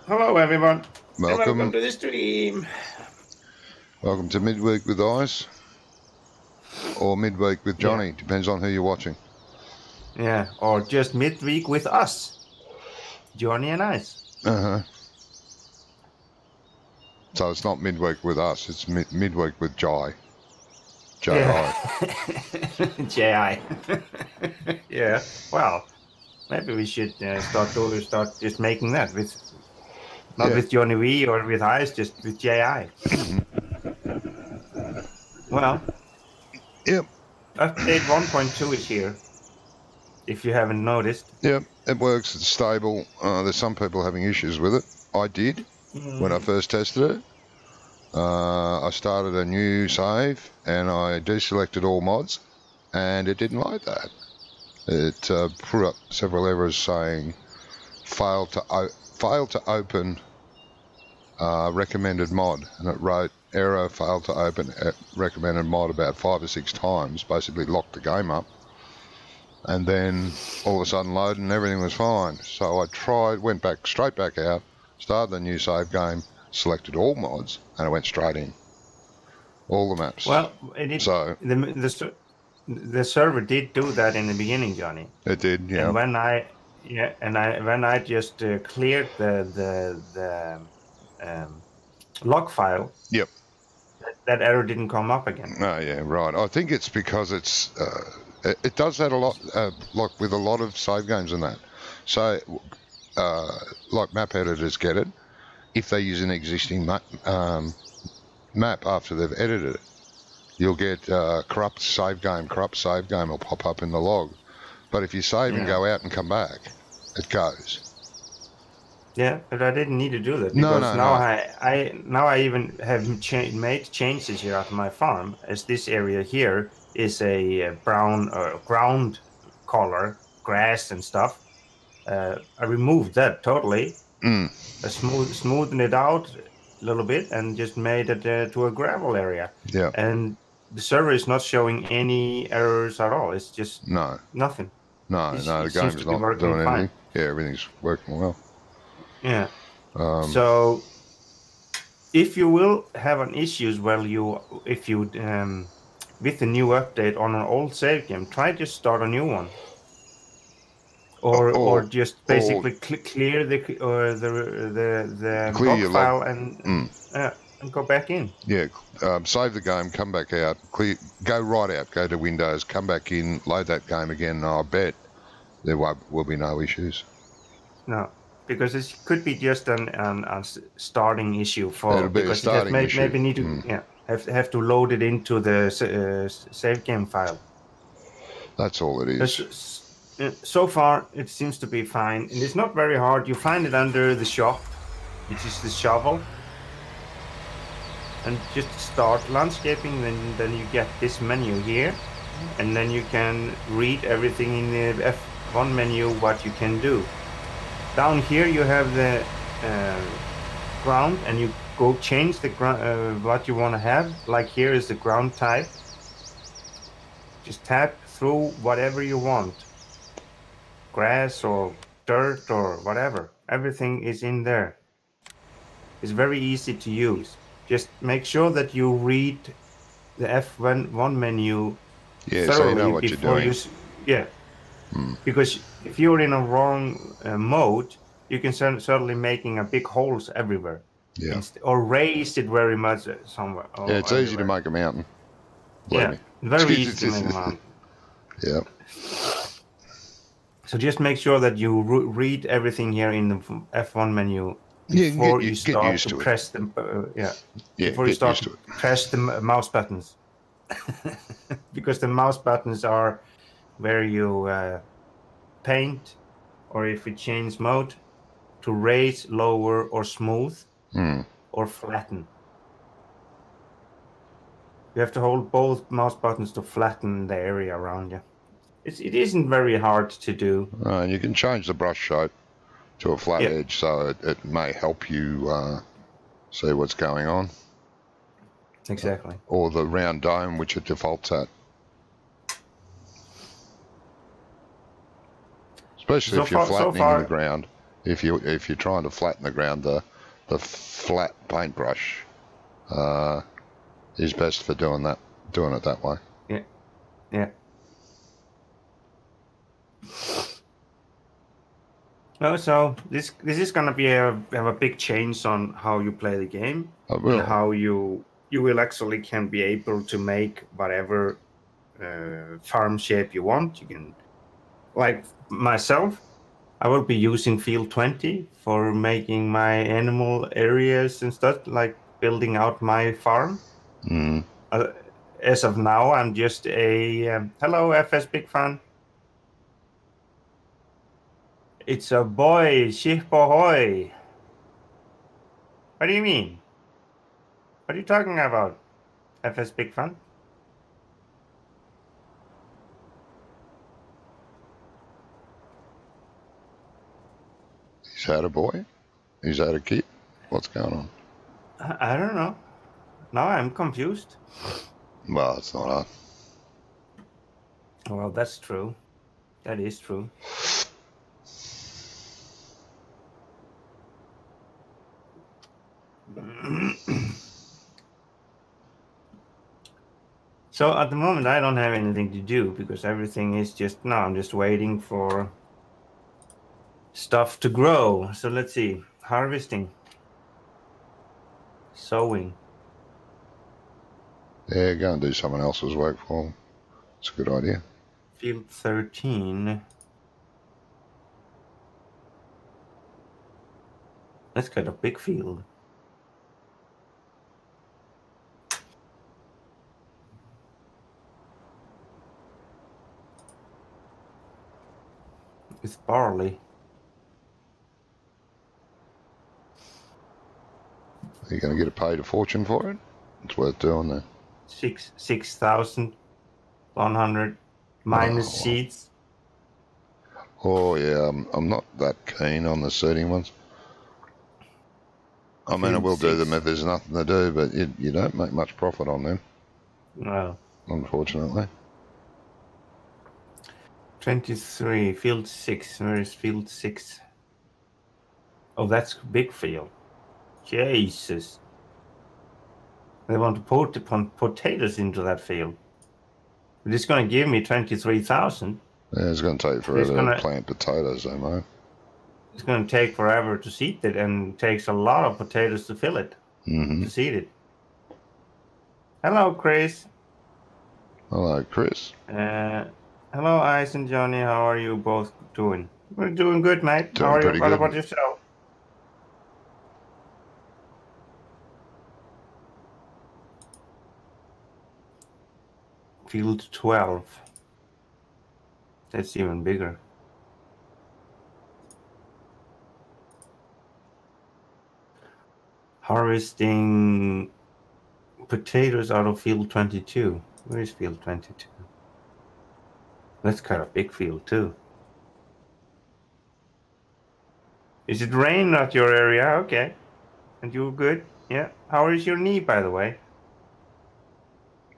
Hello, everyone. Welcome. Welcome to the stream. Welcome to Midweek with Ice, or Midweek with Johnny. Yeah. Depends on who you're watching. Yeah, or just midweek with us, Johnny and Ice. So it's not Midweek with us, it's Midweek with Jai. Yeah. J.I. Yeah, well, maybe we should start just making that with, not with Johnny V or with Ice, just with J.I. Well, Yep. update 1.2 is here, if you haven't noticed. Yep, it works, it's stable. There's some people having issues with it. I did when I first tested it. I started a new save and I deselected all mods and it didn't like that. It put up several errors saying failed to open recommended mod, and it wrote error failed to open recommended mod about 5 or 6 times, basically locked the game up, and then all of a sudden loaded and everything was fine. So I went straight back out, started the new save game, selected all mods, and I went straight in. All the maps. Well, the server did do that in the beginning, Johnny. It did, yeah. And when I just cleared the log file, yep, that error didn't come up again. Oh yeah, right. I think it's because it's it does that a lot, like with a lot of save games and that. So, like map editors get it if they use an existing map after they've edited it. You'll get corrupt save game will pop up in the log. But if you save and go out and come back, it goes. Yeah, but I didn't need to do that because now I even have made changes here at my farm, as this area here is a brown ground color, grass and stuff. I removed that totally. I smoothed it out a little bit and just made it to a gravel area. Yeah. And the server is not showing any errors at all. It's just nothing. No, the game is not doing anything. Yeah, everything's working well. Yeah. So if you will have an issues with the new update on an old save game, try to start a new one. Or just basically clear the log file and go back in. Yeah, save the game, come back out, go right out, go to Windows, come back in, load that game again, and I bet there will be no issues. No, because it could be just a starting issue because it maybe need to have to load it into the save game file. That's all it is. So far, it seems to be fine, and it's not very hard. You find it under the shop, which is the shovel, and just start landscaping. Then you get this menu here, and then you can read everything in the F1 menu what you can do. Down here you have the ground, and you go change the ground what you want to have. Like here is the ground type. Just tap through whatever you want. Grass or dirt or whatever. Everything is in there. It's very easy to use. Just make sure that you read the F1 menu thoroughly so you know what before you're doing. Because if you're in a wrong mode, you can certainly making a big holes everywhere. Yeah. Or raise it very much somewhere. Yeah, it's easy to make a mountain. Yeah, very easy to make a mountain. Yeah. So just make sure that you read everything here in the F1 menu before you start to press them. Before you start to press the mouse buttons, because the mouse buttons are where you paint, or if you change mode to raise, lower, or smooth, or flatten. You have to hold both mouse buttons to flatten the area around you. It isn't very hard to do. You can change the brush shape to a flat edge, so it may help you see what's going on. Exactly. Or the round dome, which it defaults at. Especially So if you're far, so flattening the far, ground. If you're trying to flatten the ground, the flat paintbrush is best for doing it that way. yeah, yeah. Oh, so this is gonna be have a big change on how you play the game I and will. how you will actually can be able to make whatever farm shape you want. You can, like myself, I will be using field 20 for making my animal areas and stuff, like building out my farm. Mm. Uh, as of now, I'm just a hello FS big fan. It's a boy, ship ahoy. What do you mean? What are you talking about? FS Big Fun? He's had a boy. He's had a kid. What's going on? I don't know. Now I'm confused. Well, it's not hard. Well, that's true. That is true. So at the moment, I don't have anything to do because everything is just now. I'm just waiting for stuff to grow. So let's see. Harvesting, sowing. Yeah, go and do someone else's work for him. It's a good idea. Field 13. That's kind of big field. It's barley. Are you going to get paid a fortune for it? It's worth doing that. 6,100 minus seeds. Oh yeah, I'm not that keen on the seeding ones. I mean, I will do them if there's nothing to do, but you don't make much profit on them. No. Unfortunately. 23, field 6. Where is field 6? Oh, that's big field. Jesus. They want to put potatoes into that field. It's going to give me 23,000. Yeah, it's going to take forever to plant potatoes, though, mate. It's going to take forever to seed it, and it takes a lot of potatoes to fill it, to seed it. Hello, Chris. Hello, Chris. Hello, Ice and Johnny. How are you both doing? We're doing good, mate. Doing How are you? pretty What good. about yourself? Field 12. That's even bigger. Harvesting potatoes out of field 22. Where is field 22? That's kind of big field too. Is it rain at your area? Okay. And you're good? Yeah. How is your knee, by the way?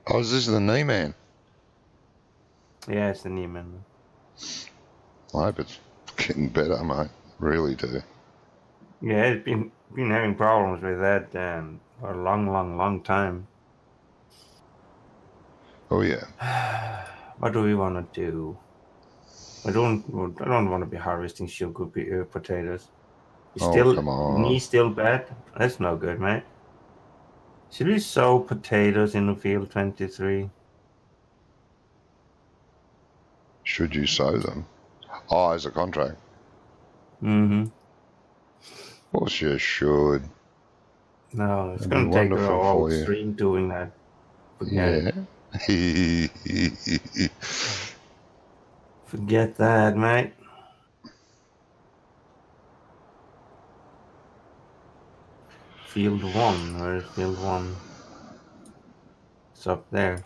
Oh, is this the knee man? Yeah, it's the knee man. I hope it's getting better, mate. Really do. Yeah, it's been having problems with that for a long time. Oh yeah. What do we want to do? I don't want to be harvesting sugar potatoes. Come on. Knee still bad? That's no good, mate. Should we sow potatoes in the field 23? Should you sow them? Oh, as a contract? Mm-hmm. Of course you should. No, it's That'd going be to take a wonderful whole for you. stream doing that. Forget it. Yeah. Forget that, mate. Field 1. Where's field 1? It's up there.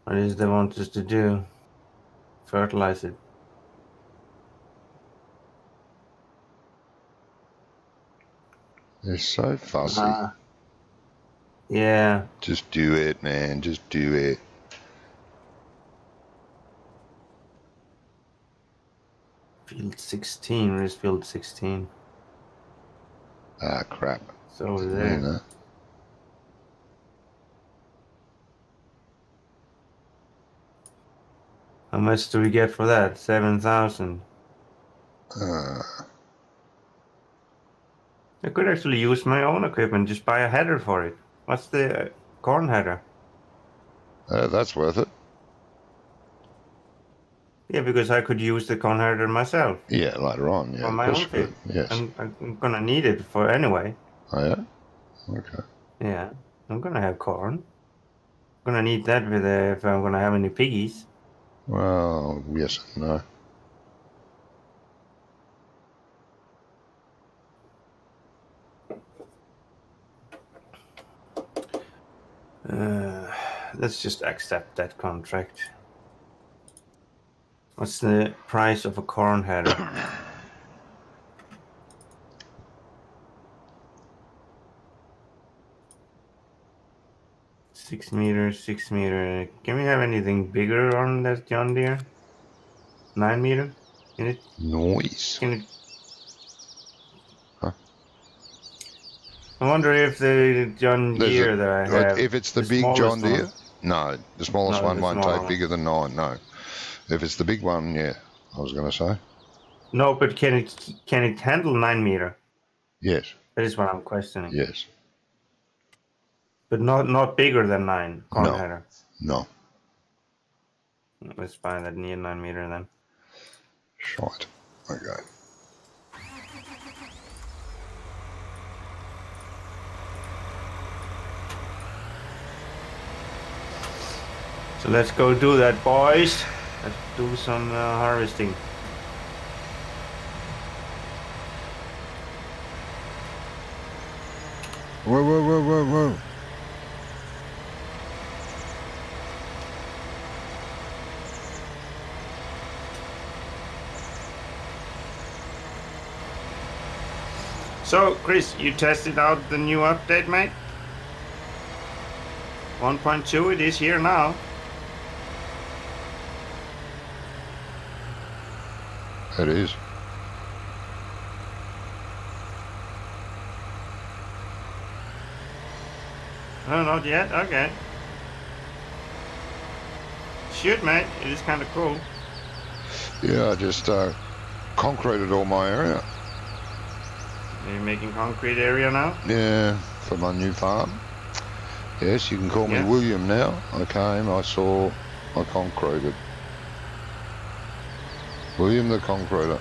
What is they want us to do? Fertilize it. They're so fussy. Yeah. Just do it, man. Just do it. Field 16. Where's field 16? Ah, crap. It's over there. That. How much do we get for that? 7,000. I could actually use my own equipment, just buy a header for it. What's the corn header? That's worth it. Yeah, because I could use the corn header myself. Yeah, later on. Yeah, for my own field. Yes. I'm gonna need it for anyway. Oh, yeah? Okay. Yeah, I'm gonna have corn. I'm gonna need that with if I'm gonna have any piggies. Well, yes and no. Let's just accept that contract. What's the price of a corn header? 6 meters, 6 meter. Can we have anything bigger on that John Deere? 9 meter? Can it? Noise. Can it? Huh? I wonder if the John Deere that I have. If it's the big John Deere, no, the smallest one won't take bigger than 9. No, if it's the big one, yeah, I was going to say. No, but can it handle 9 meter? Yes. That is what I'm questioning. Yes. But not bigger than 9 corn header. No. Let's buy that near 9 meter then. Shite. Okay. So let's go do that, boys. Let's do some harvesting. Whoa, whoa, whoa, whoa, whoa. So, Chris, you tested out the new update, mate? 1.2, it is here now. It is. No, not yet? Okay. Shoot, mate. It is kind of cool. Yeah, I just concreted all my area. Are you making concrete area now? Yeah, for my new farm. Yes, you can call me William now. I came, I saw, I concreted. William the concreter.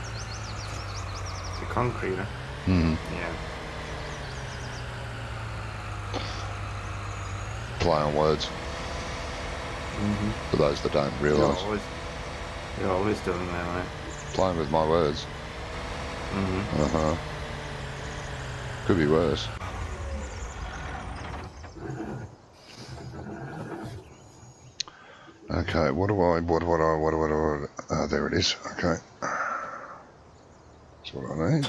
The concreter? Mm-hmm. Yeah. Play on words. Mm-hmm. For those that don't realise. You're always doing that, right? Playing with my words. Mm-hmm. Uh-huh. Could be worse. Okay, what do I, there it is, okay. That's what I need.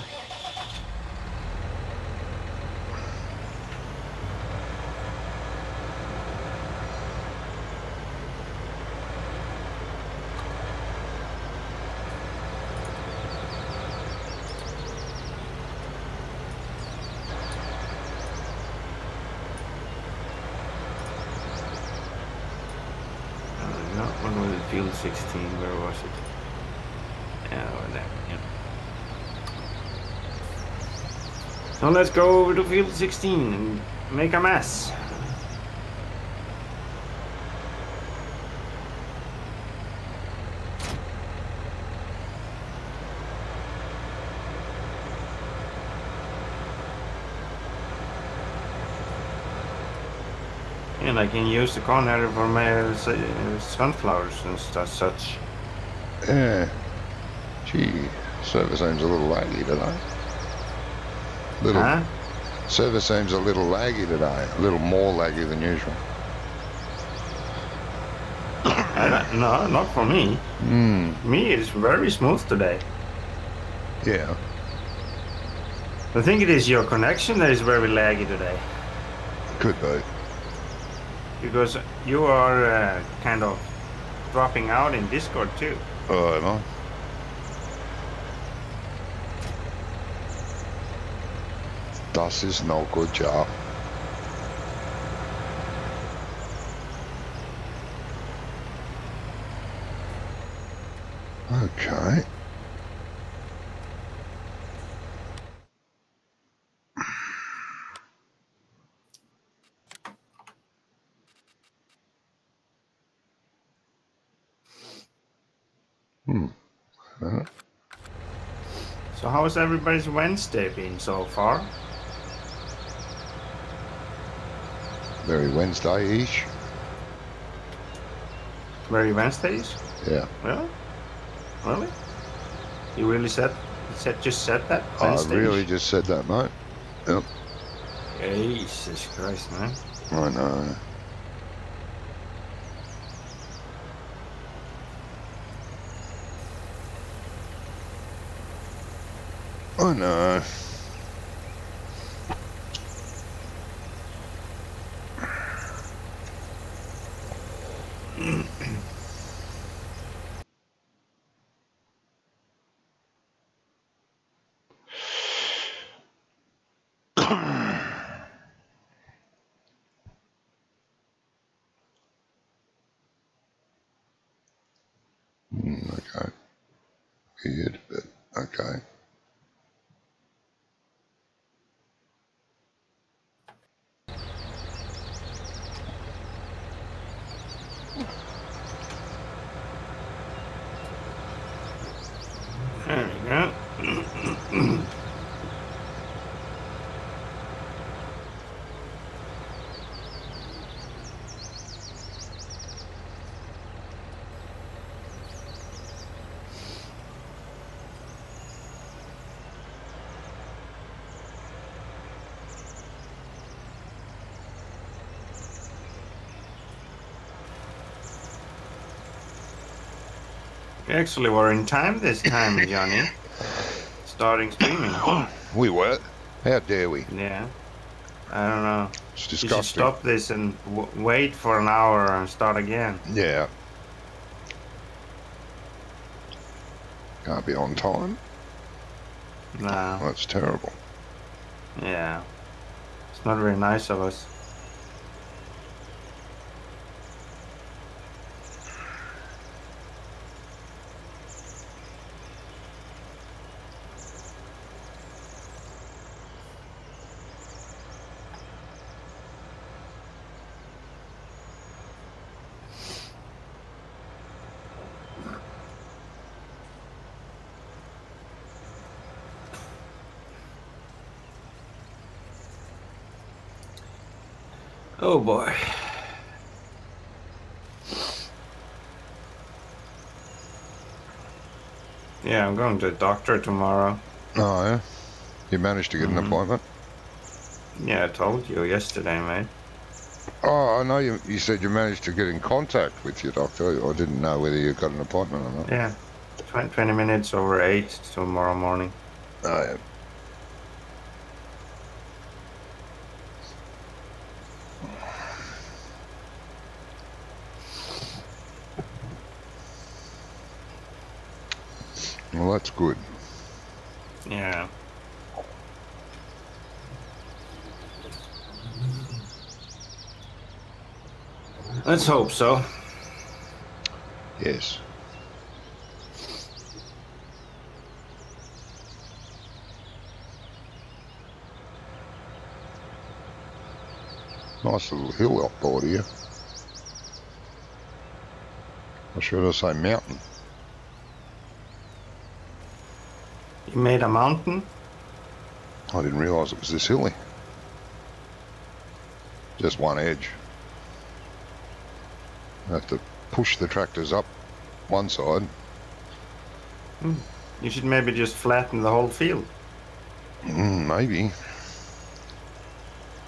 What was it? Field 16, where was it? Yeah, over there, yeah. So let's go over to field 16 and make a mess. And I can use the corn header for my sunflowers and such. Yeah. Gee, server seems a little laggy today. Huh? Server seems a little laggy today. A little more laggy than usual. No, not for me. Me, it's very smooth today. Yeah. I think it is your connection that is very laggy today. Could be. Because you are kind of dropping out in Discord too. Oh, am I? Das ist no good job. Okay. So how has everybody's Wednesday been so far? Very Wednesday-ish. Very Wednesdays? Yeah. Really? Really? You really just said that? I Wednesdays? really just said that, mate. Yep. Jesus Christ, man. I know. I know. Okay. Weird, but okay. There we go. We actually were in time this time, Johnny. Starting streaming. We were. How dare we? Yeah. I don't know. It's You should disgusting. stop this and wait for an hour and start again. Yeah. Can't be on time. No. That's terrible. Yeah. It's not very nice of us. Oh boy. Yeah, I'm going to the doctor tomorrow. Oh, yeah? You managed to get an appointment? Yeah, I told you yesterday, mate. Oh, I know you said you managed to get in contact with your doctor. I didn't know whether you got an appointment or not. Yeah. 20 minutes over 8 tomorrow morning. Oh, yeah. Well, that's good. Yeah. Let's hope so. Yes. Nice little hill up board here. Or should I say mountain? You made a mountain? I didn't realise it was this hilly. Just one edge. I have to push the tractors up one side. You should maybe just flatten the whole field. Maybe.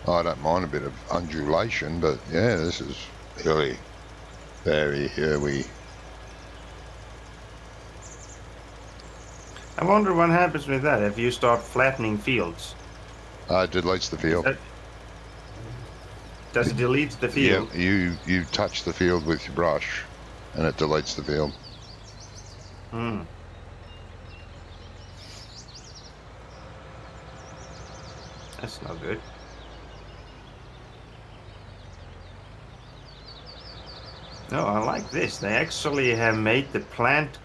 I don't mind a bit of undulation, but yeah, this is hilly. Very hilly. I wonder what happens with that if you start flattening fields. It deletes the field. Does it delete the field? Yeah, you touch the field with your brush and it deletes the field. Hmm. That's not good. No, I like this. They actually have made the plant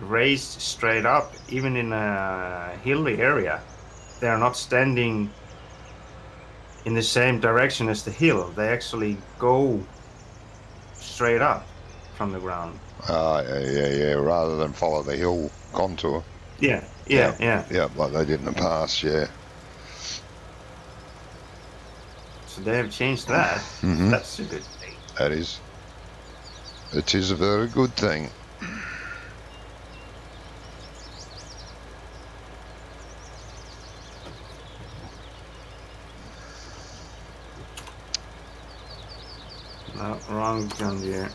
raised straight up, even in a hilly area. They are not standing in the same direction as the hill. They actually go straight up from the ground. Yeah. Rather than follow the hill contour. Yeah. Like they did in the past, yeah. So they have changed that. Mm-hmm. That's a good thing. That is. It is a very good thing. No, wrong John Deere.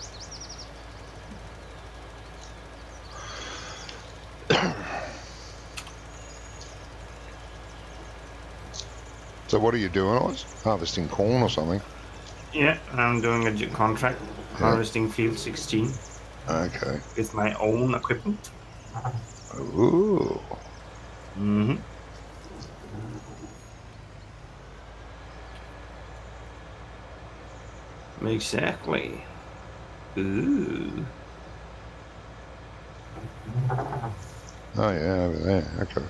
So what are you doing, Oz? Harvesting corn or something? Yeah, I'm doing a contract harvesting field 16. Okay. With my own equipment. Ooh. Mm-hmm. Exactly. Ooh. Oh yeah, over there. Okay.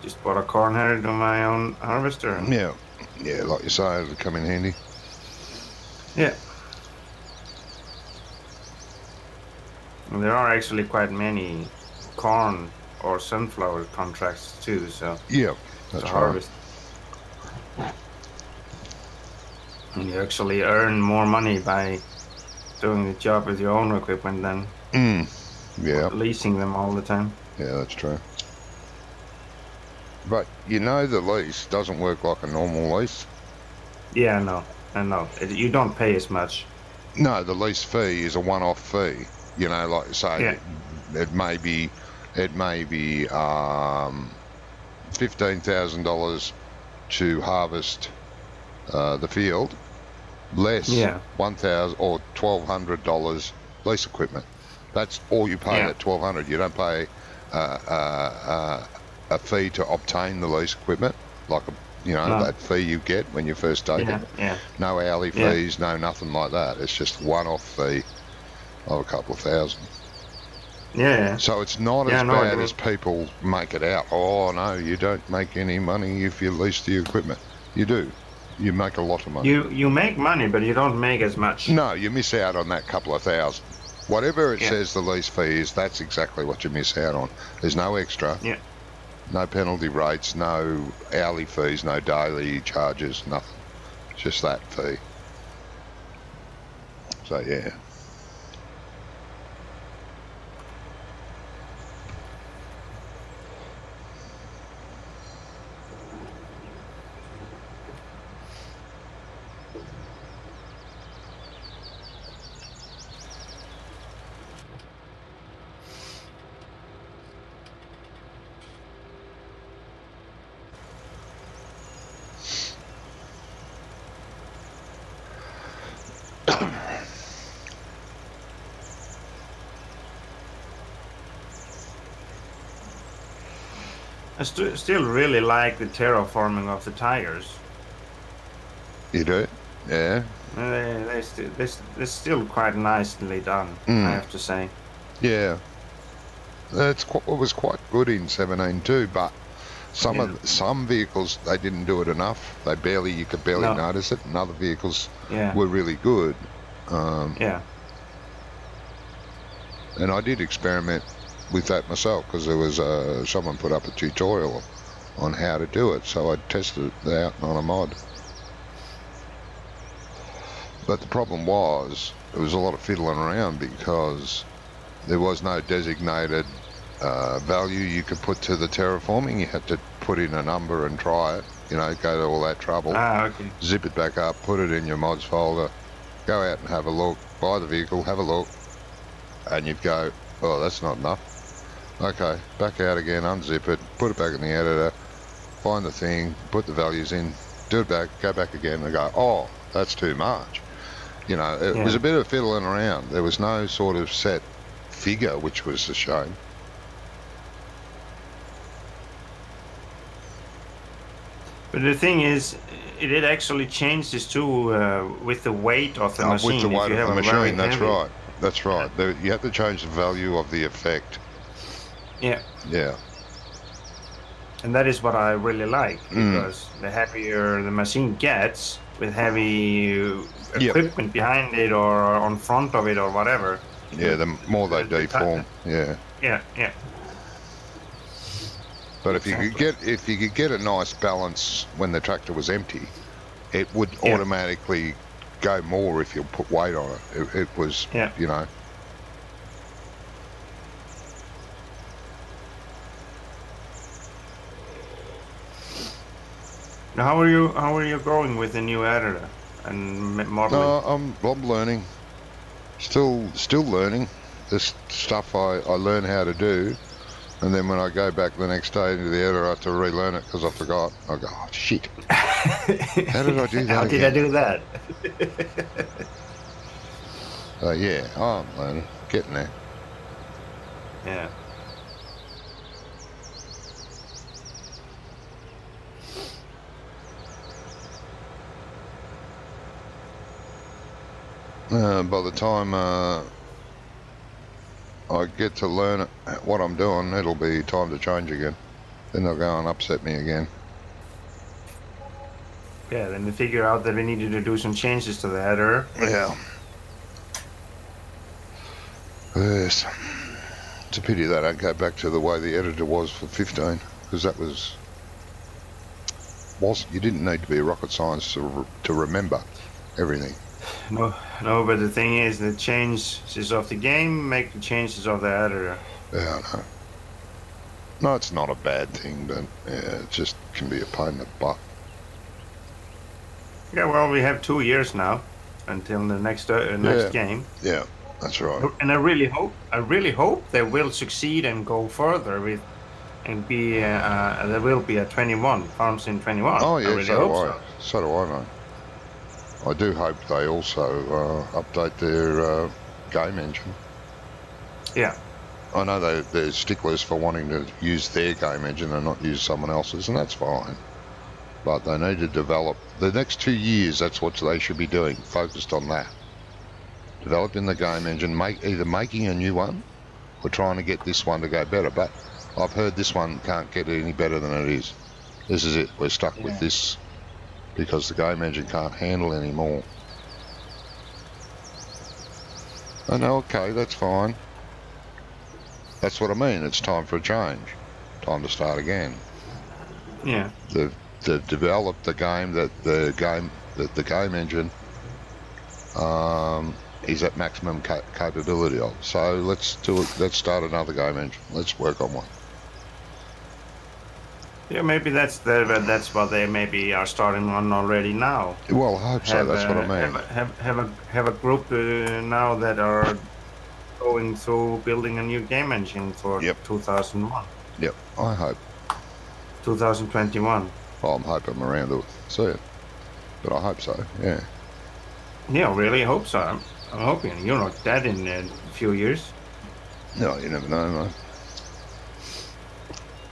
Just bought a corn header to my own harvester. Yeah, like you say, it'll come in handy. Yeah. And there are actually quite many corn or sunflower contracts too, so yeah, that's to harvest. Right. And you actually earn more money by doing the job with your own equipment than leasing them all the time. Yeah, that's true. But you know the lease doesn't work like a normal lease. Yeah, I know. You don't pay as much. No, the lease fee is a one-off fee. You know, like you say, it may be $15,000 to harvest the field, less $1,000 or $1,200 lease equipment. That's all you pay at $1,200. You don't pay a fee to obtain the lease equipment, like that fee you get when you first take it. Yeah. No hourly fees, no nothing like that. It's just one-off fee of a couple of thousand. Yeah. So it's not as bad as people make it out. Oh no, you don't make any money if you lease the equipment. You do. You make a lot of money. You make money, but you don't make as much. No, you miss out on that couple of thousand. Whatever it says the lease fee is, that's exactly what you miss out on. There's no extra. Yeah. No penalty rates, no hourly fees, no daily charges, nothing. Just that fee. So yeah. I still really like the terraforming of the tires. You do? Yeah. They're still quite nicely done, I have to say. Yeah. It was quite good in 17 too, but some vehicles they didn't do it enough. You could barely notice it, and other vehicles were really good. And I did experiment with that myself because there was someone put up a tutorial on how to do it, so I tested it out on a mod. But the problem was there was a lot of fiddling around because there was no designated value you could put to the terraforming. You had to put in a number and try it, go to all that trouble, zip it back up, put it in your mods folder, go out and have a look, buy the vehicle, have a look, and you'd go, oh, that's not enough. Okay, back out again, unzip it, put it back in the editor, find the thing, put the values in, do it back, go back again, and go, oh, that's too much. It was a bit of fiddling around. There was no sort of set figure, which was a shame. But the thing is, it actually changes too with the weight of the machine. With the weight if you of have the a very machine, that's heavy, right. That's right. You have to change the value of the effect. Yeah. Yeah. And that is what I really like, because the heavier the machine gets, with heavy equipment behind it or on front of it or whatever. Yeah, the more they deform. Yeah. Yeah. But Exactly. if you could get a nice balance when the tractor was empty, it would automatically go more if you put weight on it. It was, you know. Now, how are you going with the new editor and modeling? No, I'm learning. Still learning. This stuff I learn how to do, and then when I go back the next day into the editor, I have to relearn it because I forgot. I go, oh shit! How did I do that? How did I do that? Yeah, I'm learning, getting there. Yeah. By the time I get to learn what I'm doing, it'll be time to change again. Then they'll go and upset me again. Yeah, then they figure out that we needed to do some changes to the header. Yeah. Yes. It's a pity they don't go back to the way the editor was for 15, because that you didn't need to be a rocket science to remember everything. No, but the thing is, the changes of the game make the changes of the editor. Yeah, I know. No, it's not a bad thing, but yeah, it just can be a pain in the butt. Yeah, well, we have 2 years now until the next game. Yeah, that's right. And I really hope they will succeed and go further with, and be there will be a 21 farms in 21. Oh yeah, I really so hope do I. so. So do I, mate. I do hope they also update their game engine. Yeah. I know they're sticklers for wanting to use their game engine and not use someone else's, and that's fine. But they need to develop the next 2 years. That's what they should be doing. Focused on that, developing the game engine, either making a new one or trying to get this one to go better. But I've heard this one can't get any better than it is. This is it. We're stuck with this because the game engine can't handle anymore. I know. Okay, that's fine. That's what I mean. It's time for a change. Time to start again. Yeah. To develop the game that the game engine is at maximum capability of. So let's do it. Let's start another game engine. Let's work on one. Yeah, maybe that's what they maybe are starting on already now. Well, I hope so. That's what I mean. Have a group now that are going through building a new game engine for 2001. Yep, I hope. 2021. Well, I'm hoping I'm around to see it, but I hope so. Yeah. Yeah, really hope so. I'm hoping you're not dead in a few years. No, you never know, mate.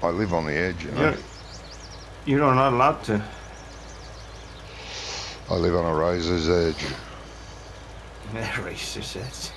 I live on the edge, you know. You're not allowed to. I live on a razor's edge. Razor's edge.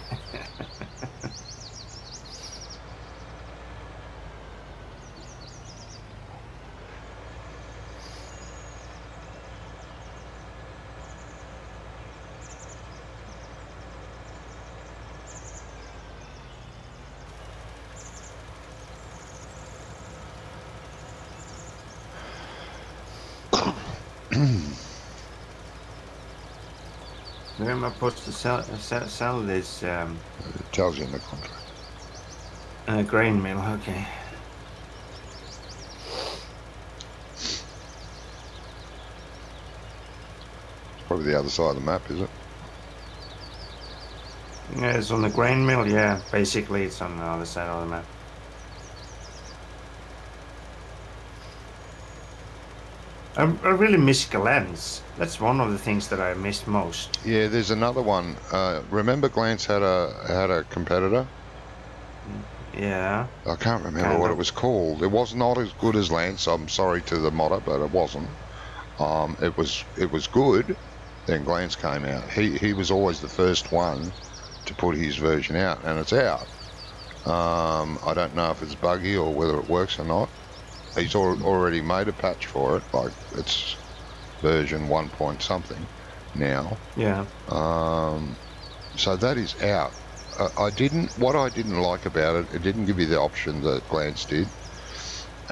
Where am I supposed to sell this? It tells you in the contract. Grain mill, okay. It's probably the other side of the map, is it? Yeah, it's on the grain mill, yeah. Basically, it's on the other side of the map. I really miss Glance. That's one of the things that I missed most. Yeah, there's another one. Remember Glance had a competitor? Yeah. I can't remember what it was called. It was not as good as Lance. I'm sorry to the modder, but it wasn't. It was good. Then Glance came out. He was always the first one to put his version out, and it's out. I don't know if it's buggy or whether it works or not. He's already made a patch for it, like it's version 1 point something now. Yeah. So that is out. What I didn't like about it, it didn't give you the option that Glance did,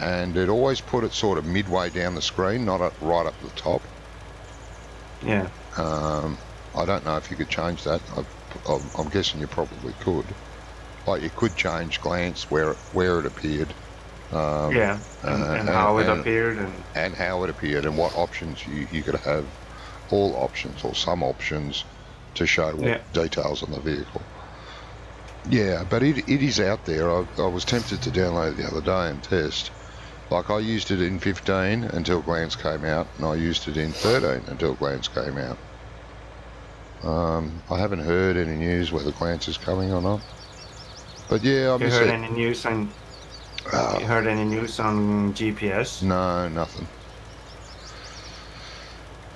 and it always put it sort of midway down the screen, not right up the top. Yeah. I don't know if you could change that. I'm guessing you probably could. Like you could change Glance where it appeared. Yeah, and how it appeared, and how it appeared, and what options you could have, all options or some options to show details on the vehicle. Yeah, but it is out there. I was tempted to download it the other day and test. Like I used it in 15 until Glance came out, and I used it in 13 until Glance came out. I haven't heard any news whether Glance is coming or not. But yeah, You heard any news on? You heard any news on GPS? No, nothing.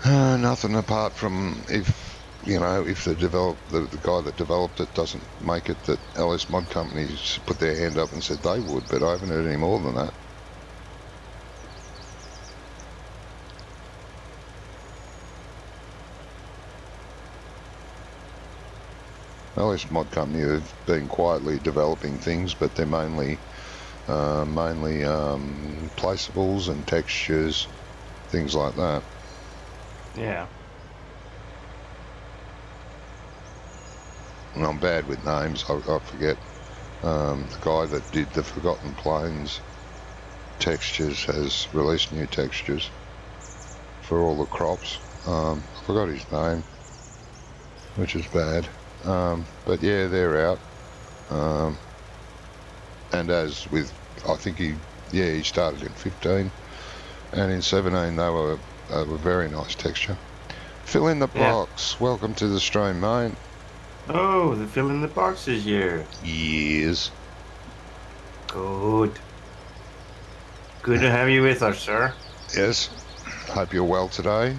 Nothing apart from if the guy that developed it doesn't make it, that LS Mod Companies put their hand up and said they would, but I haven't heard any more than that. LS Mod Company have been quietly developing things, but they're mainly placeables and textures, things like that. Yeah. And I'm bad with names. I forget. The guy that did the Forgotten Plains textures has released new textures for all the crops. I forgot his name, which is bad. But yeah, they're out. And as with, I think he started in 15, and in 17 they were very nice texture. Fill in the box. Welcome to the stream, mate. Oh, the fill in the box is here. Yes. Good. Good to have you with us, sir. Yes. Hope you're well today.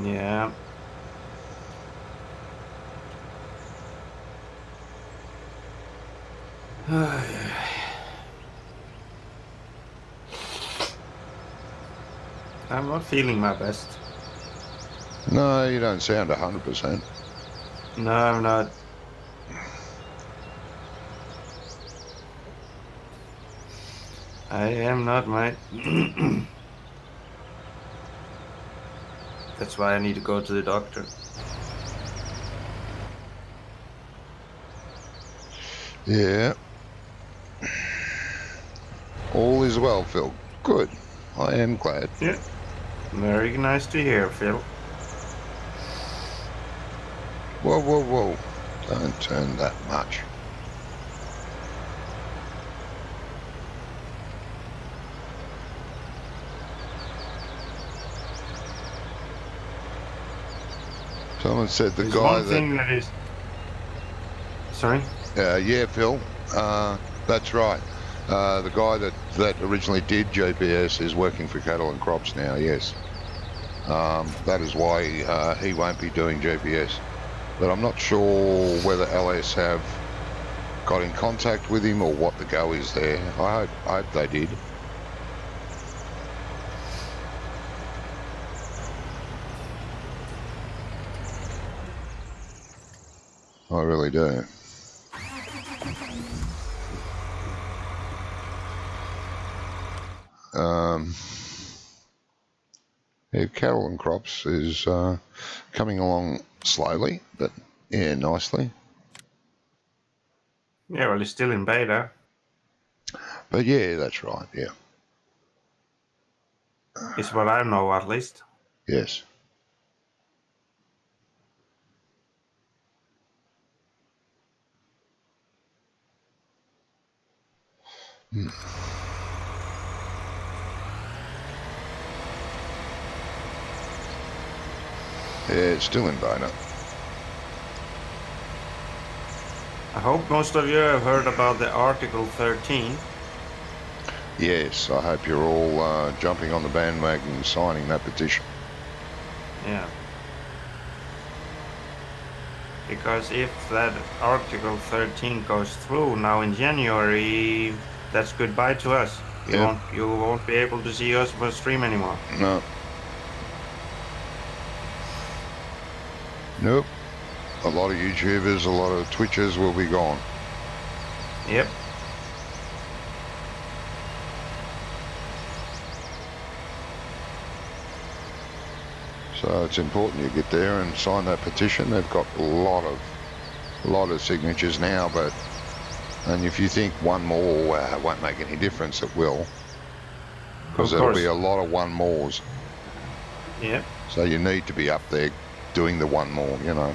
Yeah. I'm not feeling my best. No, you don't sound 100%. No, I'm not. I am not, mate. That's why I need to go to the doctor. Yeah. All is well, Phil. Good. I am glad. Yeah. Very nice to hear, Phil. Whoa, whoa, whoa. Don't turn that much. Someone said the guy that is... Sorry? Yeah, Phil. That's right. The guy that originally did GPS is working for Cattle and Crops now, yes. That is why he won't be doing GPS. But I'm not sure whether LS have got in contact with him or what the go is there. I hope they did. I really do. Yeah, Cattle and Crops is coming along slowly, but yeah, nicely. Yeah, well, it's still in beta. But yeah, that's right, yeah. It's what I know, at least. Yes. Hmm. Yeah, it's still in Bono. I hope most of you have heard about the Article 13. Yes, I hope you're all jumping on the bandwagon and signing that petition. Yeah. Because if that Article 13 goes through now in January, that's goodbye to us. Yeah. You won't be able to see us for stream anymore. No. Nope. A lot of YouTubers, a lot of Twitchers will be gone. Yep. So it's important you get there and sign that petition. They've got a lot of signatures now, and if you think one more won't make any difference, it will, because there'll be a lot of one mores. Yep. So you need to be up there doing the one more, you know.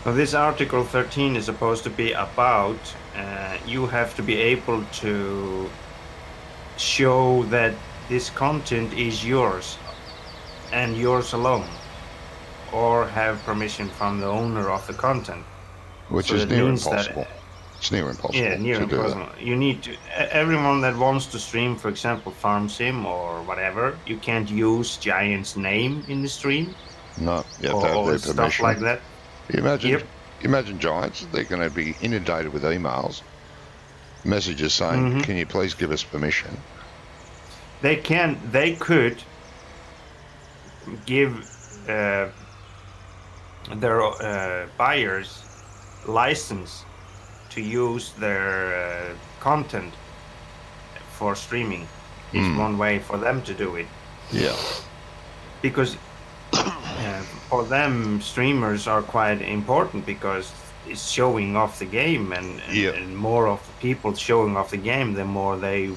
So this Article 13 is supposed to be about you have to be able to show that this content is yours and yours alone, or have permission from the owner of the content. Which is near impossible. It's near impossible. Yeah, near impossible. You need to, everyone that wants to stream, for example, Farm Sim or whatever, you can't use Giant's name in the stream. No, you have to have their stuff permission. like that. You imagine Giants, they're going to be inundated with emails, messages saying, can you please give us permission? They could give their buyers license to use their content for streaming. Is one way for them to do it. Yeah. Because for them, streamers are quite important, because it's showing off the game, and more of the people showing off the game, the more they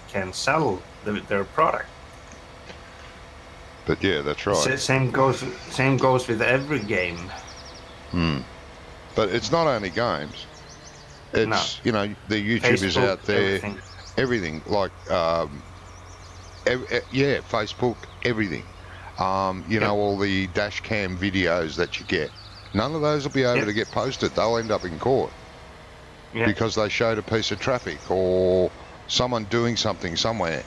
can sell their product. But yeah, that's right. Same goes with every game. But it's not only games. It's you know, the YouTubers Facebook, out there, everything like Facebook, everything. You know, all the dash cam videos that you get. None of those will be able to get posted. They'll end up in court because they showed a piece of traffic or someone doing something somewhere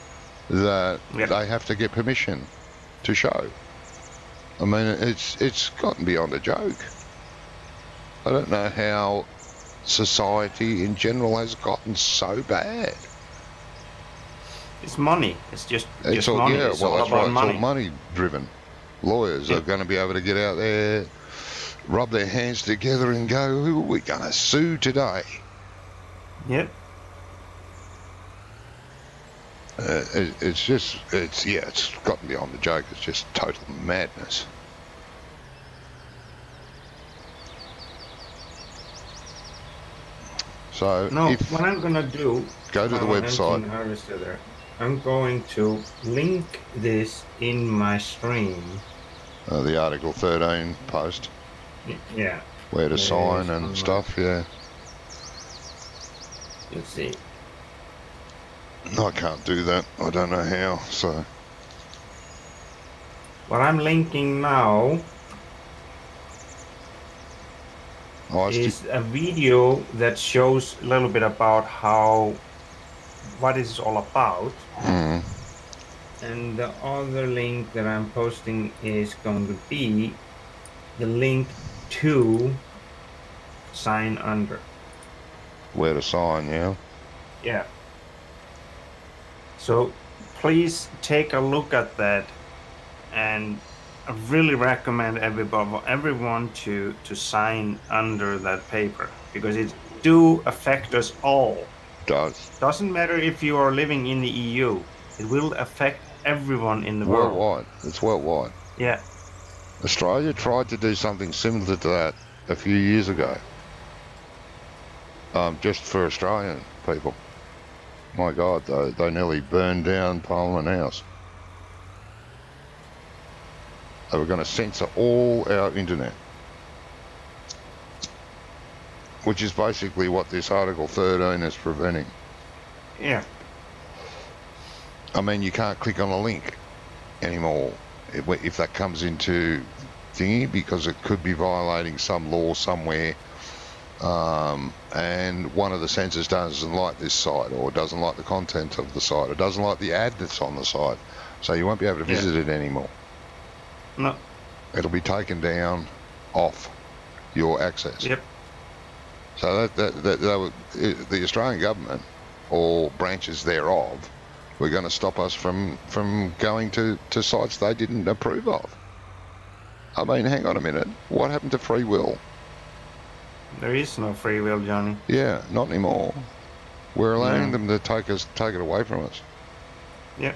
that they have to get permission to show. I mean, it's gotten beyond a joke. I don't know how society in general has gotten so bad. It's money. It's just all, money. Yeah, it's well, all that's about right. money. It's all money driven. Lawyers are going to be able to get out there, rub their hands together and go, who are we going to sue today? Yep. It's gotten beyond the joke. It's just total madness. So what I'm going to do, go to the website. I'm going to link this in my stream. The Article 13 post. Yeah. Where to sign and stuff, yeah. Let's see. I can't do that. I don't know how, so. What I'm linking now is a video that shows a little bit about what it's all about. And the other link that I'm posting is going to be the link to sign under. Where to sign, yeah? Yeah. So please take a look at that, and I really recommend everyone to sign under that paper, because it do affect us all. Doesn't matter if you are living in the EU. It will affect everyone in the world. Worldwide. It's worldwide. Yeah. Australia tried to do something similar to that a few years ago. Just for Australian people. My God, they nearly burned down Parliament House. They were going to censor all our internet. which is basically what this Article 13 is preventing. Yeah. I mean, you can't click on a link anymore if that comes into thingy, because it could be violating some law somewhere. And one of the censors doesn't like this site, or doesn't like the content of the site, or doesn't like the ad that's on the site. So you won't be able to visit it anymore. No. It'll be taken down off your access. Yep. So the Australian government, or branches thereof, were going to stop us from going to sites they didn't approve of. I mean, hang on a minute. What happened to free will? There is no free will, Johnny. Yeah, not anymore. We're allowing them to take it away from us. Yep.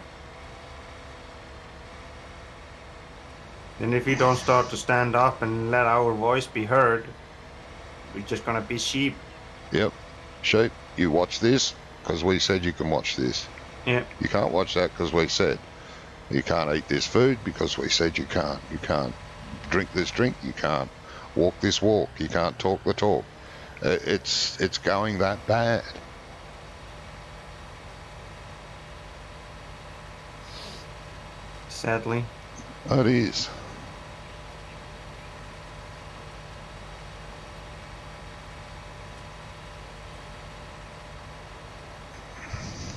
And if we don't start to stand up and let our voice be heard, we're just gonna be sheep. Yep. Sheep, you watch this because we said you can watch this. Yeah. You can't watch that because we said. You can't eat this food because we said you can't. You can't drink this drink, you can't walk this walk, you can't talk the talk. It's going that bad. Sadly. It is.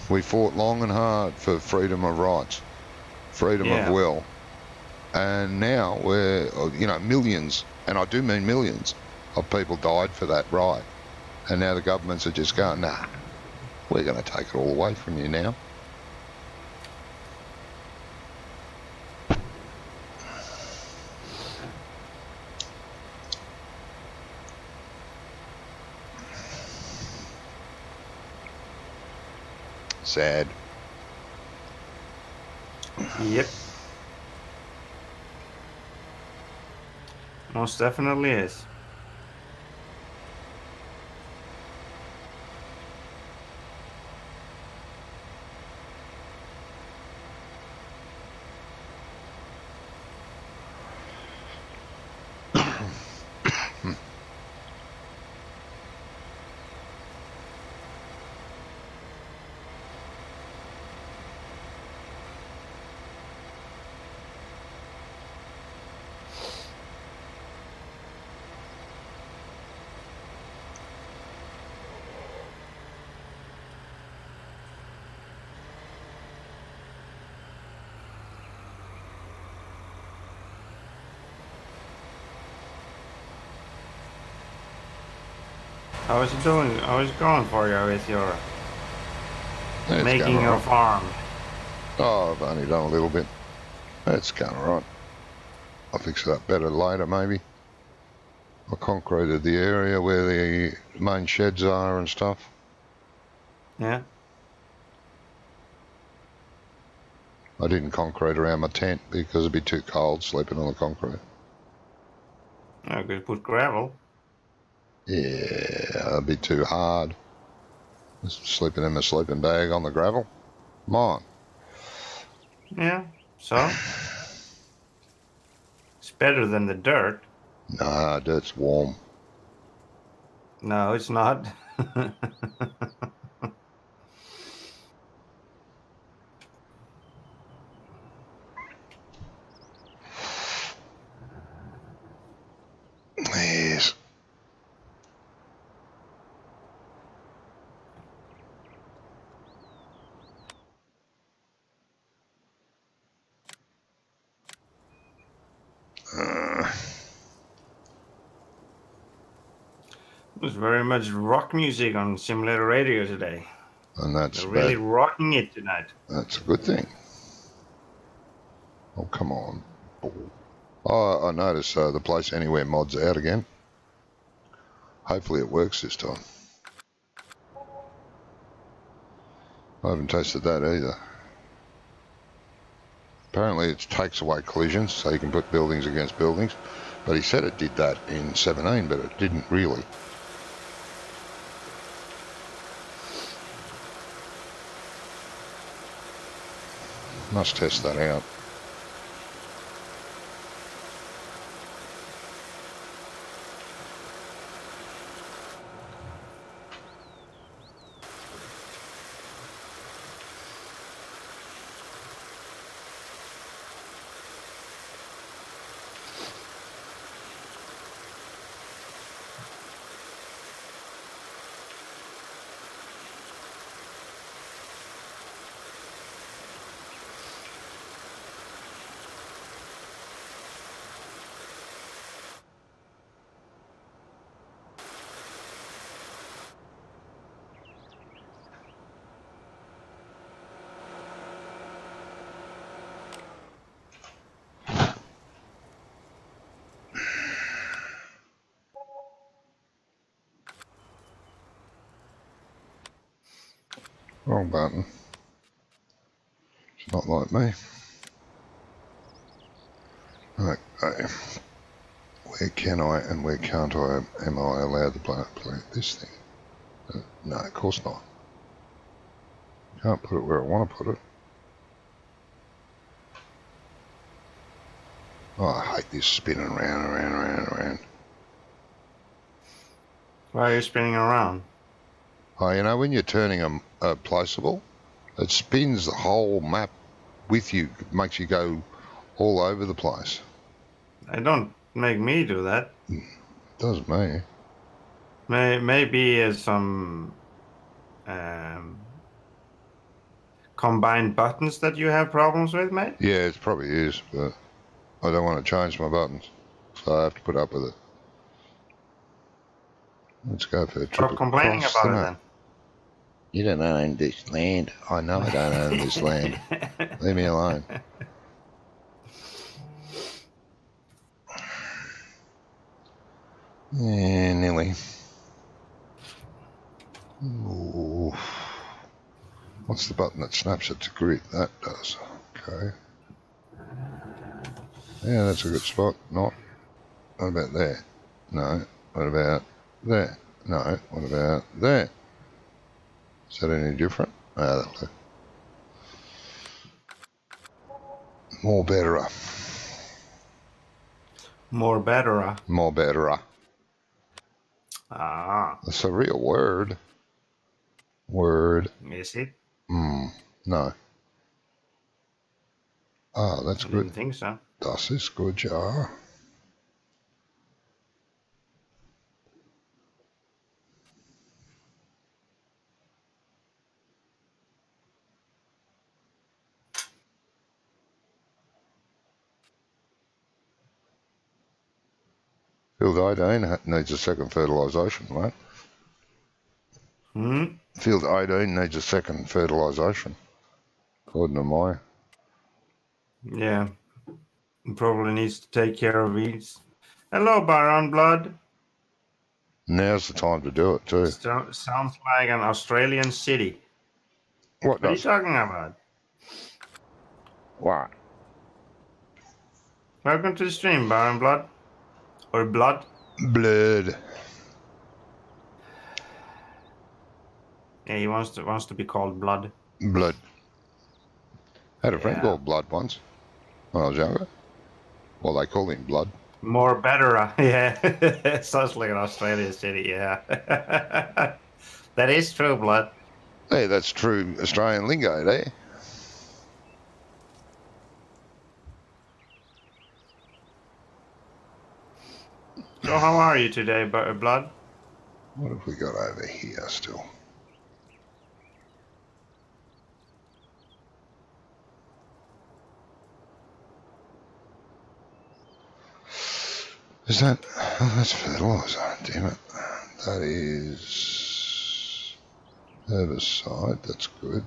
We fought long and hard for freedom of rights, freedom of will. And now we're, millions, and I do mean millions, of people died for that right. And now the governments are just going, nah, we're going to take it all away from you now. Sad. Yep. Most definitely is. How is it doing? How is it going for you with your making your farm? Oh, I've only done a little bit. It's going alright. I'll fix it up better later, maybe. I concreted the area where the main sheds are and stuff. Yeah. I didn't concrete around my tent because it'd be too cold sleeping on the concrete. I could put gravel. Yeah, that'd be too hard. Just sleeping in my sleeping bag on the gravel. Come on. Yeah, so? It's better than the dirt. Nah, dirt's warm. No, it's not. Yes. There's very much rock music on Simulator Radio today. And that's They're really rocking it tonight. That's a good thing. Oh, come on. Oh, I noticed the Place Anywhere mod's out again. Hopefully it works this time. I haven't tested that either. Apparently it takes away collisions, so you can put buildings against buildings. But he said it did that in 17, but it didn't really. Must test that out. Wrong button. It's not like me. Okay. Where can I and where can't I? Am I allowed to plant this thing? No, of course not. Can't put it where I want to put it. Oh, I hate this spinning around. Why are you spinning around? Oh, you know, when you're turning a placeable, it spins the whole map with you. It makes you go all over the place. It don't make me do that. It does me. Maybe some combined buttons that you have problems with, mate? Yeah, it probably is, but I don't want to change my buttons, so I have to put up with it. Let's go for a triple Stop complaining cross, about it then. You don't own this land. I know I don't own this land. Leave me alone. Yeah, nearly. Ooh. What's the button that snaps it to grid? That does. Okay. Yeah, that's a good spot. Not. What about there? No. What about there? No. What about there? Is that any different? Ah, that'll do. More betterer. More better. More betterer. Ah. That's a real word. Word. Is it? No. Ah, that's I good. didn't think so. Das ist gut, ja. Field 18 needs a second fertilisation, mate. Field 18 needs a second fertilisation, according to my. Yeah. Probably needs to take care of weeds. Hello, Baron Blood. Now's the time to do it, too. Sounds like an Australian city. What are you talking about? What? Welcome to the stream, Baron Blood. Or Blood. Blood. Yeah, he wants to be called Blood. Blood. Had a friend called Blood once when I was younger. Well, they call him Blood. More better, yeah. Sounds like an Australian city, yeah. That is true, Blood. Hey, that's true Australian lingo there. So how are you today, Blood? What have we got over here still? Is that... Oh, that's fertiliser, damn it. That is... herbicide, that's good.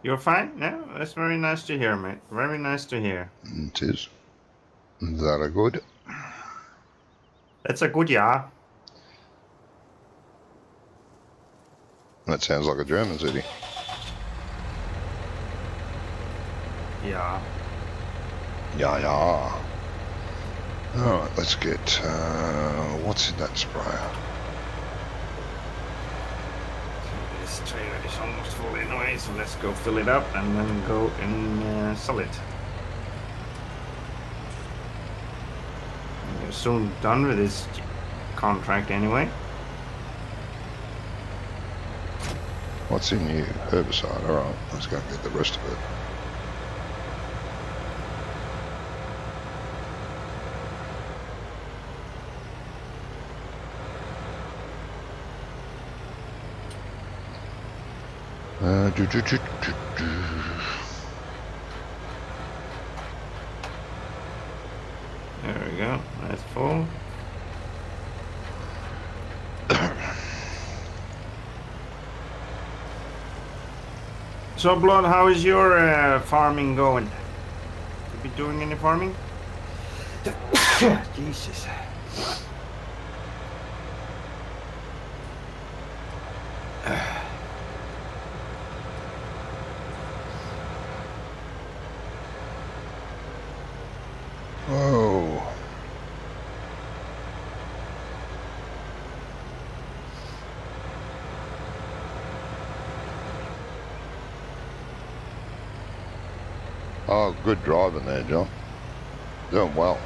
You're fine? Yeah, that's very nice to hear, mate. Very nice to hear. It is. That a good? That's a good, yeah. That sounds like a German city. Yeah. Yeah, yeah. Alright, let's get... what's in that sprayer? This trailer is almost full anyway, so let's go fill it up and then go and sell it. We're soon done with this contract anyway. What's in you? Herbicide. Alright, let's go and get the rest of it. There we go. That's full. So, Blood, how is your farming going? You be doing any farming? Jesus. Whoa. Oh, good driving there, John. Doing well.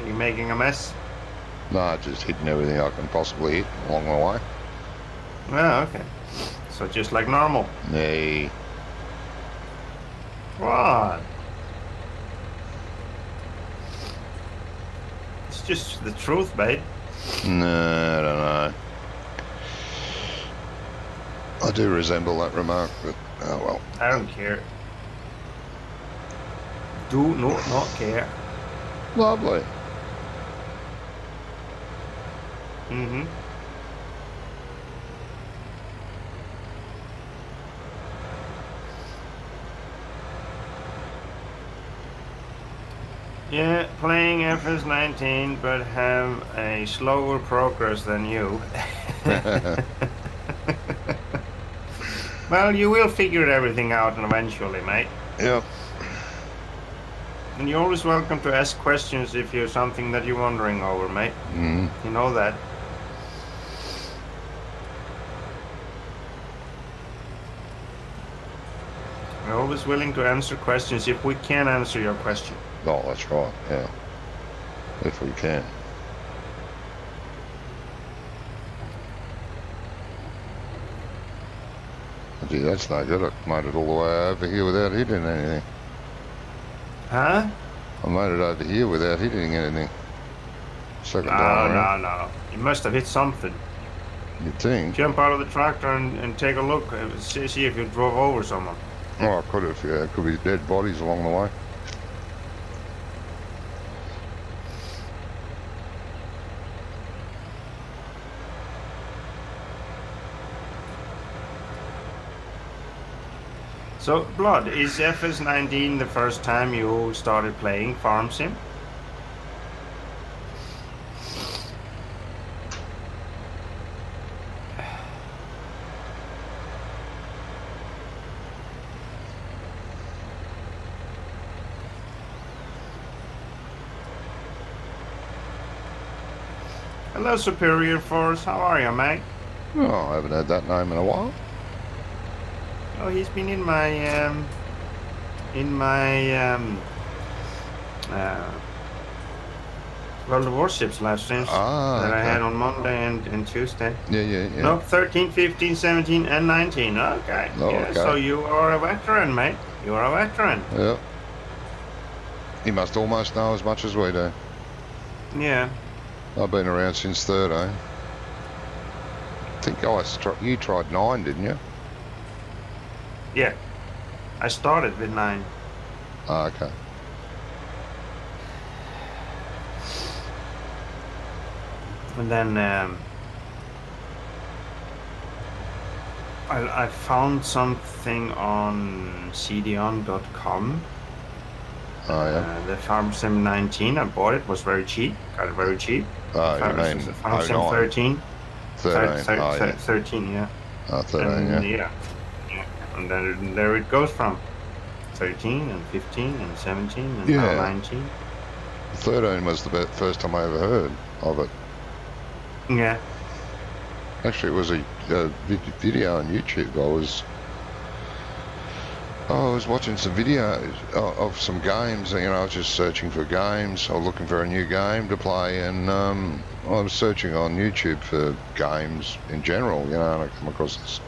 Are you making a mess? No, just hitting everything I can possibly hit along the way. Oh, okay. So just like normal. Hey. What? It's just the truth, mate. No, I don't know. I do resemble that remark, but oh well. I don't care. Do not care. Lovely. Mm-hmm. Yeah, playing FS19, but have a slower progress than you. Well, you will figure everything out eventually, mate. Yep. And you're always welcome to ask questions if you're something that you're wondering over, mate. Mm. You know that. We're always willing to answer questions if we can answer your question. Oh, that's right, yeah. If we can. Gee, that's no good. I made it all the way over here without hitting anything. Huh? I made it over here without hitting anything. Second time No, around. no. You must have hit something. You'd think. Jump out of the tractor and take a look. See if you drove over someone. Oh, I could have, yeah. Could be dead bodies along the way. So, Blood, is FS19 the first time you started playing Farm Sim? Hello, Superior Force. How are you, mate? Oh, I haven't had that name in a while. Oh, he's been in my World of Warships live streams that I had on Monday and Tuesday. Yeah. No, 13, 15, 17, and 19. Okay. Oh, yeah, okay. so you are a veteran, mate. You are a veteran. Yeah. He must almost know as much as we do. Yeah. I've been around since 13. I think you tried 9, didn't you? Yeah. I started with 9. Ah, okay. And then I found something on cdon.com. Oh, yeah. The Farm Sim 19, I bought it, was very cheap. Got it very cheap. Oh, you mean Farm Sim 13. 13. 13, yeah. Oh, 13, And, yeah. And then there it goes from 13 and 15 and 17 and Yeah. now 19. 13 was the first time I ever heard of it. Yeah. Actually, it was a video on YouTube. I was watching some videos of some games. You know, I was just searching for games or looking for a new game to play, and I was searching on YouTube for games in general. You know, and I come across this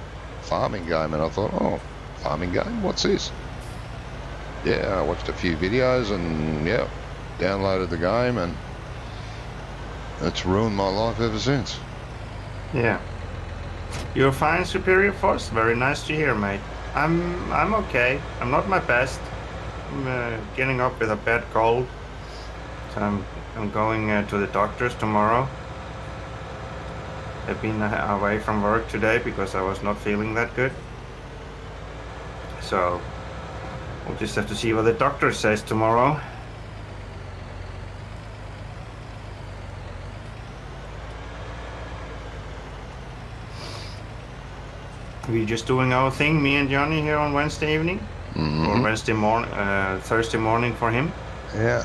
farming game, and I thought, oh, farming game? What's this? Yeah, I watched a few videos, and yeah, downloaded the game, and it's ruined my life ever since. Yeah. You're fine, Superior Force. Very nice to hear, mate. I'm okay. I'm not my best. I'm getting up with a bad cold. So I'm going to the doctor's tomorrow. I've been away from work today because I was not feeling that good. So We'll just have to see what the doctor says tomorrow. We're just doing our thing, me and Johnny, here on Wednesday evening. Or Wednesday morning, Thursday morning for him. Yeah.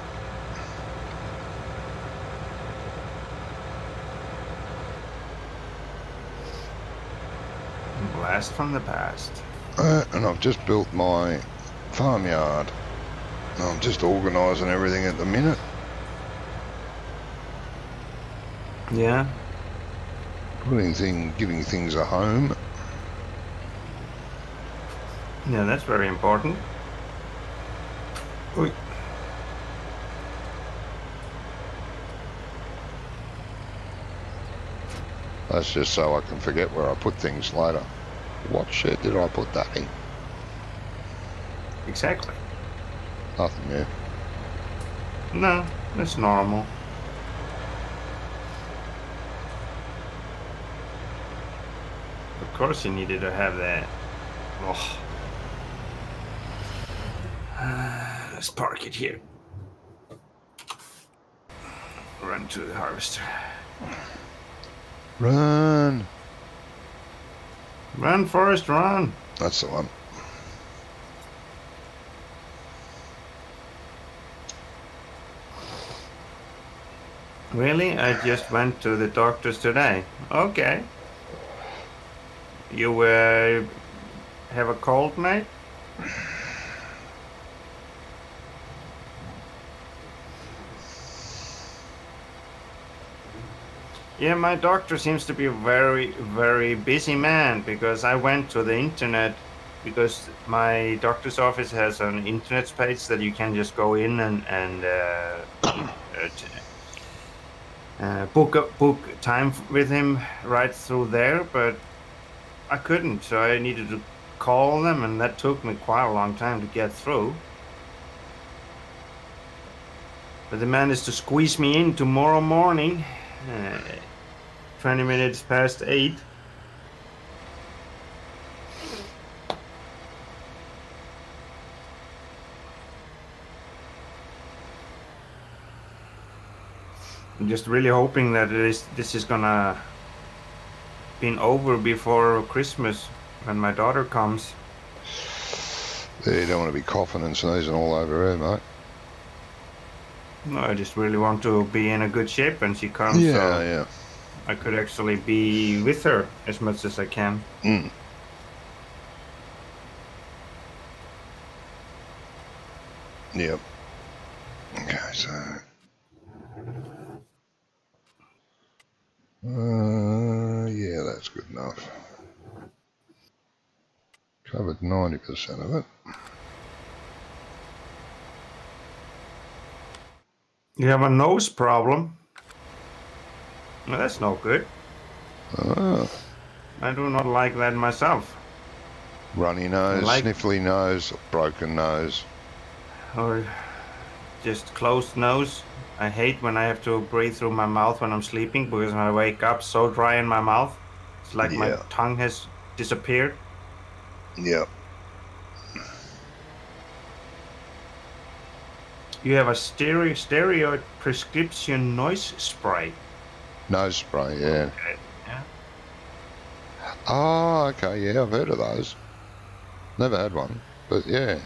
Blast from the past. And I've just built my farmyard. I'm just organising everything at the minute. Yeah. Giving things a home. Yeah, that's very important. Oy. That's just so I can forget where I put things later. What shed did I put that in? Exactly. Nothing there. No, that's normal. Of course you needed to have that. Oh. Let's park it here. Run to the harvester. Run! Run, Forrest, run! That's the one. Really? I just went to the doctor's today. Okay. You have a cold, mate? Yeah, my doctor seems to be a very, very busy man, because I went to the internet, because my doctor's office has an internet page that you can just go in and book time with him right through there, but I couldn't, so I needed to call them, and that took me quite a long time to get through. But the man is to squeeze me in tomorrow morning. 20 minutes past 8. I'm just really hoping that this is gonna be over before Christmas when my daughter comes. Yeah, you don't want to be coughing and sneezing all over her, mate. No, I just really want to be in a good shape when she comes. Yeah, so yeah. I could actually be with her as much as I can. Mm. Yep. Okay, so... yeah, that's good enough. Covered 90% of it. You have a nose problem? Well, that's no good. Ah. I do not like that myself. Runny nose, sniffly nose, broken nose. Or just closed nose. I hate when I have to breathe through my mouth when I'm sleeping, because when I wake up so dry in my mouth, it's like my tongue has disappeared. Yep. You have a stereo prescription noise spray. Nose spray, yeah. Okay. Yeah. Oh, okay, yeah, I've heard of those. Never had one, but yeah.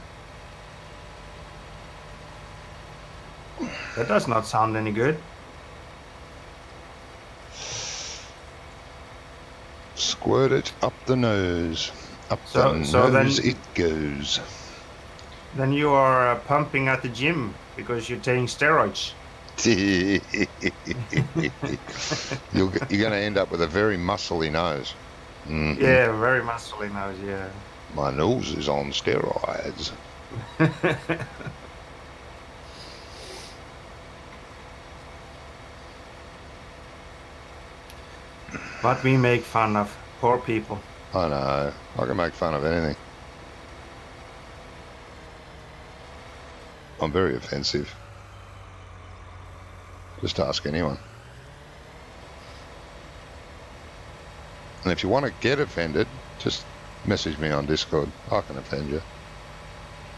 That does not sound any good. Squirt it up the nose. Up the nose it goes. Then you are pumping at the gym because you're taking steroids. You're going to end up with a very muscly nose. Mm-hmm. Yeah, very muscly nose, yeah. My nose is on steroids. But we make fun of poor people. I know. I can make fun of anything. I'm very offensive. Just ask anyone. And if you want to get offended, just message me on Discord. I can offend you.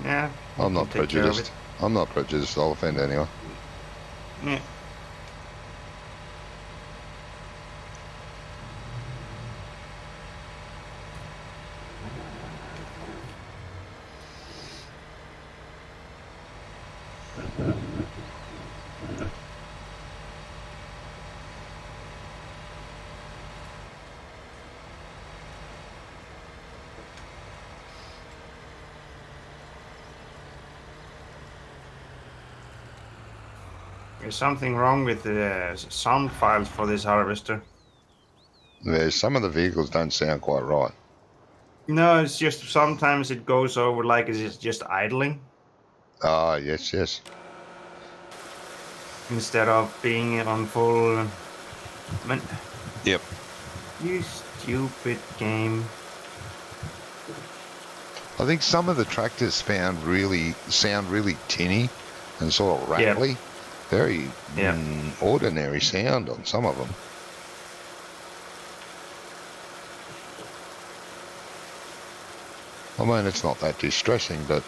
Yeah. I'm not Take care of prejudiced. I'm not prejudiced. I'll offend anyone. Yeah. There's something wrong with the sound files for this harvester. Some of the vehicles don't sound quite right. No, it's just sometimes it goes over like it's just idling. Ah, yes, yes. Instead of being on full. Yep. You stupid game. I think some of the tractors sound really tinny and sort of rattly. Yep. Very ordinary sound on some of them. I mean, it's not that distressing, but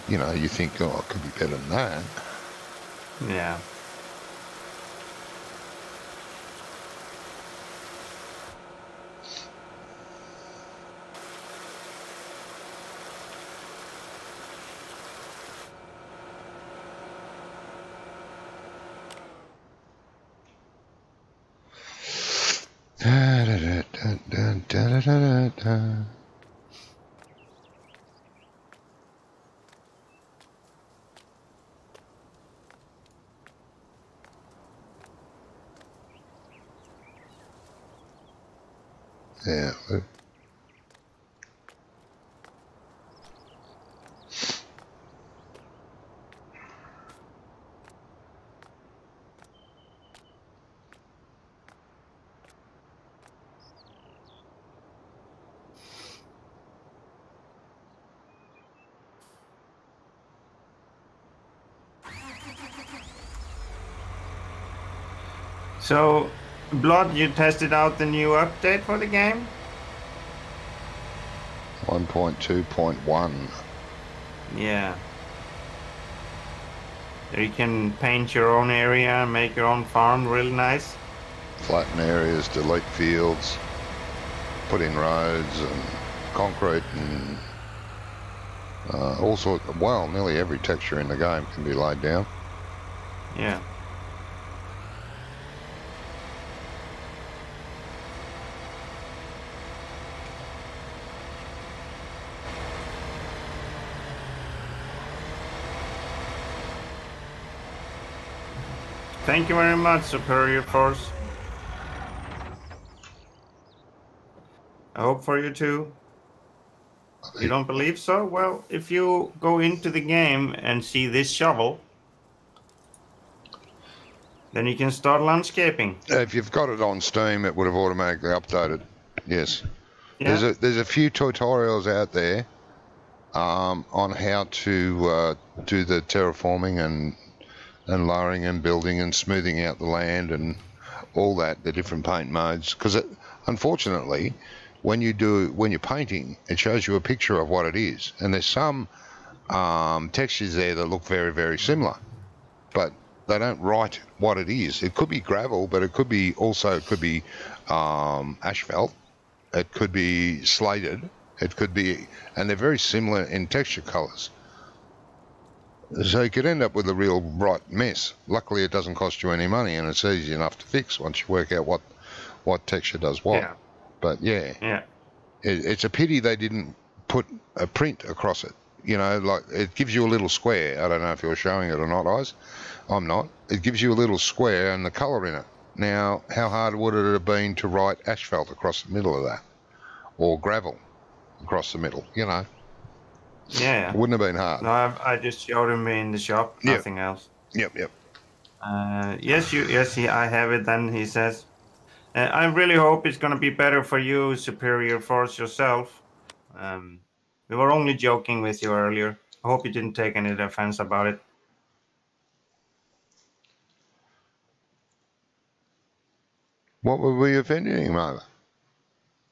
you know, you think, oh, it could be better than that. Yeah. Da, da, da, da, da, da, da, da. Yeah. So, Blood, you tested out the new update for the game? 1.2.1. Yeah. There you can paint your own area and make your own farm really nice. Flatten areas, delete fields, put in roads and concrete and all sorts. Well, nearly every texture in the game can be laid down. Yeah. Thank you very much, Superior Force. I hope for you too. You don't believe so? Well, if you go into the game and see this shovel, then you can start landscaping. If you've got it on Steam, it would have automatically updated. Yes. Yeah. There's a few tutorials out there on how to do the terraforming and lowering and building and smoothing out the land and all that, the different paint modes. Because unfortunately, when you're painting, it shows you a picture of what it is, and there's some textures there that look very, very similar, but they don't write what it is. It could be gravel, but it could be asphalt. It could be slated. It could be, and they're very similar in texture colours. So you could end up with a real bright mess. Luckily, it doesn't cost you any money, and it's easy enough to fix once you work out what texture does what. Yeah. But yeah, it's a pity they didn't put a print across it. You know, like it gives you a little square. I don't know if you're showing it or not, Oz. I'm not. It gives you a little square and the colour in it. Now, how hard would it have been to write asphalt across the middle of that, or gravel across the middle? You know. Yeah. It wouldn't have been hard. No, I just showed him in the shop. Yep. Nothing else. Yep. Yes, I have it. Then he says, I really hope it's going to be better for you, Superior Force yourself. We were only joking with you earlier. I hope you didn't take any offense about it. What were we offending him over?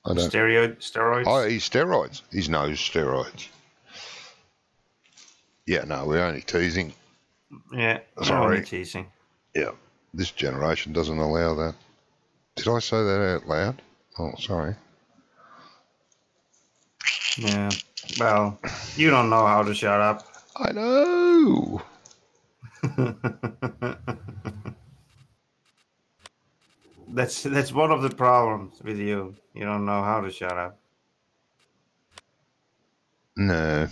I don't. Steroids? Oh, he's steroids. He's no steroids. Yeah, no, we're only teasing. Yeah, Sorry. only teasing. Yeah, this generation doesn't allow that. Did I say that out loud? Oh, sorry. Yeah, well, you don't know how to shut up. I know. That's one of the problems with you. You don't know how to shut up. No.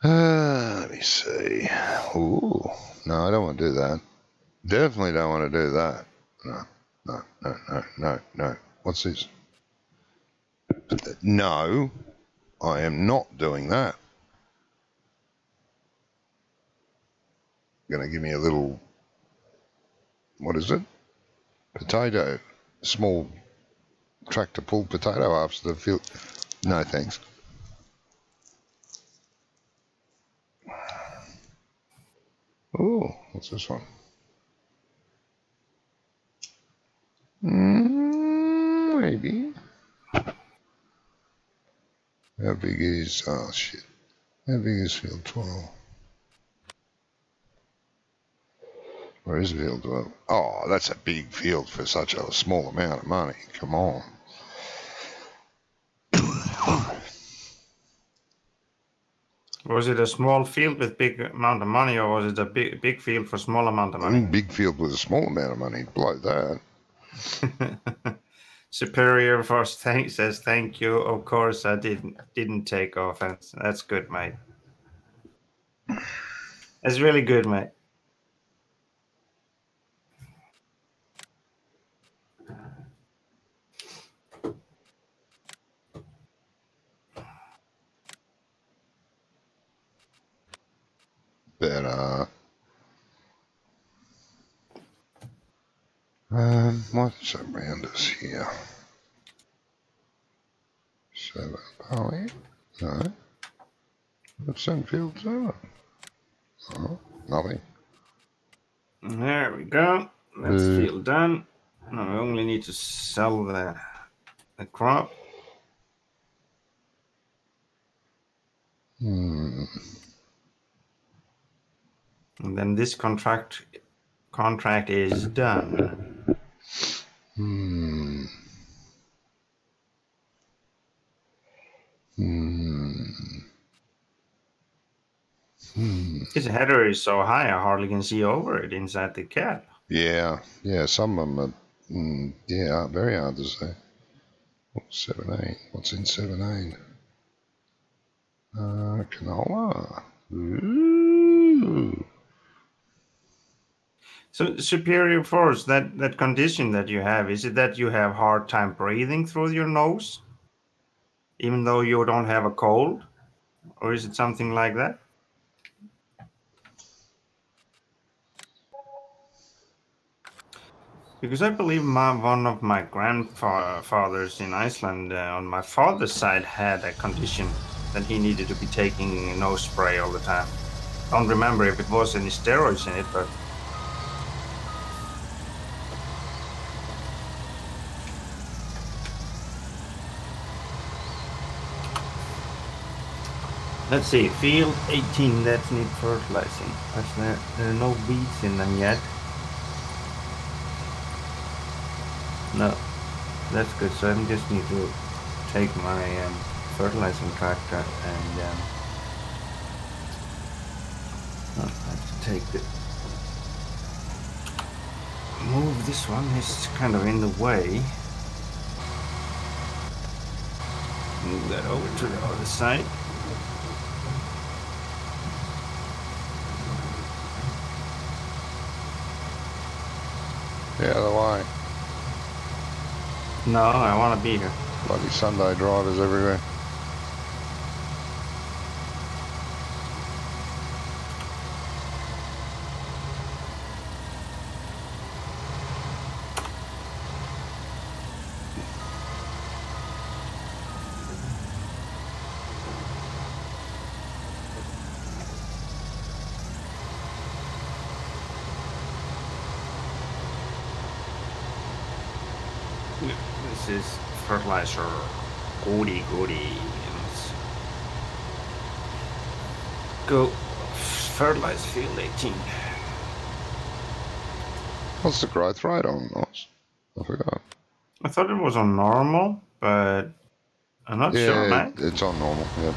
Let me see. Ooh, no, I don't want to do that. Definitely don't want to do that. No. What's this? No, I am not doing that. Going to give me a little, what is it? Potato. Small tractor pull potato after the field. No, thanks. Oh, what's this one? Maybe. How big is, oh shit. How big is field 12? Where is field 12? Oh, that's a big field for such a small amount of money. Come on. Was it a small field with big amount of money, or was it a big field for small amount of money? Big field with a small amount of money. Blow that. Superior Force says thank you. Of course, I didn't take offense. That's good, mate. That's really good, mate. Better. What's around us here? 7 poly? No. What's some field 7? Oh, nothing. There we go. That's field done. No, we only need to sell the crop. And then this contract is done. This header is so high I hardly can see over it inside the cap. Yeah, some of them are, very hard to see. What's 7-8? What's in 7-8? Canola. Ooh. So superior force, that condition that you have, is it that you have hard time breathing through your nose, even though you don't have a cold, or is it something like that? Because I believe one of my grandfathers in Iceland on my father's side had a condition that he needed to be taking nose spray all the time. I don't remember if it was any steroids in it, but let's see, field 18, that needs fertilizing. There are no weeds in them yet. No, that's good. So I just need to take my fertilizing tractor and I have to take the move this one. It's kind of in the way. Move that over to the other side. Yeah, the way. No, I want to be here. Bloody Sunday drivers everywhere. This is fertilizer. Goody. go fertilize field 18. What's the growth rate on those? I forgot. I thought it was on normal, but I'm not sure, Yeah, mate. it's on normal, yeah.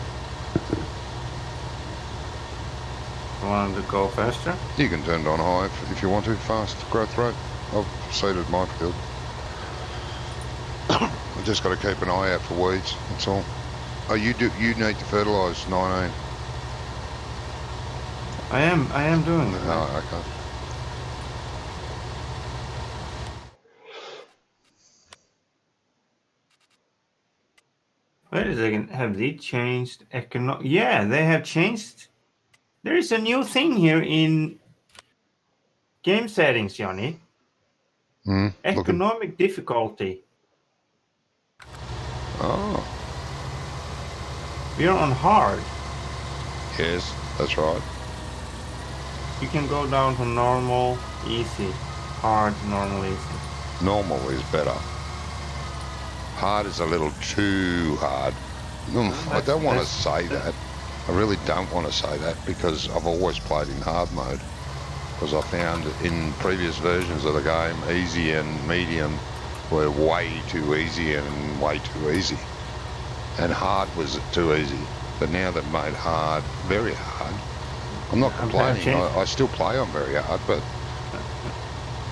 I wanted to go faster. You can turn it on high if you want to, fast growth rate. I've seeded my field. I've just got to keep an eye out for weeds, that's all. Oh, you need to fertilise 19. I am doing it. Oh, okay. Wait a second, have they changed Yeah, they have changed. There is a new thing here in game settings, Johnny. Economic difficulty. Oh. We are on hard. Yes, that's right. You can go down to normal, easy, hard, normal, easy. Normal is better. Hard is a little too hard. I don't want to say that. I really don't want to say that because I've always played in hard mode. Because I found in previous versions of the game, easy and medium were way too easy and way too easy. And hard was too easy. But now they've made hard very hard. I'm not complaining. I still play on very hard, but...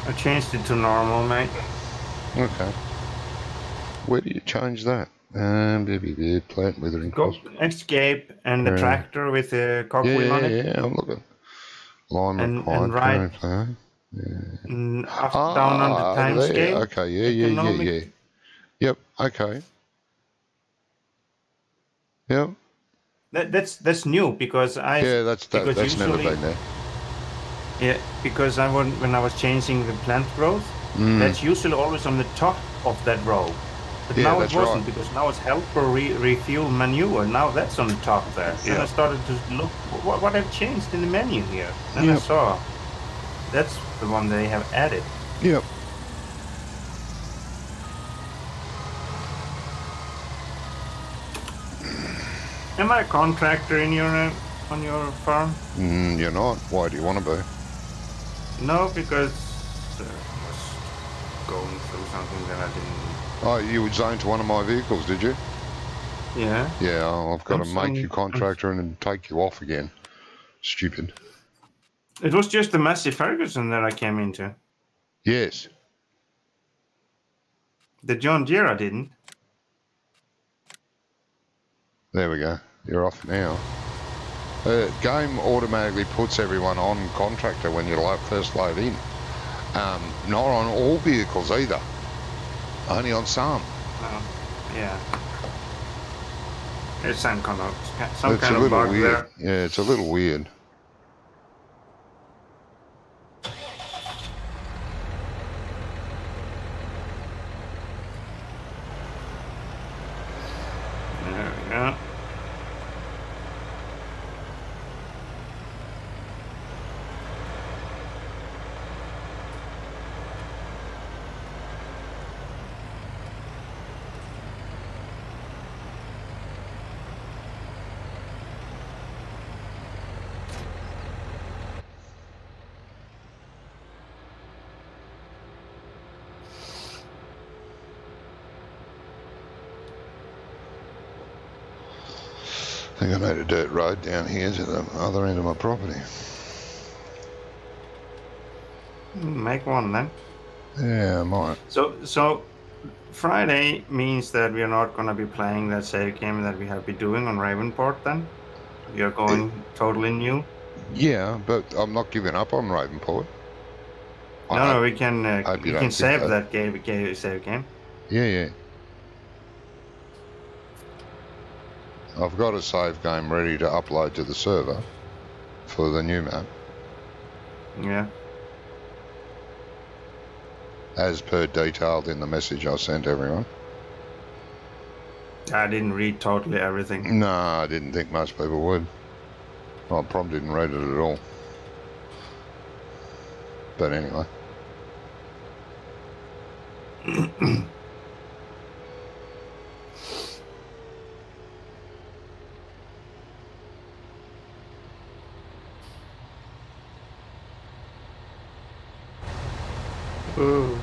I changed it to normal, mate. Okay. Where do you change that? Plant withering. Go escape and the tractor with the cogwheel on it. Yeah, I'm looking. Alignment and right down on the time scale. Okay, yeah. Yep, okay. Yep. That's new because that's never been there. Yeah, because when I was changing the plant growth, that's usually always on the top of that row. But now it wasn't because now it's helper refuel manure. Now that's on the top there. Yeah. And I started to look what I've changed in the menu here. And I saw that's the one they have added. Yep. Am I a contractor in on your farm? You're not. Why do you want to be? No, because I was going through something that I didn't. Oh, you would zone to one of my vehicles, did you? Yeah. Yeah, I've got to make you contractor and then take you off again. Stupid. It was just the Massey Ferguson that I came into. Yes. The John Deere I didn't. There we go. You're off now. Game automatically puts everyone on contractor when you first load in. Not on all vehicles either. Only on some. Yeah. There's some kind of bug weird. there. Yeah, it's a little weird. There we go. I think I made a dirt road down here to the other end of my property. Make one then. Yeah, I might. So Friday means that we are not going to be playing that save game that we have been doing on Ravenport then? We are going totally new? Yeah, but I'm not giving up on Ravenport. No, we can save that game, save game. Yeah. I've got a save game ready to upload to the server for the new map. Yeah. As per detailed in the message I sent everyone. I didn't read totally everything. No, I didn't think most people would. I probably didn't read it at all. But anyway. Ooh.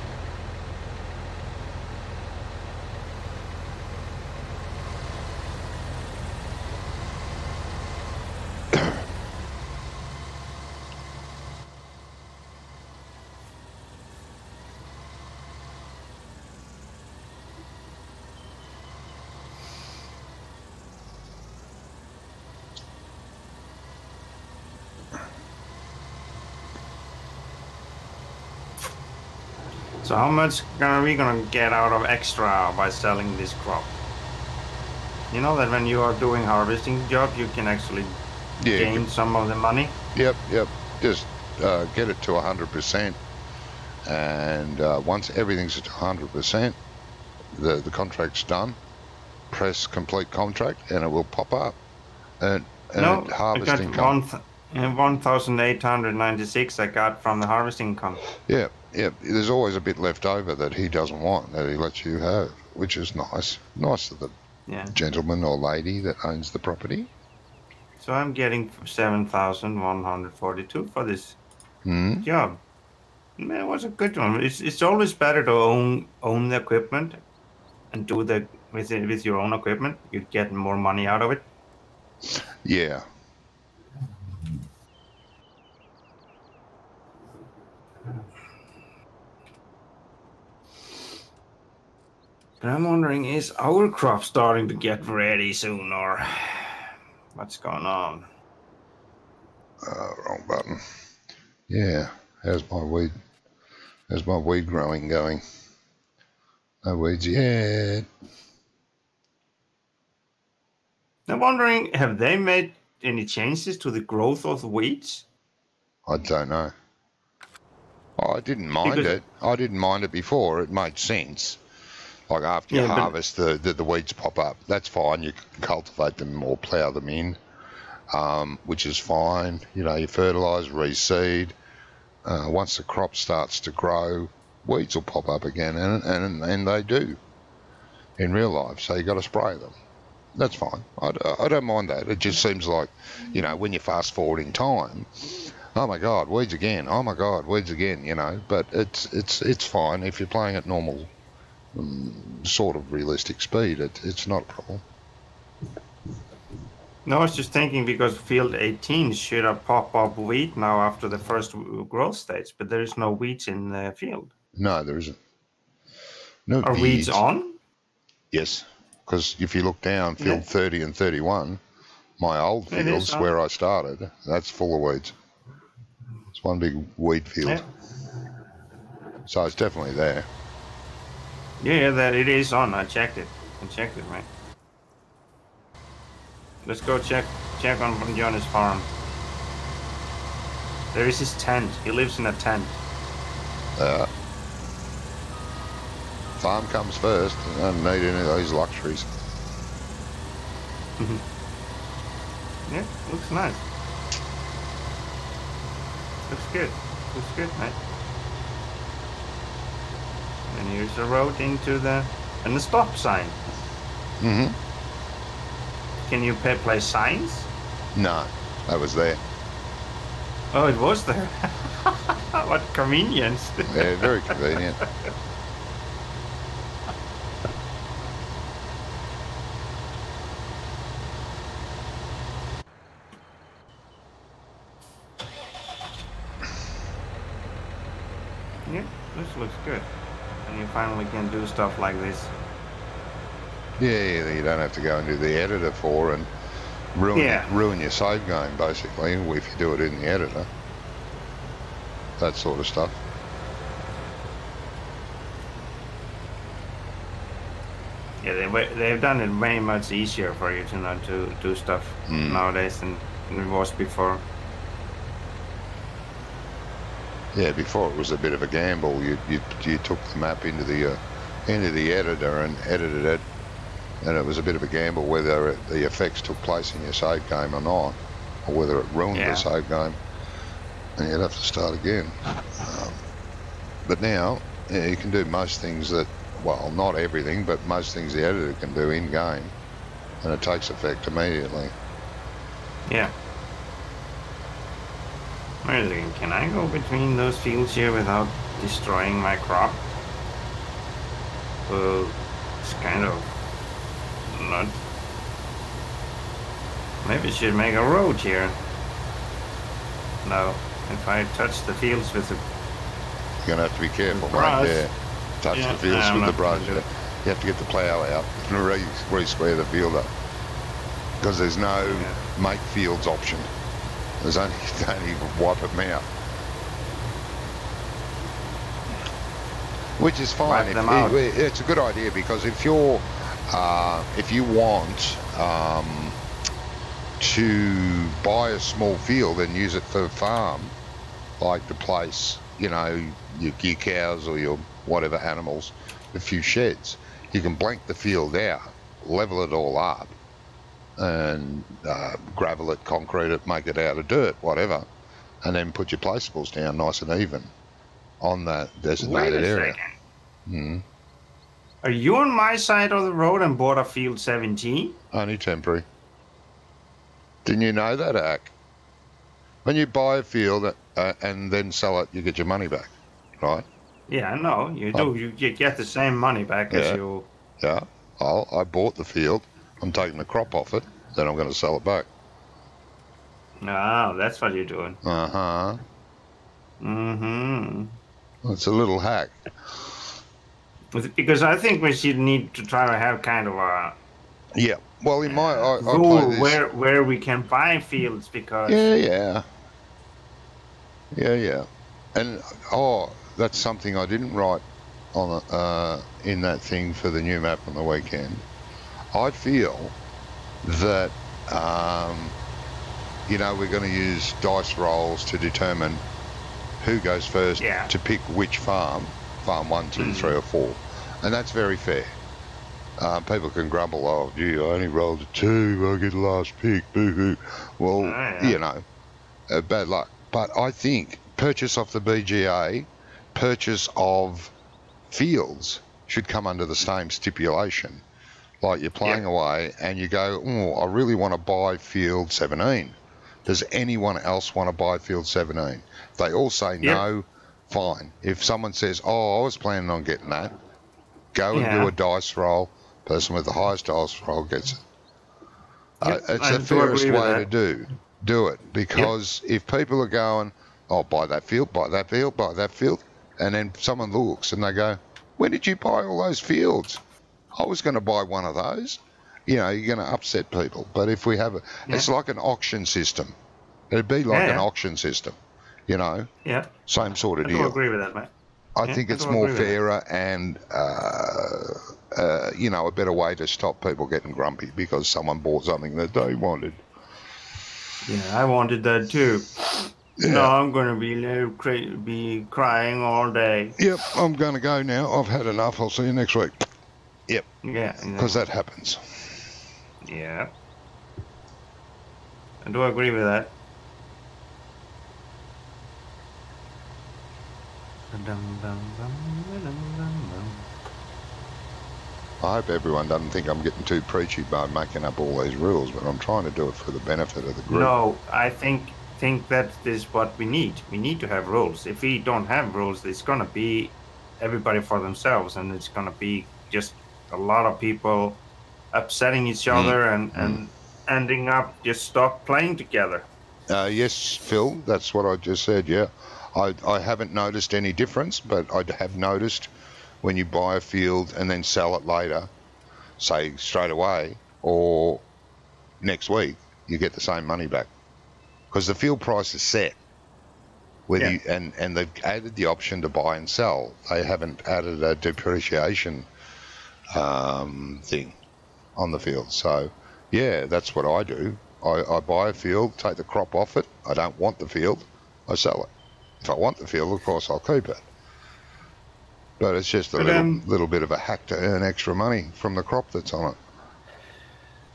So how much are we gonna get out of extra by selling this crop? You know that when you are doing harvesting job, you can actually gain some of the money? Yep. Just get it to 100%. And once everything's at 100%, the contract's done. Press complete contract and it will pop up. And harvesting I got 1,896 I got from the harvesting income. Yeah. There's always a bit left over that he doesn't want, that he lets you have, which is nice. Nice of the gentleman or lady that owns the property. So I'm getting 7,142 for this job. Man, it was a good one. It's always better to own the equipment and do with your own equipment. You get more money out of it. Yeah. But I'm wondering, is our crop starting to get ready soon, or what's going on? Wrong button. Yeah. How's my weed growing going? No weeds yet. I'm wondering, have they made any changes to the growth of the weeds? I don't know. I didn't mind it. I didn't mind it before. It made sense. Like after you harvest, the weeds pop up. That's fine. You can cultivate them or plough them in, which is fine. You know, you fertilise, reseed. Once the crop starts to grow, weeds will pop up again, and they do in real life. So you got to spray them. That's fine. I don't mind that. It just seems like, you know, when you fast forward in time, oh my God, weeds again. Oh my God, weeds again. You know, but it's fine if you're playing at normal. Sort of realistic speed, it's not a problem. No, I was just thinking because field 18 should have popped up wheat now after the first growth stage, but there is no weeds in the field. No, there isn't. No. Are weeds on? Yes, because if you look down, field 30 and 31, my old fields where I started, that's full of weeds. It's one big weed field. Yeah. So it's definitely there. Yeah, that it is on. I checked it, mate. Let's go check on Johnny's farm. There is his tent. He lives in a tent. Farm comes first. I don't need any of those luxuries. Yeah, looks nice. Looks good. Looks good, mate. And here's a road into the stop sign. Can you play signs? No, that was there. Oh, it was there. What convenience. Yeah, very convenient. Yeah, this looks good. And you finally can do stuff like this. Yeah, you don't have to go and do the editor for and ruin your save game, basically, if you do it in the editor. That sort of stuff. Yeah, they've done it way much easier for you to not to do stuff nowadays than it was before. Yeah, before it was a bit of a gamble. You took the map into the editor and edited it, and it was a bit of a gamble whether the effects took place in your save game or not, or whether it ruined the save game, and you'd have to start again. But now you can do most things that, well, not everything, but most things the editor can do in game, and it takes effect immediately. Yeah. Wait a second, can I go between those fields here without destroying my crop. It's kind of not. Maybe I should make a road here. No, if I touch the fields with the... You're going to have to be careful, brush. mate. Yeah. Touch the fields with the brush. You have to get the plough out and re-square the field up. Because there's no make fields option. There's only, don't even wipe them out. Which is fine. It's a good idea, because if you're, if you want to buy a small field and use it for farm, like to place, you know, your cows or your whatever animals, a few sheds, you can blank the field out, level it all up, and gravel it, concrete it, make it out of dirt, whatever, and then put your placeables down nice and even on that designated area. Are you on my side of the road and bought a field 17? Only temporary. Didn't you know that, Ak? When you buy a field and then sell it, you get your money back, right? Yeah, I know. You do. You get the same money back as you... Yeah. I bought the field. I'm taking the crop off it. Then I'm going to sell it back. No, that's what you're doing. Uh-huh. Mm-hmm. It's a little hack. Because I think we should need to try to have kind of a... Yeah. Well, in my... rule where we can buy fields, because... Yeah. And, that's something I didn't write on in that thing for the new map on the weekend. I feel that, you know, we're going to use dice rolls to determine who goes first to pick which farm 1, 2, 3 or 4. And that's very fair. People can grumble, oh, gee, I only rolled a 2, I get the last pick, boo-hoo. Well, you know, bad luck. But I think purchase off the BGA, purchase of fields should come under the same stipulation. Like you're playing away and you go, oh, I really want to buy field 17. Does anyone else want to buy field 17? They all say no, fine. If someone says, oh, I was planning on getting that, go and do a dice roll. Person with the highest dice roll gets it. It's the fairest way to do it, because if people are going, oh, buy that field, buy that field, buy that field, and then someone looks and they go, when did you buy all those fields? I was going to buy one of those. You know, you're going to upset people. But if we have it's like an auction system. It'd be like an auction system, you know. Yeah. Same sort of deal. I agree with that, mate. I think it's more fairer and, you know, a better way to stop people getting grumpy because someone bought something that they wanted. Yeah, I wanted that too. Yeah. No, I'm going to be crying all day. Yep, I'm going to go now. I've had enough. I'll see you next week. Yep. Yeah. Because that happens. Yeah. I do agree with that. I hope everyone doesn't think I'm getting too preachy by making up all these rules, but I'm trying to do it for the benefit of the group. No, I think that is what we need. We need to have rules. If we don't have rules, it's going to be everybody for themselves, and it's going to be just a lot of people upsetting each other and ending up just stop playing together. Yes, Phil, that's what I just said, yeah. I haven't noticed any difference, but I have noticed when you buy a field and then sell it later, say straight away or next week, you get the same money back. Because the field price is set. Whether you, and they've added the option to buy and sell. They haven't added a depreciation thing on the field. So, yeah, that's what I do. I buy a field, take the crop off it. I don't want the field, I sell it. If I want the field, of course, I'll keep it. But it's just a little bit of a hack to earn extra money from the crop that's on it.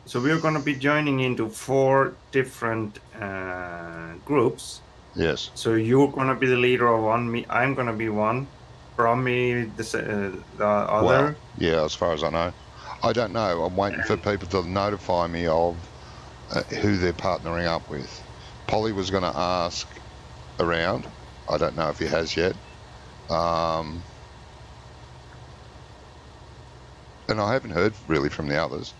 So we're going to be joining into 4 different groups. Yes. So you're going to be the leader of one. I'm going to be one. Brummie, the other. Well, yeah, as far as I know. I don't know. I'm waiting for people to notify me of who they're partnering up with. Polly was going to ask around. I don't know if he has yet. And I haven't heard really from the others.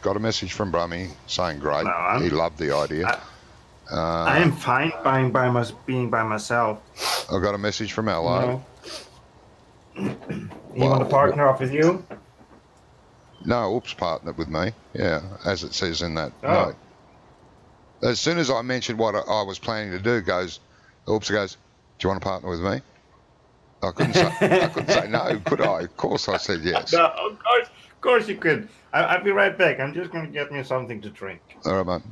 Got a message from Brummie saying great. No, He loved the idea. I am fine being by myself. I got a message from Allo. No. You want to partner off with you? No, Oops partnered with me. Yeah, as it says in that Oh. note. As soon as I mentioned what I was planning to do, Oops goes, do you want to partner with me? I couldn't say no, could I? Of course I said yes. No, of course you could. I'll be right back. I'm just going to get me something to drink. All right, mate.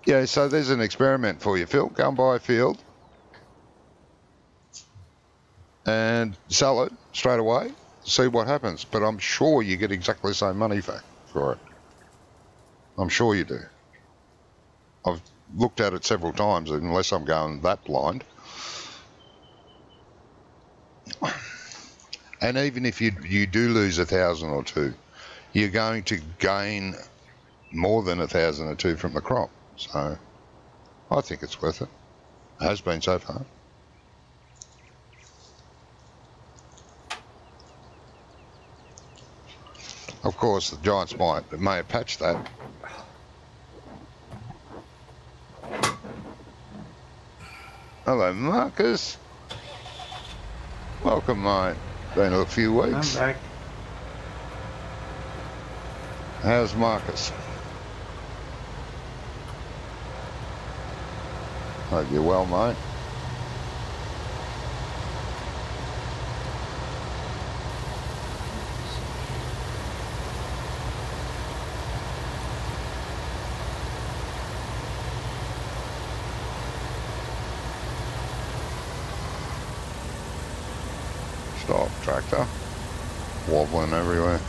Yeah, so there's an experiment for you, Phil. Go and buy a field and sell it straight away, see what happens. But I'm sure you get exactly the same money for it. I'm sure you do. I've looked at it several times, unless I'm going that blind. And even if you do lose 1,000 or 2, you're going to gain more than 1,000 or 2 from the crop. So I think it's worth it. It has been so far. Of course, the Giants may have patched that. Hello, Marcus. Welcome, mate. Been a few weeks. I'm back. How's Marcus? Hope you're well, mate. Stop, tractor. Wobbling everywhere.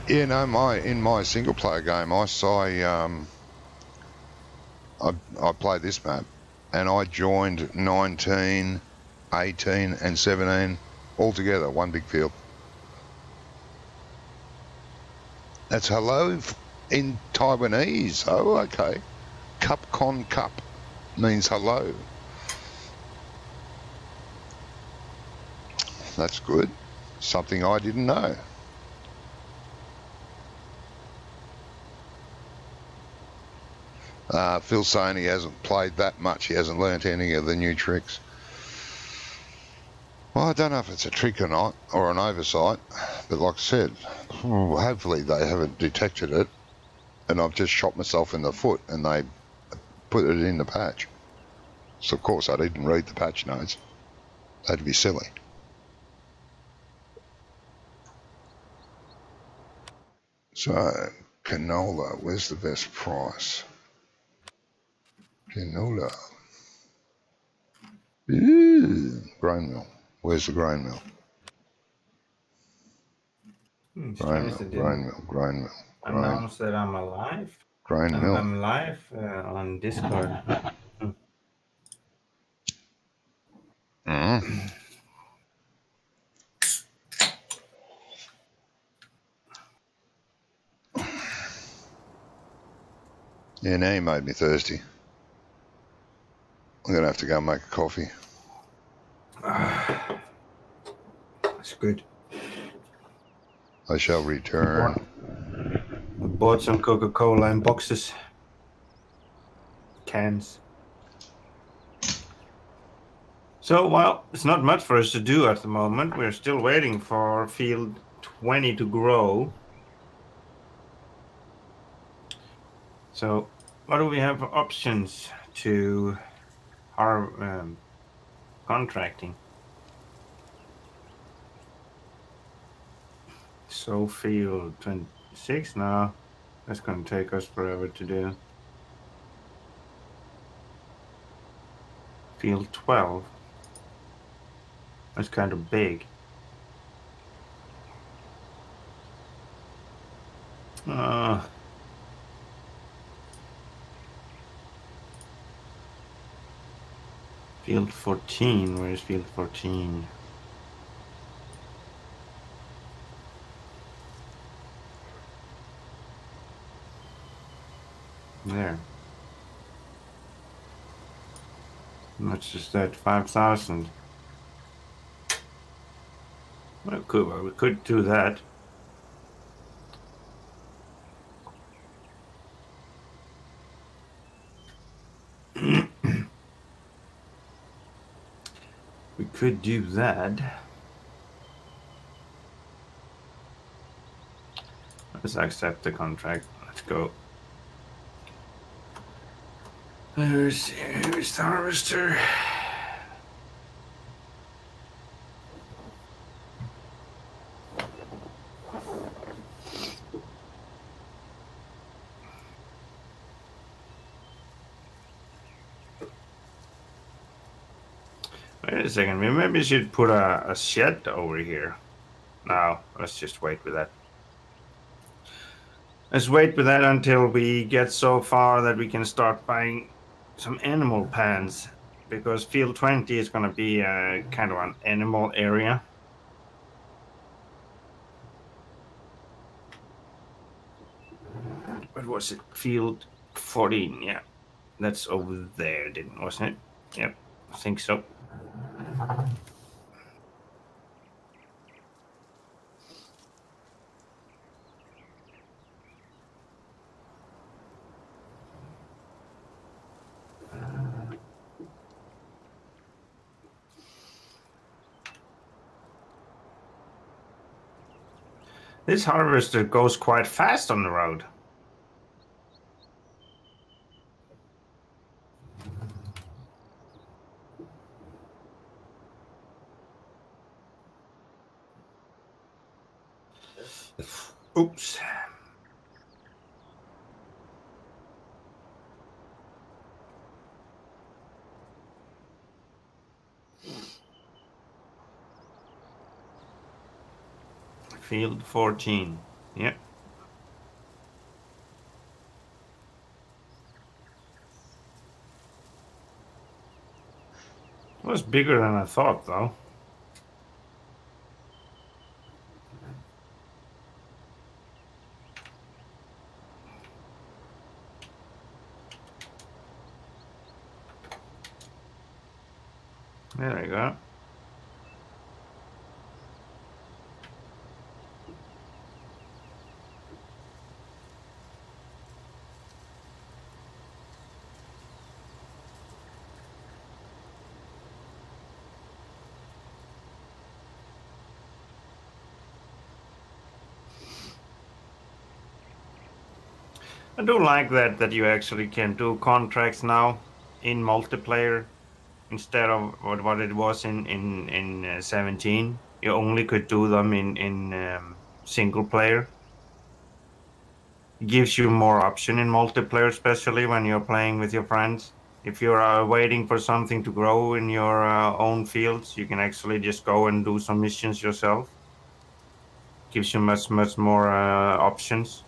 Yeah, no, in my single player game, I saw I played this map, and I joined 19, 18, and 17 all together, one big field. That's hello in Taiwanese. Oh, okay. Cup con cup means hello. That's good. Something I didn't know. Phil's saying he hasn't played that much. He hasn't learnt any of the new tricks. Well, I don't know if it's a trick or not, or an oversight, but like I said, hopefully they haven't detected it, and I've just shot myself in the foot, and they put it in the patch. So, of course, I didn't read the patch notes. That'd be silly. So, canola, where's the best price? Canola. Ooh, grain mill. Where's the grain mill? Grain mill. Announce that I'm alive. Grain mill. I'm live on Discord. Yeah, now you made me thirsty. I'm going to have to go make a coffee. That's good. I shall return. I bought some Coca-Cola in boxes. Cans. So, well, it's not much for us to do at the moment. We're still waiting for field 20 to grow. So, what do we have for options to our contracting? So, field 26 now. That's going to take us forever to do. Field 12. That's kind of big. Field 14, where is field 14? There. How much is that? 5,000. Well, we could do that. We could do that. Let's accept the contract. Let's go. Here's the harvester. Wait a second, we maybe should put a shed over here. No, let's just wait with that. Let's wait with that until we get so far that we can start buying some animal pens, because field 20 is going to be a kind of an animal area. What was it? Field 14, yeah. That's over there, wasn't it? Yep, I think so. This harvester goes quite fast on the road. Oops. Field 14. Yep. It was bigger than I thought, though. There we go. I do like that you actually can do contracts now in multiplayer instead of what it was in 17. You only could do them in single player. It gives you more option in multiplayer, especially when you're playing with your friends. If you're waiting for something to grow in your own fields, you can actually just go and do some missions yourself. Gives you much more options.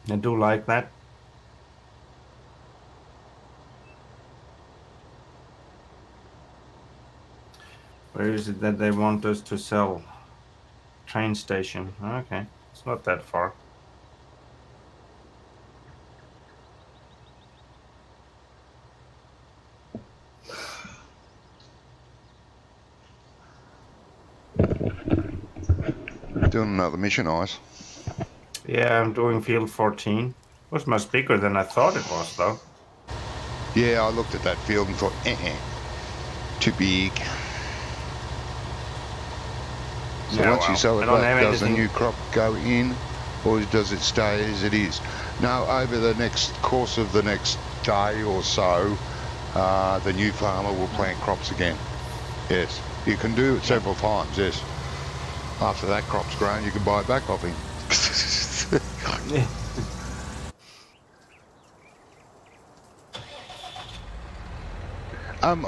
I do like that. Where is it that they want us to sell? Train station. Okay, it's not that far. Doing another mission, Ice. Yeah, I'm doing field 14. It was much bigger than I thought it was, though. Yeah, I looked at that field and thought, too big. So Yeah, once you sell it back, does the anything. new crop go in, or does it stay as it is? Now, over the next course of the next day or so, the new farmer will plant crops again. Yes, you can do it several times, yes. After that crop's grown, you can buy it back off him.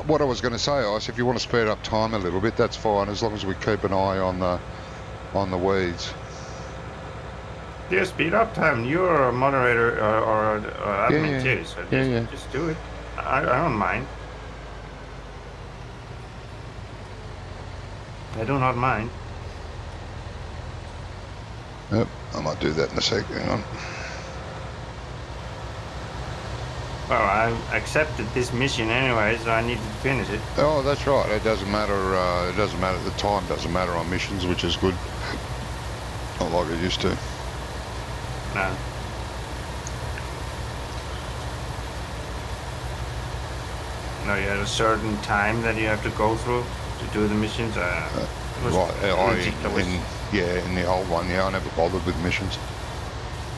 What I was going to say, Ice, if you want to speed up time a little bit, that's fine, as long as we keep an eye on the weeds. Yeah, speed up time. You're a moderator or admin too, so just do it. I don't mind. I do not mind. Yep, I might do that in a sec. Hang on. Well, I accepted this mission anyway, so I needed to finish it. Oh, that's right. It doesn't matter. It doesn't matter. The time doesn't matter on missions, which is good. Not like it used to. No. No, you had a certain time that you have to go through to do the missions. It was ridiculous. In the old one, I never bothered with missions.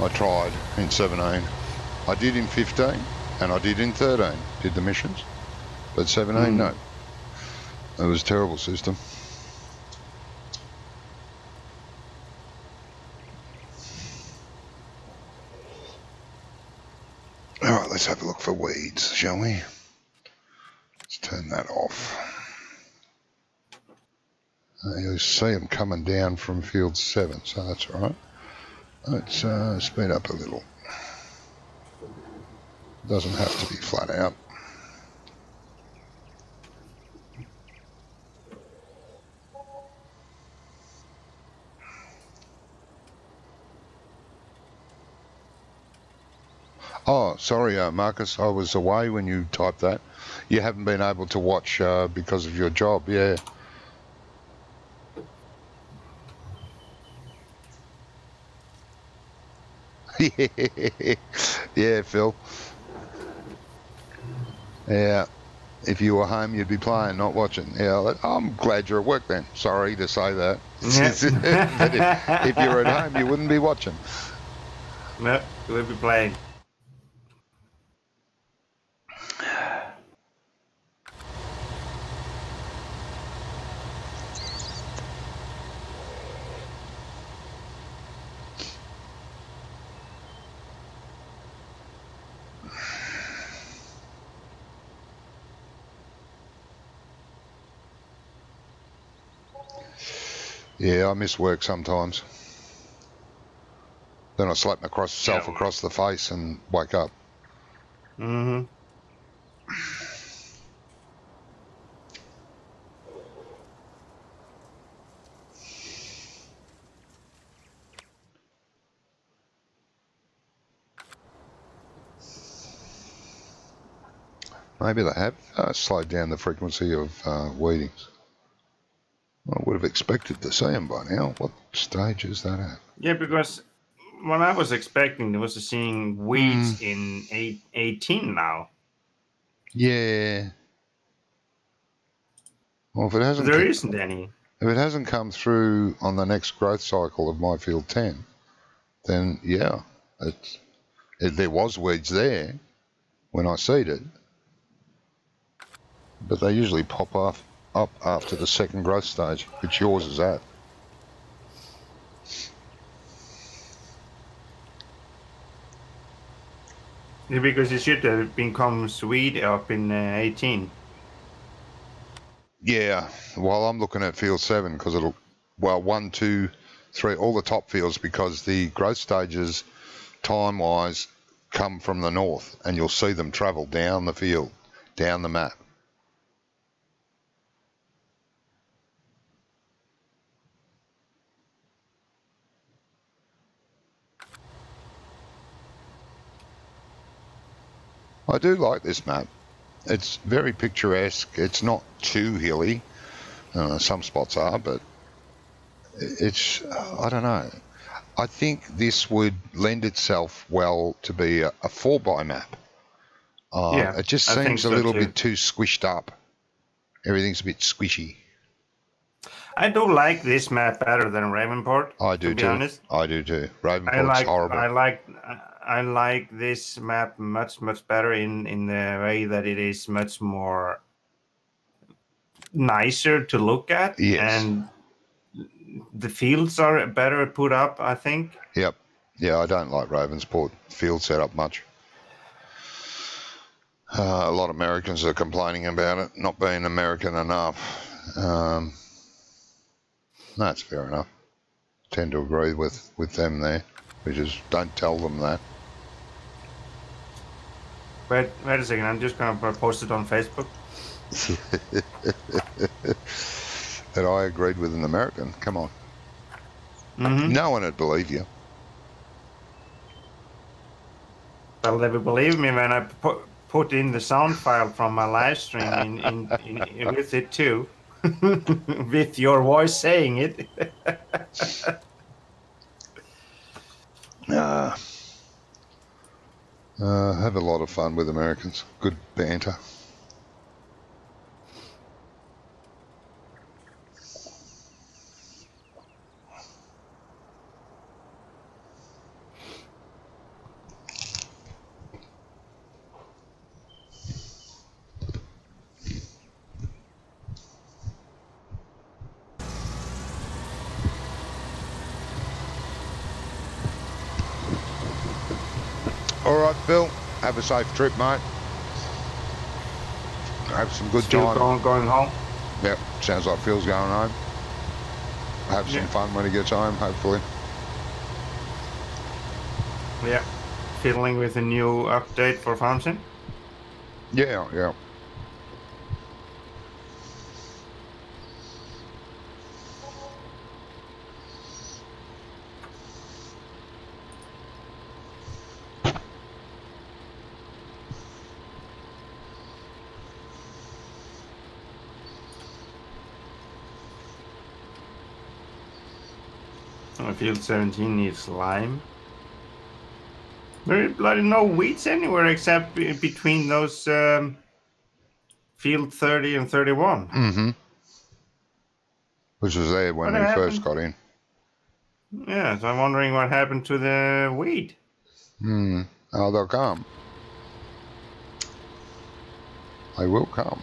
I tried in 17. I did in 15, and I did in 13, did the missions. But 17, no. It was a terrible system. All right, let's have a look for weeds, shall we? Let's turn that off. You see them coming down from field 7, so that's all right. Let's speed up a little. Doesn't have to be flat out. Oh, sorry, Marcus, I was away when you typed that. You haven't been able to watch because of your job, yeah. Yeah, Phil. Yeah, if you were home, you'd be playing, not watching. Yeah, I'm glad you're at work then. Sorry to say that. But if you were at home, you wouldn't be watching. No, you would be playing. Yeah, I miss work sometimes. Then I slap myself across the face and wake up. Mm-hmm. Maybe they have slowed down the frequency of weedings. I would have expected to see them by now. What stage is that at? Yeah, because what I was expecting was seeing weeds in 18 now. Yeah. Well, if it hasn't, there isn't any. If it hasn't come through on the next growth cycle of my field 10, then yeah, there was weeds there when I seeded, but they usually pop up after the second growth stage, which yours is at. Yeah, because it should have become sweet up in 18. Yeah, well, I'm looking at field 7 because it'll, well, 1, 2, 3, all the top fields, because the growth stages time-wise come from the north, and you'll see them travel down the field, down the map. I do like this map. It's very picturesque. It's not too hilly. Some spots are, but it's, I don't know. I think this would lend itself well to be a 4x map. Yeah, it just seems a little bit too squished up. Everything's a bit squishy. I do like this map better than Ravenport. I do to be too. honest. I do too. Ravenport's horrible. I like this map much better in the way that it is much more nicer to look at. Yes. And the fields are better put up, I think. Yep. Yeah, I don't like Ravensport field setup much. A lot of Americans are complaining about it not being American enough. That's fair enough. Tend to agree with them there. We just don't tell them that. Wait a second, I'm just going to post it on Facebook. That I agreed with an American. Come on. Mm-hmm. No one would believe you. They'll never believe me when I put in the sound file from my live stream with it too, with your voice saying it. Have a lot of fun with Americans. Good banter. All right, Phil. Have a safe trip, mate. Have some good Still time. going home? Yep. Sounds like Phil's going home. Have some fun when he gets home, hopefully. Yeah. Fiddling with a new update for FarmSim? Yeah, yeah. Field 17 needs lime. There is bloody no weeds anywhere except between those field 30 and 31. Mm-hmm. Which was there when we first got in. Yeah, so I'm wondering what happened to the weed. Oh, they'll come. They will come.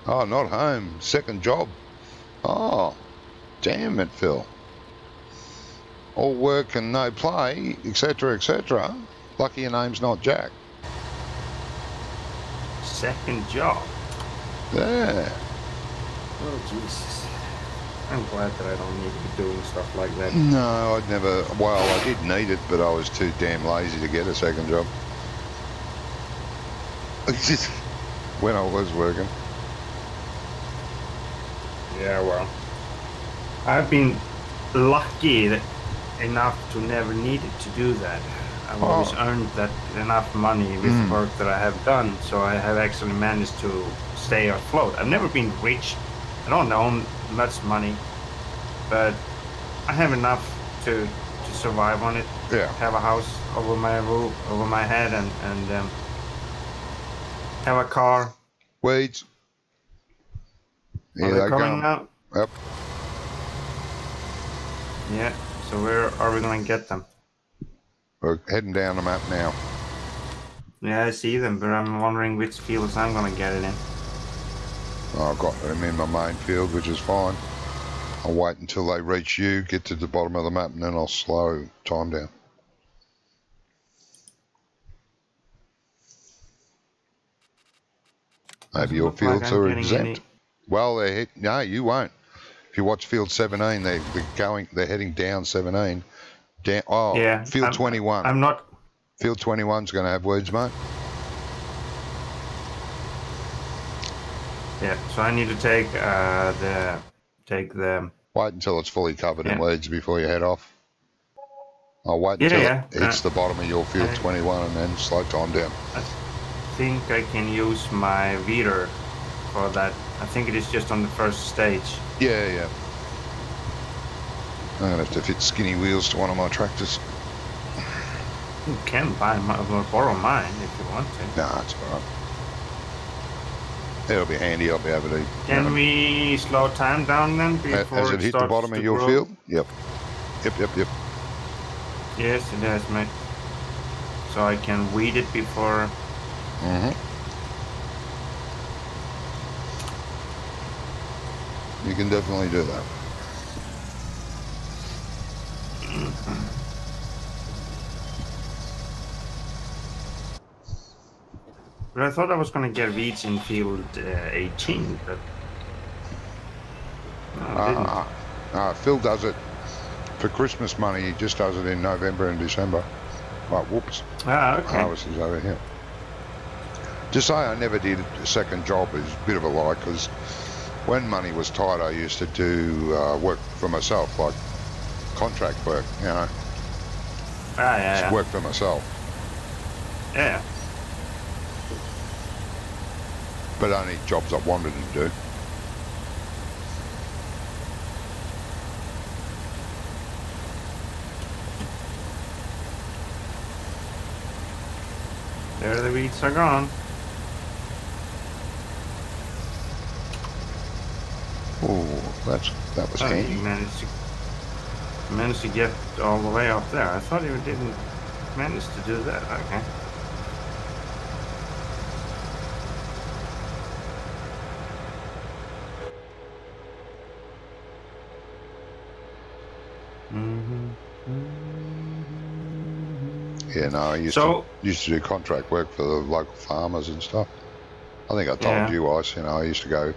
Oh, not home. Second job. Oh, damn it, Phil. All work and no play, etc., etc. Lucky your name's not Jack. Second job? Yeah. Oh, Jesus. I'm glad that I don't need to be doing stuff like that. No, I'd never... Well, I did need it, but I was too damn lazy to get a second job. When I was working. Yeah, well, I've been lucky enough to never needed to do that. I've always earned that enough money with the work that I have done, so I have actually managed to stay afloat. I've never been rich. I don't own much money, but I have enough to survive on it. Yeah. Have a house over my roof, over my head, and have a car. Weeds. Are they coming now? Yep. Yeah, so where are we going to get them? We're heading down the map now. Yeah, I see them, but I'm wondering which fields I'm going to get it in. I've got them in my main field, which is fine. I'll wait until they reach you, get to the bottom of the map, and then I'll slow time down. Maybe your fields are exempt. Well, no, you won't. If you watch field 17, they're heading down 17. Yeah, field 21. I'm not. Field 21's going to have weeds, mate. Yeah, so I need to take the. Wait until it's fully covered in weeds before you head off. I'll wait until it hits the bottom of your field 21 and then slow time down. I think I can use my weeder for that. I think it is just on the first stage. Yeah, yeah. I'm going to have to fit skinny wheels to one of my tractors. You can borrow mine if you want to. Nah, it's alright. It'll be handy, I'll be able to... Can we slow time down then before Has it hit the bottom of your field? Yep. Yep. Yes, it has, mate. So I can weed it before... You can definitely do that. But I thought I was gonna get weeds in field 18, but no, I didn't. Phil does it for Christmas money. He just does it in November and December. Oh, whoops. Ah, okay. Harvest is over here. To say I never did a second job is a bit of a lie, because when money was tight, I used to do work for myself, like contract work, you know. Yeah. Work for myself. Yeah. But only jobs I wanted to do. There the weeds are gone. Oh, that was handy. You managed to get all the way up there. I thought you didn't manage to do that. Okay. Yeah, no, I used to do contract work for the local farmers and stuff. I think I told you, Ice, you know, I used to go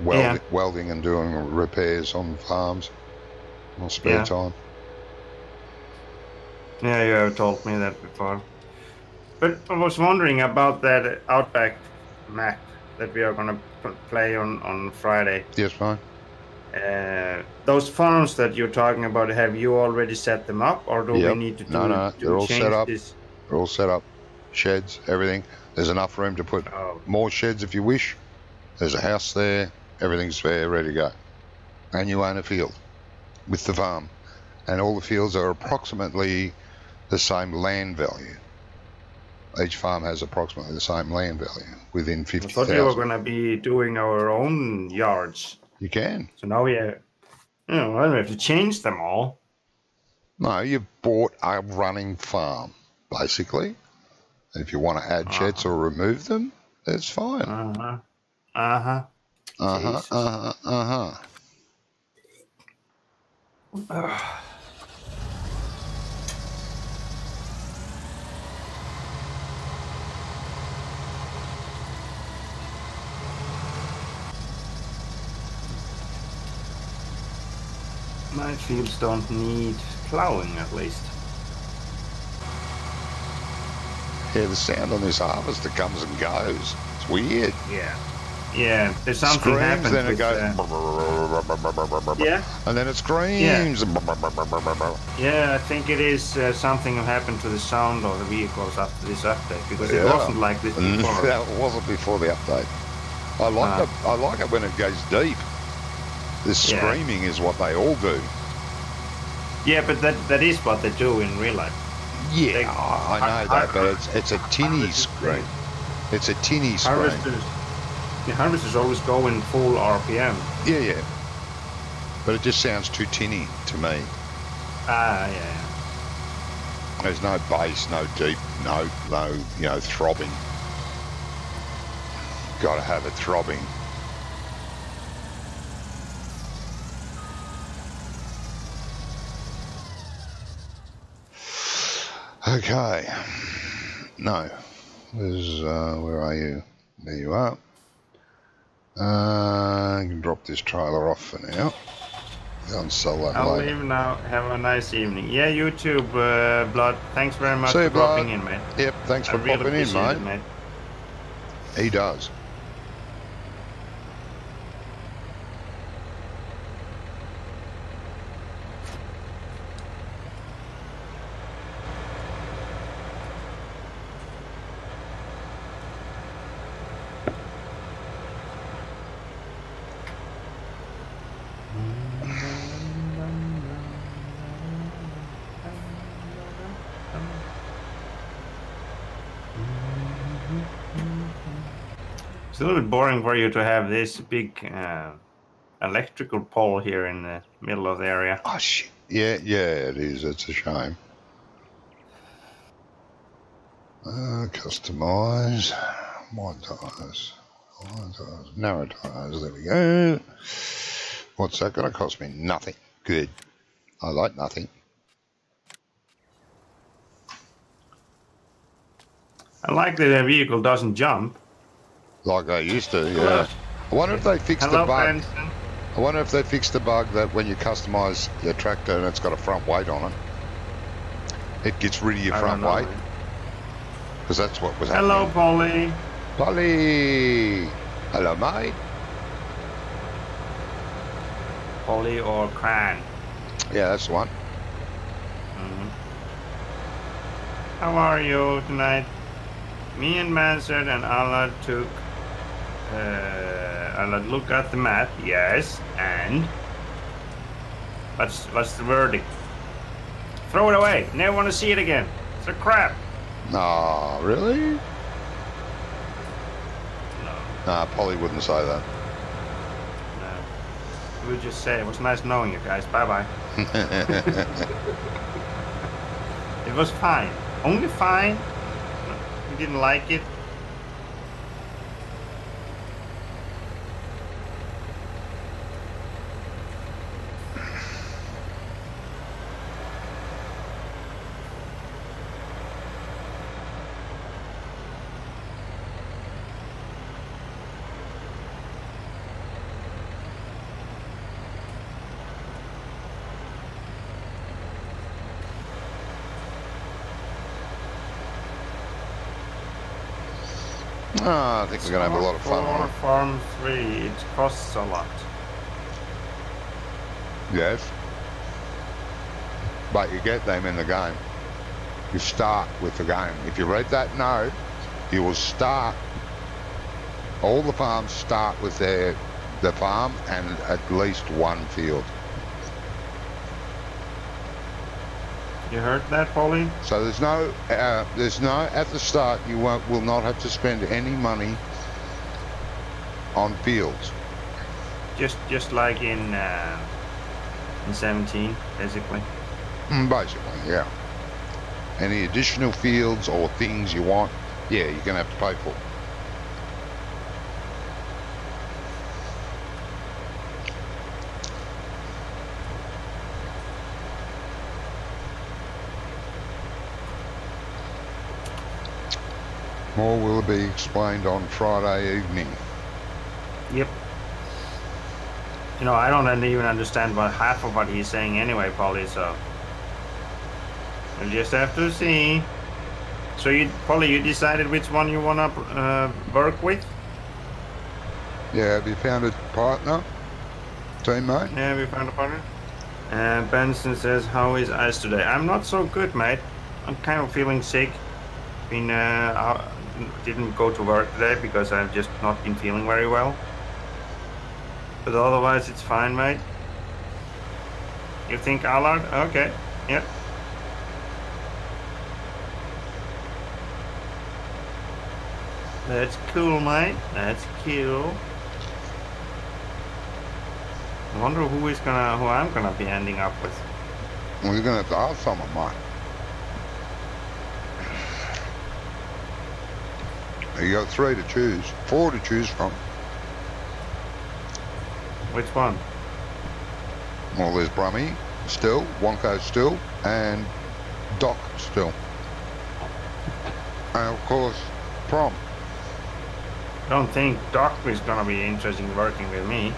welding and doing repairs on farms on spare time. Yeah, you have told me that before. But I was wondering about that Outback map that we are going to play on Friday. Yes, fine. Those farms that you're talking about, have you already set them up, or do we need to do No, they're all set up. This? They're all set up. Sheds, everything. There's enough room to put more sheds if you wish. There's a house there. Everything's there, ready to go. And you own a field with the farm. And all the fields are approximately the same land value. Each farm has approximately the same land value within 50,000. I thought we were going to be doing our own yards. You can. So now we have, I don't have to change them all. No, you bought a running farm, basically. And if you want to add sheds or remove them, that's fine. My fields don't need plowing, at least. Yeah, the sound on this harvester comes and goes. It's weird. Yeah, there's something happens. Then it goes. And then it screams. Yeah, I think it is something happened to the sound of the vehicles after this update, because it wasn't like this before. That wasn't before the update. I like it when it goes deep. The screaming is what they all do. Yeah, but that is what they do in real life. Yeah, I know that, but it's a tinny scream. It's a tinny scream. The harvesters always go in full RPM. Yeah. But it just sounds too tinny to me. Yeah. There's no bass, no deep, no, throbbing. Got to have it throbbing. Okay. No. There's, where are you? There you are. I can drop this trailer off for now. Go and sell that I'll later. leave now. Have a nice evening. Yeah, you too, Blood. Thanks very much for dropping in, mate. Yep, thanks for popping in, mate. He does. It's a little bit boring for you to have this big electrical pole here in the middle of the area. Oh, shit. Yeah, it is. It's a shame. Customize. Wide tires. Narrow tires. There we go. What's that going to cost me? Nothing. Good. I like nothing. I like that the vehicle doesn't jump. Like they used to, Hello. yeah. I wonder if they fixed the Hello, bug. Benson. I wonder if they fixed the bug that when you customise your tractor and it's got a front weight on it, it gets rid of your front weight. Because that's what was happening. Hello, Polly. Polly! Hello, mate. Polly or Cran. Yeah, that's the one. How are you tonight? Me and Mansard and Allah took Allah look at the map, yes, and what's the verdict? Throw it away. Never want to see it again. It's a crap. No, really? No. Nah, Polly wouldn't say that. No. We would just say it was nice knowing you guys. Bye bye. It was fine. Only fine. We didn't like it. Oh, I think we're going to have a lot of fun on it. Farm 3, it costs a lot. Yes. But you get them in the game. You start with the game. If you read that note, you will start. All the farms start with the farm and at least one field. You heard that, Polly? So there's no at the start you will not have to spend any money on fields. Just like in 17, basically. Basically, yeah. Any additional fields or things you want, yeah, you're gonna have to pay for. More will be explained on Friday evening. Yep. You know, I don't even understand what half of what he's saying anyway, Polly, so we'll just have to see. So Polly, you decided which one you want to work with? Yeah, have you found a partner? Teammate? Yeah, we found a partner. Benson says, how is Ice today? I'm not so good, mate. I'm kind of feeling sick. I didn't go to work today because I've just not been feeling very well. But otherwise, it's fine, mate. You think Allard? Okay. Yep. That's cool, mate. That's cool. I wonder who I'm gonna be ending up with. Well, you're gonna have to ask someone, mate. You got 4 to choose from. Which one? Well, there's Brummie still, Wonko still, and Doc still. And of course, Prom. I don't think Doc is gonna be interested in working with me.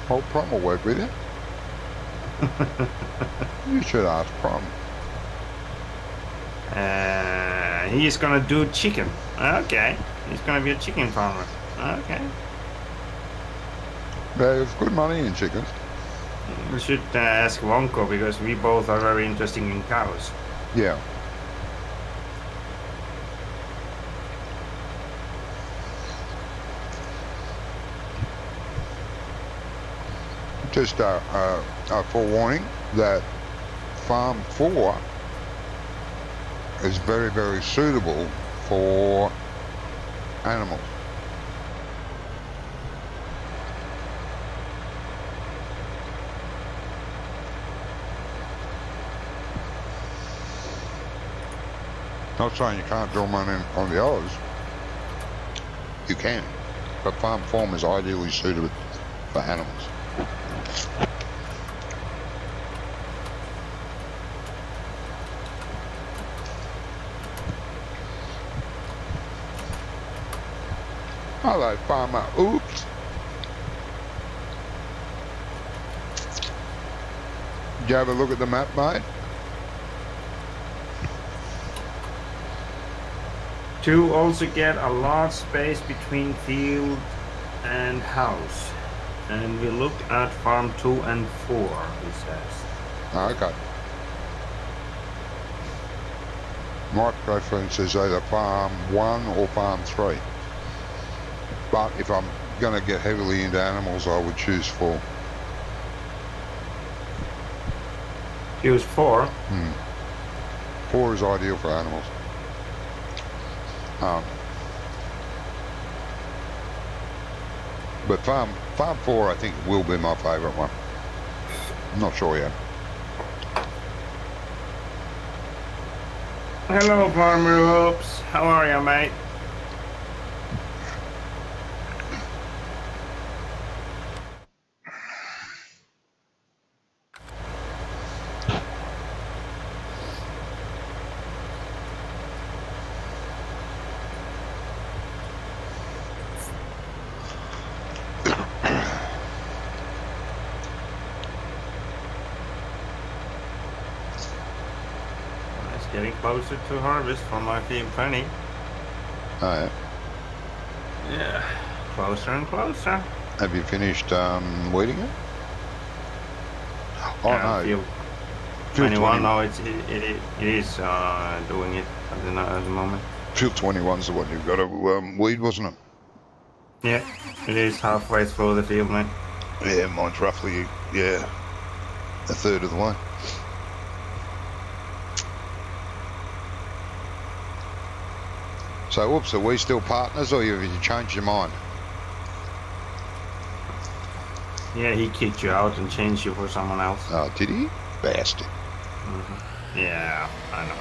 Oh, Prom will work with you. You should ask Prom. He's gonna do chicken. Okay. He's gonna be a chicken farmer. Okay. There's good money in chickens. We should ask Wonko because we both are very interested in cows. Yeah. Just a forewarning that Farm 4 is very, very suitable for animals. Not saying you can't draw money on the others. You can. But Farm 4 is ideally suited for animals. Hello, Farmer. Oops. Did you have a look at the map, mate? To also get a large space between field and house. And we look at farm 2 and 4, he says. Okay. My preference is either farm 1 or farm 3. But if I'm going to get heavily into animals, I would choose 4. Choose 4? 4 is ideal for animals. But farm 4, I think, will be my favourite one. I'm not sure yet. Hello, Farmer Hoops. How are you, mate? Getting closer to harvest for my field 20. Oh, yeah. Yeah, closer and closer. Have you finished weeding it? Oh, yeah, no. Field 21, no, it is doing it at the moment. Field 21's the one you've got to weed, wasn't it? Yeah, it is halfway through the field, mate. Yeah, mine's roughly, yeah, a third of the way. So, whoops, are we still partners, or have you changed your mind? Yeah, he kicked you out and changed you for someone else. Oh, did he? Bastard. Yeah, I know.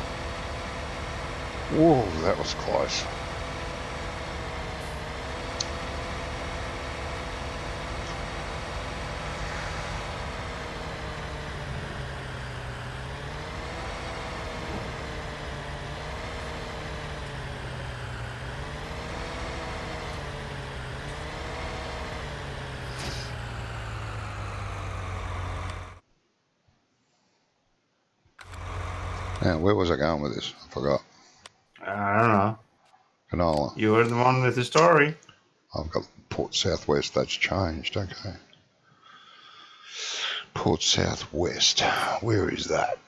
Whoa, that was close. Now, where was I going with this? I forgot. I don't know. Canola. You were the one with the story. I've got Port Southwest. That's changed. Okay. Port Southwest. Where is that?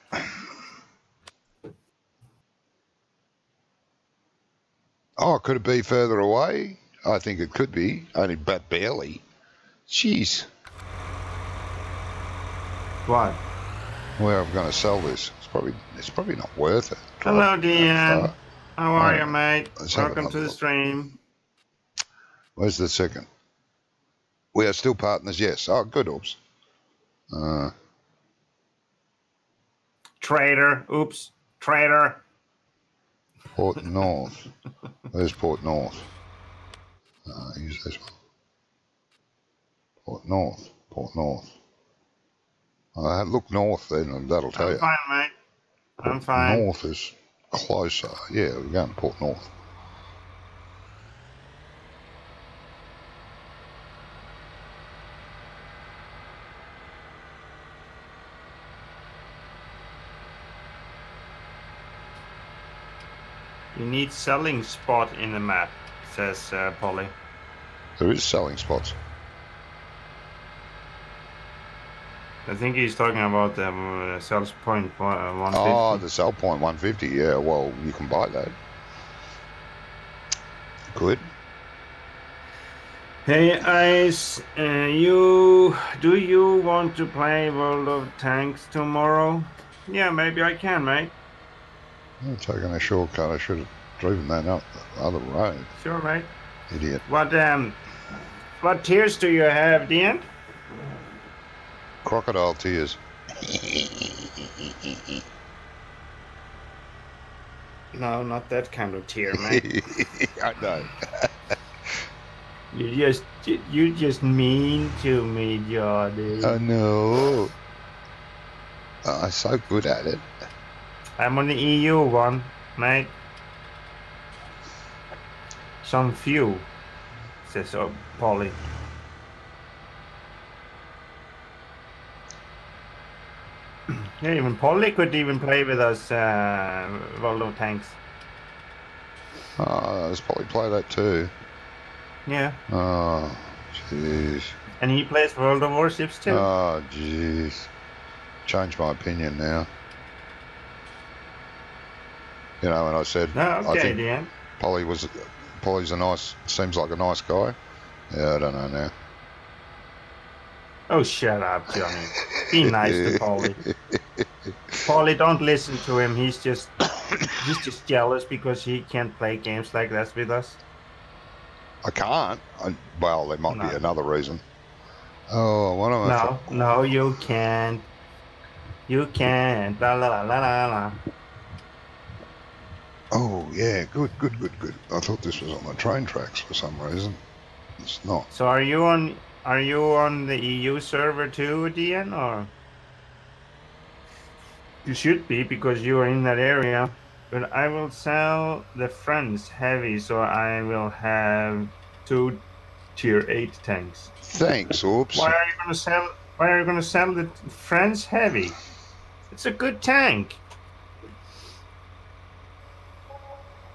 Oh, could it be further away? I think it could be. Only but barely. Jeez. What? Where I'm going to sell this? It's probably not worth it. Hello, Dean. How are you, mate? Welcome to the look. stream. Where's the second? We are still partners, yes. Oh, good, oops. Traitor. Oops. Traitor. Port North. Where's Port North? Use this one. Port North. Port North. Look north then, that'll tell you. I'm fine, mate. I'm fine. North is closer. Yeah, we're going to Port North. You need selling spot in the map, says Polly. There is selling spots. I think he's talking about the sales point 150. Oh, the sell point 150. Yeah, well, you can buy that. Good. Hey, Ice, do you want to play World of Tanks tomorrow? Yeah, maybe I can, mate. I'm taking a shortcut. I should have driven that up the other road. Sure, mate. Idiot. What tiers do you have, Dean? Crocodile tears. No, not that kind of tier, mate. I know. You just mean to me, Jordy. I know. I'm so good at it. I'm on the EU one, mate. Some few says Polly. Yeah, even Polly could even play with us, World of Tanks. There's probably play that too. Yeah. Oh, jeez. And he plays World of Warships too. Oh, jeez. Changed my opinion now. You know, when I said Oh, okay, I think Dan. Polly's seems like a nice guy. Yeah, I don't know now. Oh, shut up, Johnny. Be nice to Polly. Polly, don't listen to him. He's just jealous because he can't play games like that with us. I can't. Well, there might be another reason. Oh, what am I? No, you can't. You can't. La la la la la la. Oh yeah, good. I thought this was on the train tracks for some reason. It's not. So are you on the EU server too, Dean, or? You should be because you are in that area. But I will sell the Friends heavy, so I will have 2 tier 8 tanks. Thanks, oops. Why are you gonna sell the Friends heavy? It's a good tank.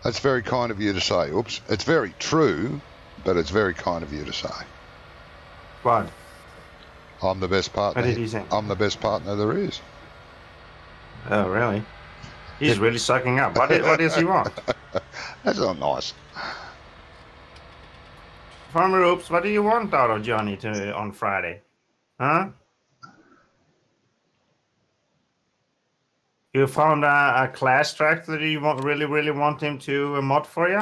That's very kind of you to say, oops. It's very true, but it's very kind of you to say. What? I'm the best partner. What did he say? I'm the best partner there is. Oh, really? He's really sucking up. What does he want? That's not nice. Farmer Oops, what do you want out of Johnny on Friday? Huh? You found a class tractor that you really want him to mod for you?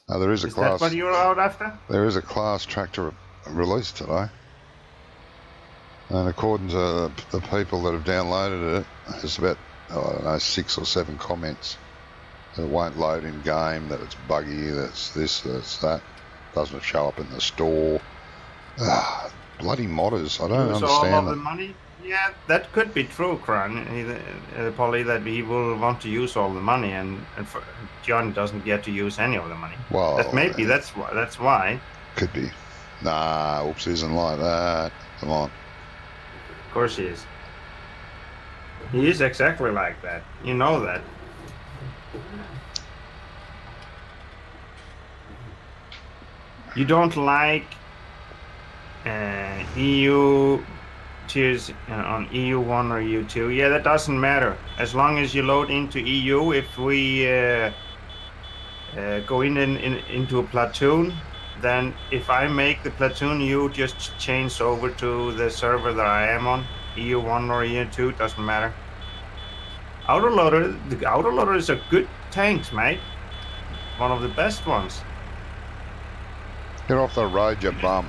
There is a class. Is that what you're out after? There is a class tractor released today. And according to the people that have downloaded it, there's about, I don't know, 6 or 7 comments that it won't load in game, that it's buggy, that's this, that's that, doesn't show up in the store. Bloody modders, I don't understand all of the money? Yeah, that could be true, Kran. Polly, that he will want to use all the money, and John doesn't get to use any of the money. Well, that's why. Could be. Nah, Oops isn't like that. Come on. Of course he is. He is exactly like that. You know that. You don't like EU tiers on EU1 or EU2. Yeah, that doesn't matter. As long as you load into EU, if we go into a platoon, then if I make the platoon, you just change over to the server that I am on, EU1 or EU2, doesn't matter. The autoloader is a good tank, mate. One of the best ones. Get off the road, you bum.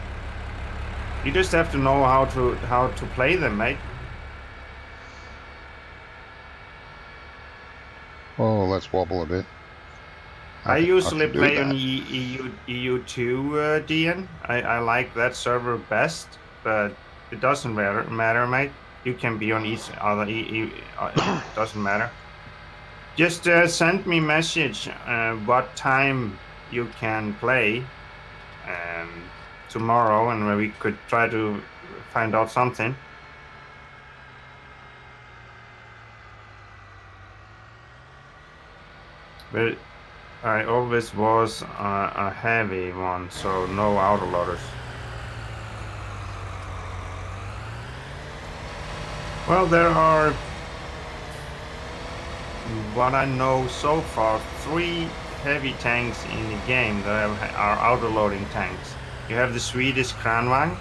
You just have to know how to play them, mate. Oh, let's wobble a bit. I usually play on EU2, DN. I like that server best, but it doesn't matter, mate. You can be on each other. It doesn't matter. Just send me message what time you can play tomorrow, and we could try to find out something. But I always was a heavy one, so no autoloaders. Well, there are, what I know so far, 3 heavy tanks in the game that are autoloading tanks. You have the Swedish Kranvagn,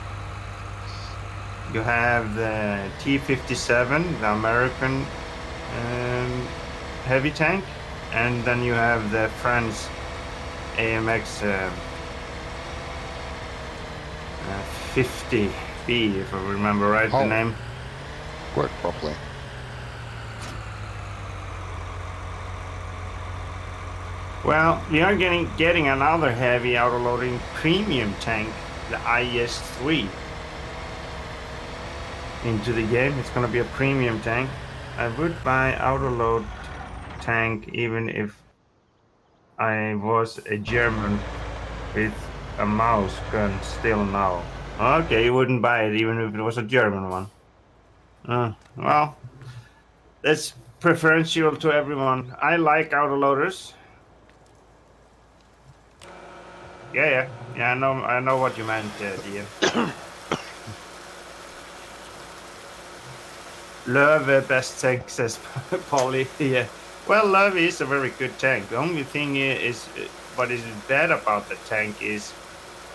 you have the T-57, the American heavy tank, and then you have the French AMX 50B, if I remember right the name. Work properly. Well, we are getting another heavy autoloading premium tank, the IS-3, into the game. It's going to be a premium tank. I would buy autoload tank even if I was a German with a mouse gun still now. Okay, you wouldn't buy it even if it was a German one. Well, that's preferential to everyone. I like autoloaders. Yeah. I know what you meant, Dean. Love best tank, says Polly. Yeah. Well, Love is a very good tank. The only thing is, what is bad about the tank is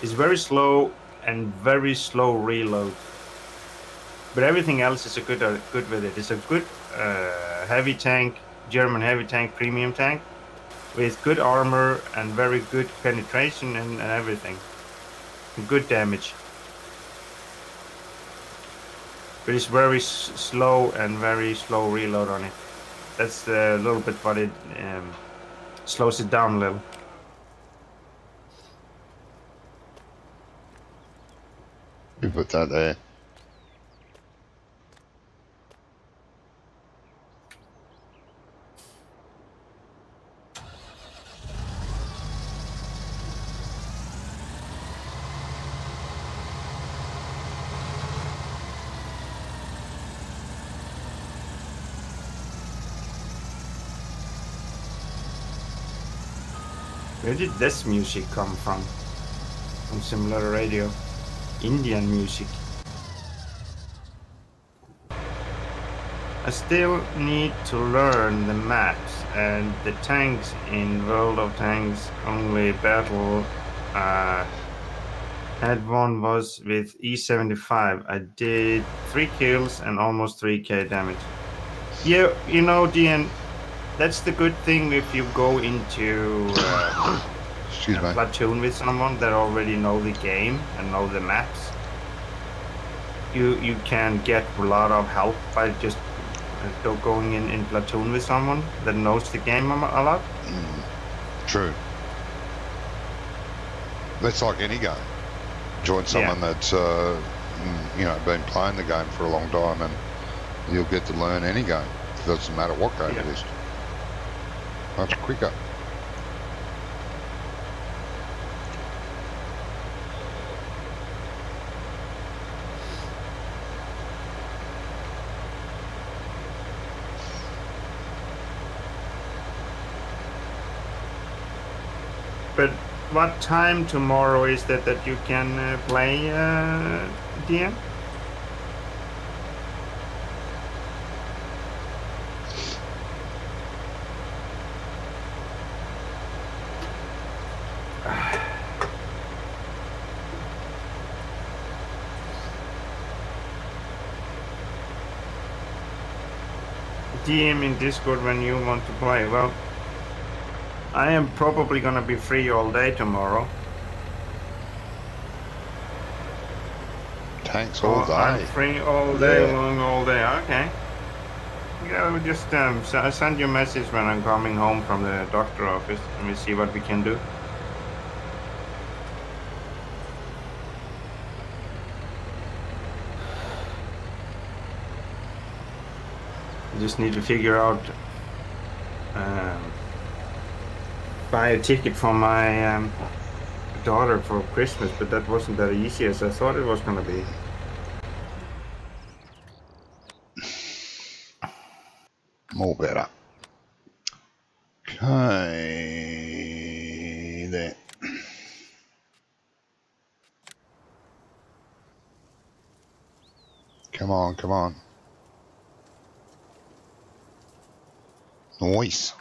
very slow and very slow reload. But everything else is good with it. It's a good heavy tank, German heavy tank, premium tank, with good armor and very good penetration and everything. Good damage. But it's very slow and very slow reload on it. That's a little bit what it slows it down a little. You put that there. Where did this music come from? From Simulator Radio. Indian music. I still need to learn the maps and the tanks in World of Tanks only battle. Had one was with E75. I did 3 kills and almost 3k damage. Yeah, you know, Dean, that's the good thing if you go into a platoon with someone that already know the game and know the maps. You can get a lot of help by just going in platoon with someone that knows the game a lot. True. That's like any game. Join someone that's been playing the game for a long time, and you'll get to learn any game. It doesn't matter what game it is. Much quicker. But what time tomorrow is that you can play, DM? DM in Discord when you want to play. Well, I am probably gonna be free all day tomorrow. Tanks all day. I'm free all day long, all day. Okay. Yeah, we'll just send you a message when I'm coming home from the doctor office, and we see what we can do. Just need to figure out buy a ticket for my daughter for Christmas, but that wasn't that easy as I thought it was gonna be. More better. Okay, there. Come on, come on. Nice.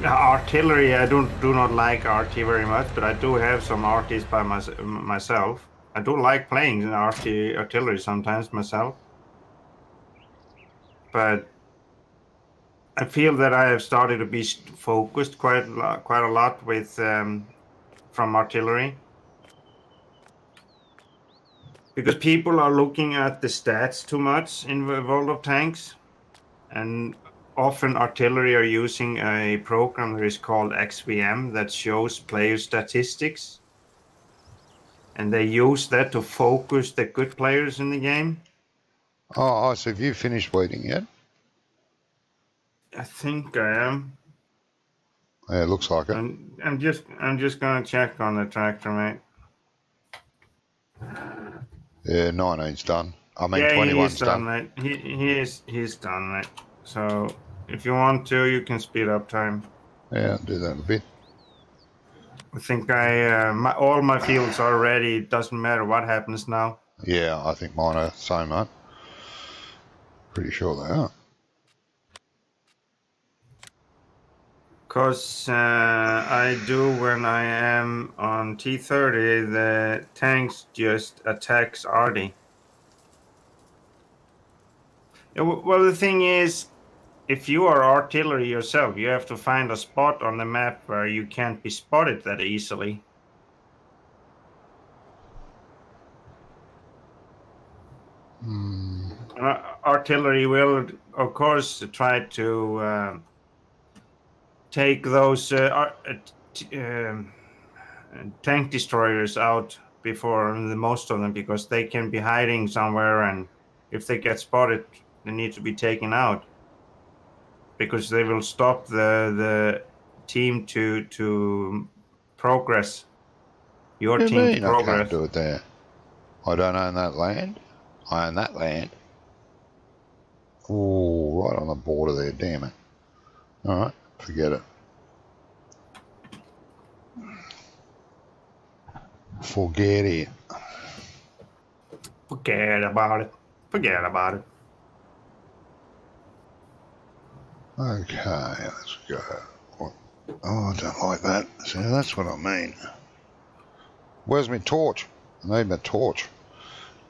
Artillery, I do not like RT very much, but I do have some RTs by myself. I do like playing artillery sometimes myself, but I feel that I have started to be focused quite a lot with from artillery, because people are looking at the stats too much in the World of Tanks, and often artillery are using a program that is called XVM that shows player statistics, and they use that to focus the good players in the game. Oh, so have you finished weeding yet? I think I am. Yeah, it looks like it. I'm just gonna check on the tractor, mate. Yeah, 19's done. I mean, Yeah, 21's he's done, done. mate. He's done, mate. So if you want to, you can speed up time. Yeah, I'll do that in a bit. I think all my fields are ready. It doesn't matter what happens now. Yeah, I think mine are the same, mate. Pretty sure they are. Because I do when I am on T30, the tanks just attacks Artie. Well, the thing is, if you are artillery yourself, you have to find a spot on the map where you can't be spotted that easily. Artillery will, of course, try to take those tank destroyers out before most of them, because they can be hiding somewhere, and if they get spotted, they need to be taken out, because they will stop the team to progress. Your What do you team to mean I can't progress. do it there? I don't own that land. I own that land. Oh, right on the border there, damn it. Alright, forget it. Forget it. Forget about it. Forget about it. Okay, let's go. Oh, I don't like that. See, that's what I mean. Where's my torch? I need my torch.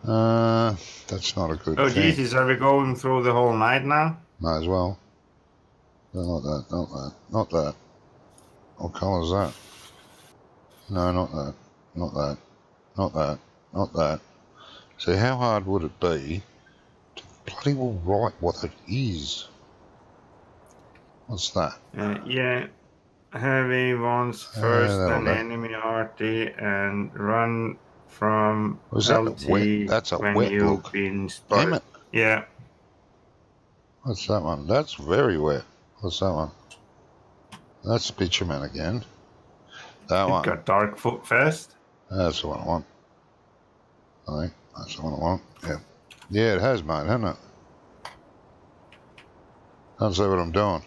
That's not a good Oh, thing. Jesus, are we going through the whole night now? Might as well. Not that, not that, not that. What colour is that? No, not that, not that, not that, not that. See, how hard would it be to bloody well write what it is? What's that? Yeah. Heavy ones first, That'll then do. enemy RT, and run from Was that a wet? LT That's a when wet you've look. been Damn spotted. it. Yeah. What's that one? That's very wet. What's that one? That's bitumen again. That It one. got dark foot fast. That's the one I want. I think that's the one I want. Yeah. Yeah, it has, mate, hasn't it? Can't see what I'm doing.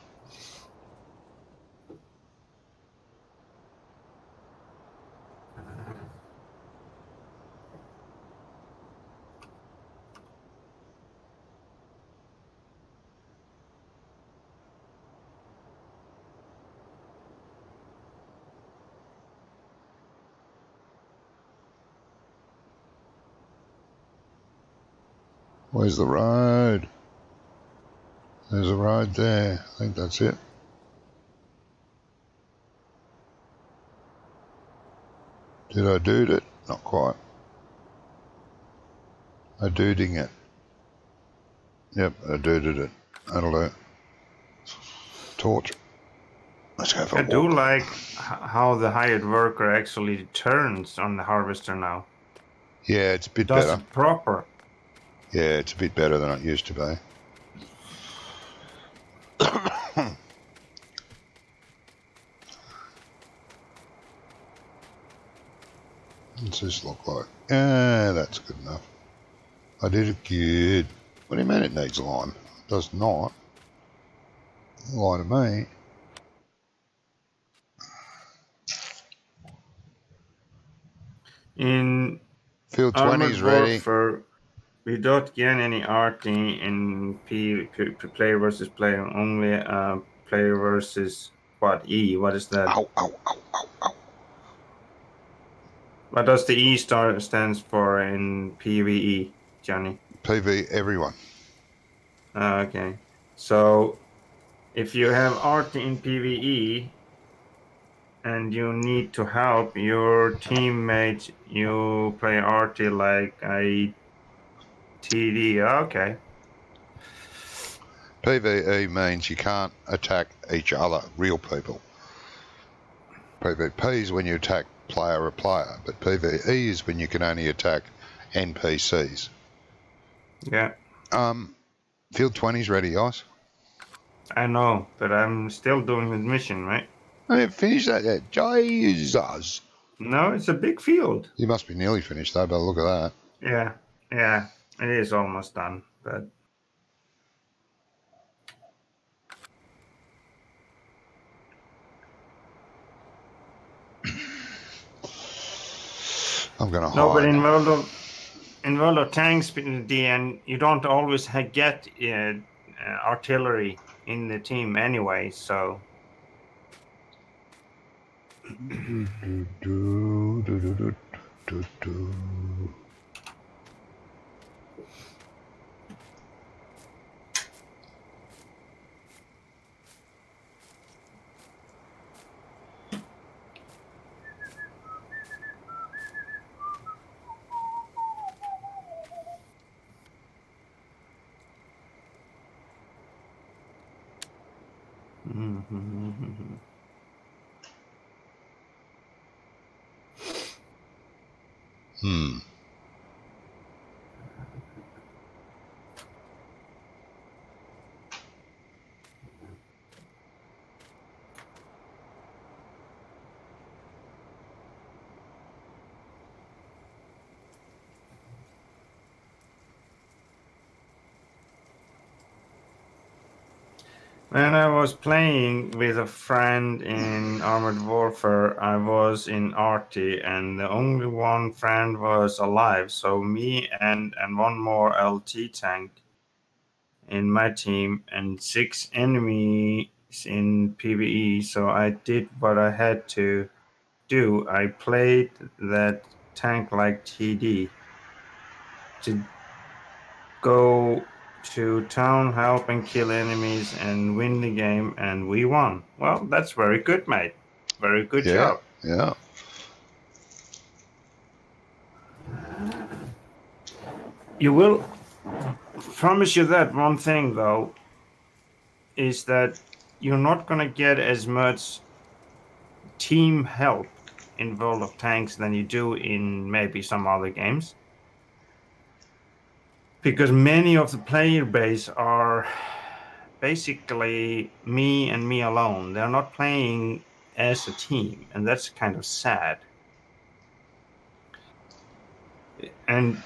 Where's the road? There's a road there. I think that's it. Did I do it? Not quite. I dooding it. Yep, I dooded it. That'll do. Torch. Let's go for I a do walk. like how the hired worker actually turns on the harvester now. Yeah, it's a bit Does better. it proper. Yeah, it's a bit better than it used to be. What's this look like? That's good enough. I did it good. What do you mean it needs a line? It does not. Lie to me. In Field 20 is Armored ready. Warfare, we don't gain any RT in player versus player, only player versus what E? What is that? Ow, ow, ow, ow, ow. What does the E stands for in PvE, Johnny? PV everyone. Okay. So if you have art in PvE and you need to help your teammates, you play arty like a TD. Okay. PvE means you can't attack each other, real people. PvP is when you attack player or player, but PvE is when you can only attack NPCs. Yeah. Field 20's ready, Ice. I know, but I'm still doing the mission, right? I haven't finished that yet. Jesus. No, it's a big field. You must be nearly finished though, by the look of that. Yeah, it is almost done, but I'm gonna hide. no, but in World of Tanks, DN, you don't always get artillery in the team anyway, so. When I was playing with a friend in Armored Warfare, I was in Arty, and the only one friend was alive. So me and one more LT tank in my team, and 6 enemies in PvE. So I did what I had to do. I played that tank like TD to go to town, help and kill enemies and win the game, and we won. Well, that's very good, mate. Very good job. Yeah. You will promise you that one thing though is that you're not gonna get as much team help in World of Tanks than you do in maybe some other games. Because many of the player base are basically me and me alone. They're not playing as a team, and that's kind of sad. And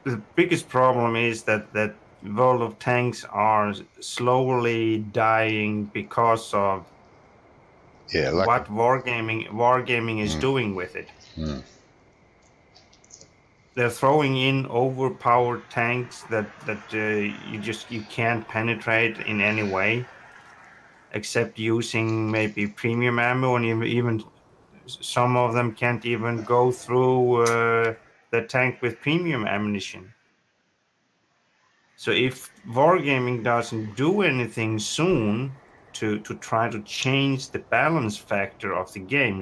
the biggest problem is that World of Tanks are slowly dying because of what wargaming is doing with it. They're throwing in overpowered tanks that you can't penetrate in any way, except using maybe premium ammo, and even some of them can't even go through the tank with premium ammunition. So if wargaming doesn't do anything soon to try to change the balance factor of the game,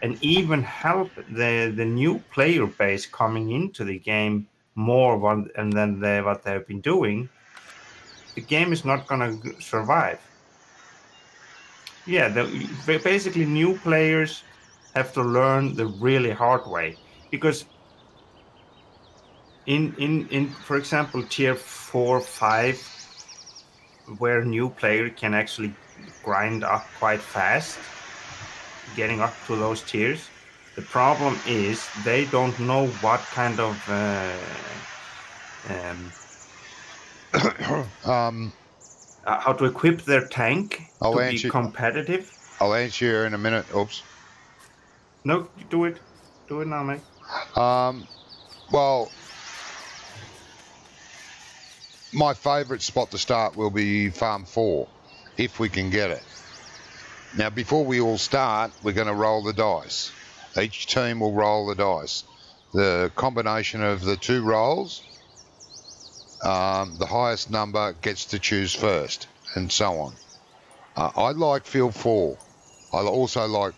and even help the new player base coming into the game more than what they've been doing, the game is not going to survive. Yeah, basically new players have to learn the really hard way, because in for example tier 4, 5, where new player can actually grind up quite fast, getting up to those tiers, the problem is they don't know what kind of how to equip their tank to be competitive. I'll answer you in a minute. Oops. No, do it now, mate. Well, my favourite spot to start will be Farm 4, if we can get it. Now, before we all start, we're going to roll the dice. Each team will roll the dice. The combination of the 2 rolls, the highest number gets to choose first. and so on. I like Field 4. I also like,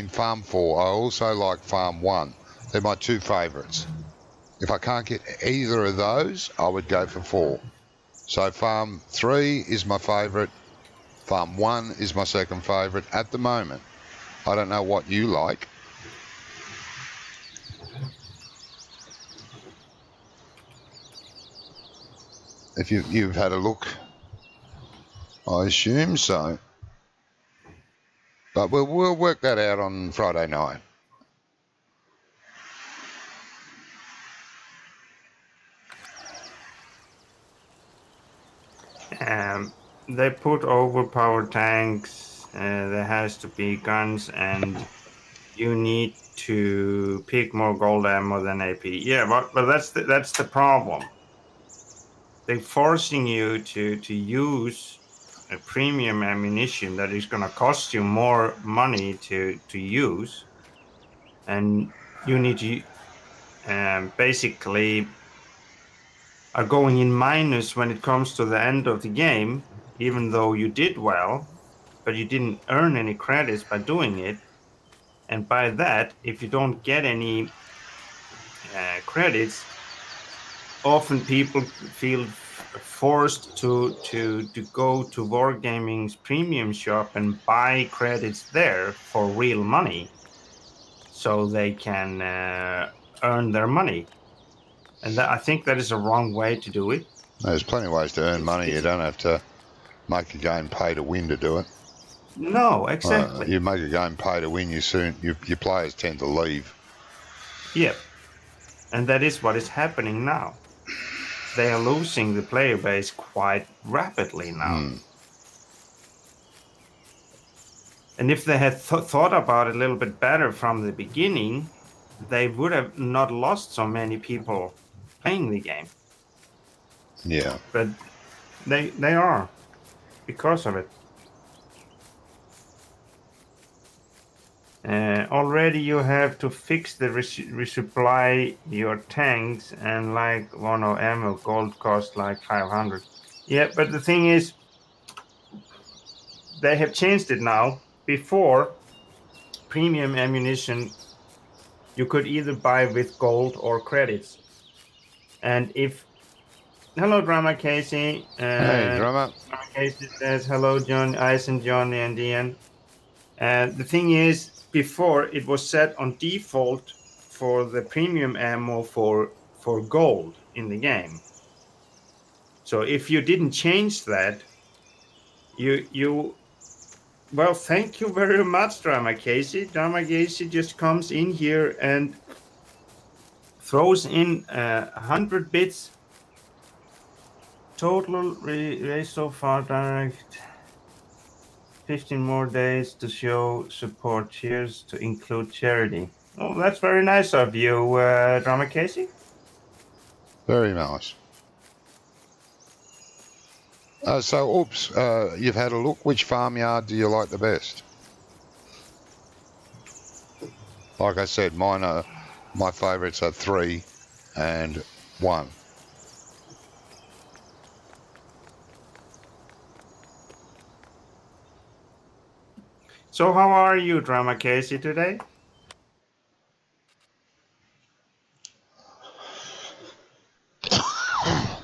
Farm 4. I also like Farm 1. They're my two favourites. If I can't get either of those, I would go for 4. So Farm 3 is my favourite. Farm 1 is my second favourite at the moment. I don't know what you like. If you've had a look, I assume so. But we'll work that out on Friday night. They put overpowered tanks. There has to be guns, and you need to pick more gold ammo than AP. Yeah, but that's the problem. They're forcing you to use a premium ammunition that is going to cost you more money to use, and you need to basically are going in minus when it comes to the end of the game, even though you did well, but you didn't earn any credits by doing it. And by that, if you don't get any credits, often people feel forced to go to Wargaming's premium shop and buy credits there for real money, so they can earn their money. And I think that is a wrong way to do it. There's plenty of ways to earn money. You don't have to make a game pay to win to do it. No, exactly. You make a game pay to win, your players tend to leave. Yep. And that is what is happening now. They are losing the player base quite rapidly now. And if they had thought about it a little bit better from the beginning, they would have not lost so many people playing the game. Yeah. But they are, because of it. Already you have to fix the resupply your tanks, and like one of ammo gold cost like 500. Yeah, but the thing is, they have changed it now. Before, premium ammunition you could either buy with gold or credits. And if hello, Drama Casey. Hey, Drama. Drama Casey says hello, John, Ice, and Johnny, and Ian. The thing is, before it was set on default for the premium ammo for gold in the game. So if you didn't change that, you well, thank you very much, Drama Casey. Drama Casey just comes in here and throws in 100 bits. Total raise so far direct. 15 more days to show support. Cheers to include charity. Oh, that's very nice of you, Drama Casey. Very nice. You've had a look. Which farmyard do you like the best? Like I said, my favourites are 3 and 1. So how are you, Drama Casey, today?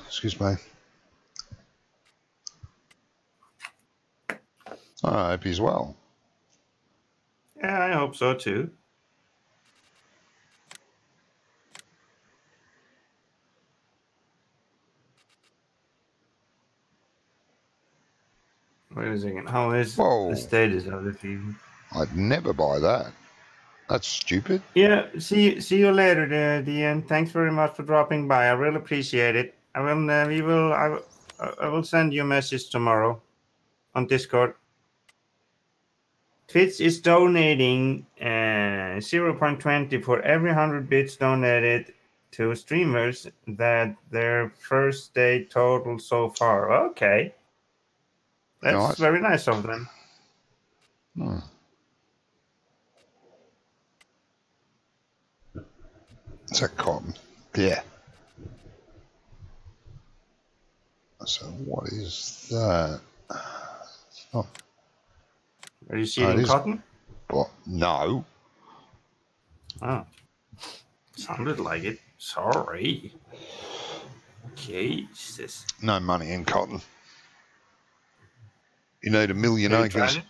Excuse me. I hope he's well. Yeah, I hope so too. Wait a second. How is the status of the fever? I'd never buy that. That's stupid. Yeah, see you later, DN. Thanks very much for dropping by. I really appreciate it. I will send you a message tomorrow on Discord. Twitch is donating 0.20 for every 100 bits donated to streamers that their first day total so far. Okay. That's nice. Very nice of them. Is that cotton? Yeah. So what is that? Oh, Are you seeding cotton? Well, no. Oh, sounded like it. Sorry. Jesus. No money in cotton. You need 1 million Have you acres. tried it?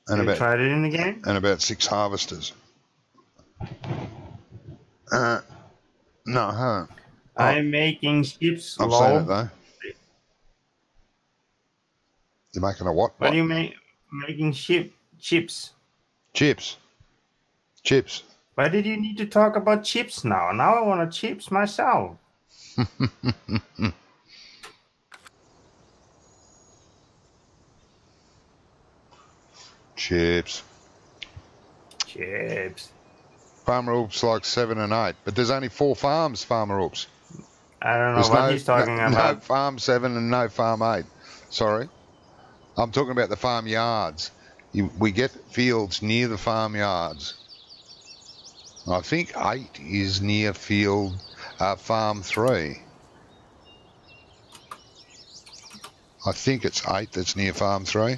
And Have you tried it in the game? And about 6 harvesters. No, huh? I'm making ships I've low. seen it though. You're making a what? What do you make? Making chips. Chips. Why did you need to talk about chips now? Now I want to chips myself. Chips. Farmer Oops like 7 and 8, but there's only 4 farms, Farmer Oops. I don't know what he's talking about. No farm 7 and no farm 8. Sorry. I'm talking about the farm yards. We get fields near the farm yards. I think 8 is near farm 3. I think it's 8 that's near farm 3.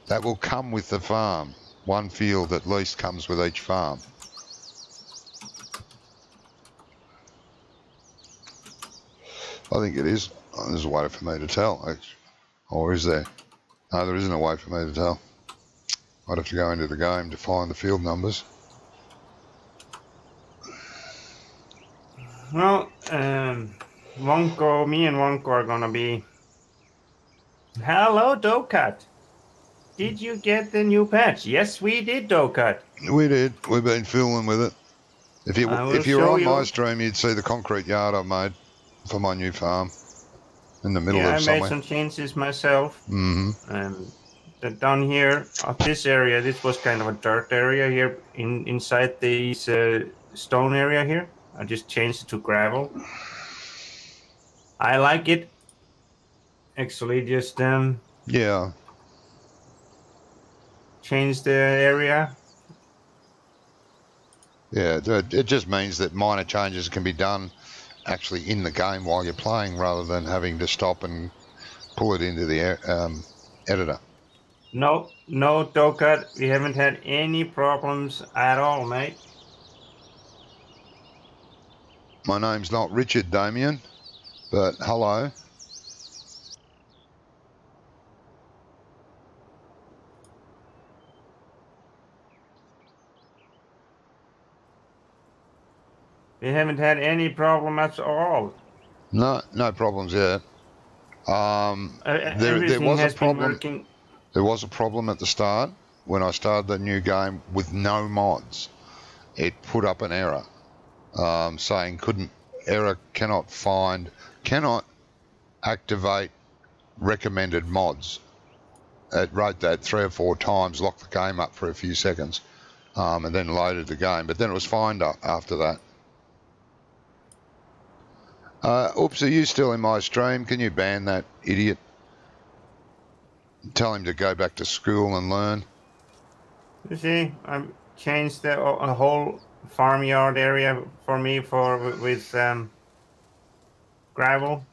That will come with the farm. 1 field at least comes with each farm. I think it is. Oh, there's a way for me to tell. Or is there? No, there isn't a way for me to tell. I'd have to go into the game to find the field numbers. Well, me and Wonko are gonna be... Hello, Docta. Did you get the new patch? Yes, we did, Docta. We did. We've been fooling with it. If you were on my stream, you'd see the concrete yard I made for my new farm in the middle of somewhere. I made some changes myself. Mm-hmm. Down here, this area, this was kind of a dirt area here inside this stone area here. I just changed it to gravel. I like it. Actually, just yeah. Change the area. Yeah, it just means that minor changes can be done actually in the game while you're playing rather than having to stop and pull it into the editor. No, Docta, we haven't had any problems at all, mate. My name's not Richard, Damien, but hello. We haven't had any problem at all. No problems yet. There was a problem. There was a problem at the start when I started the new game with no mods. It put up an error saying cannot activate recommended mods. It wrote that 3 or 4 times, locked the game up for a few seconds, and then loaded the game. But then it was fine after that. Oops, are you still in my stream? Can you ban that idiot? Tell him to go back to school and learn. You see, I've changed the whole farmyard area for me with gravel.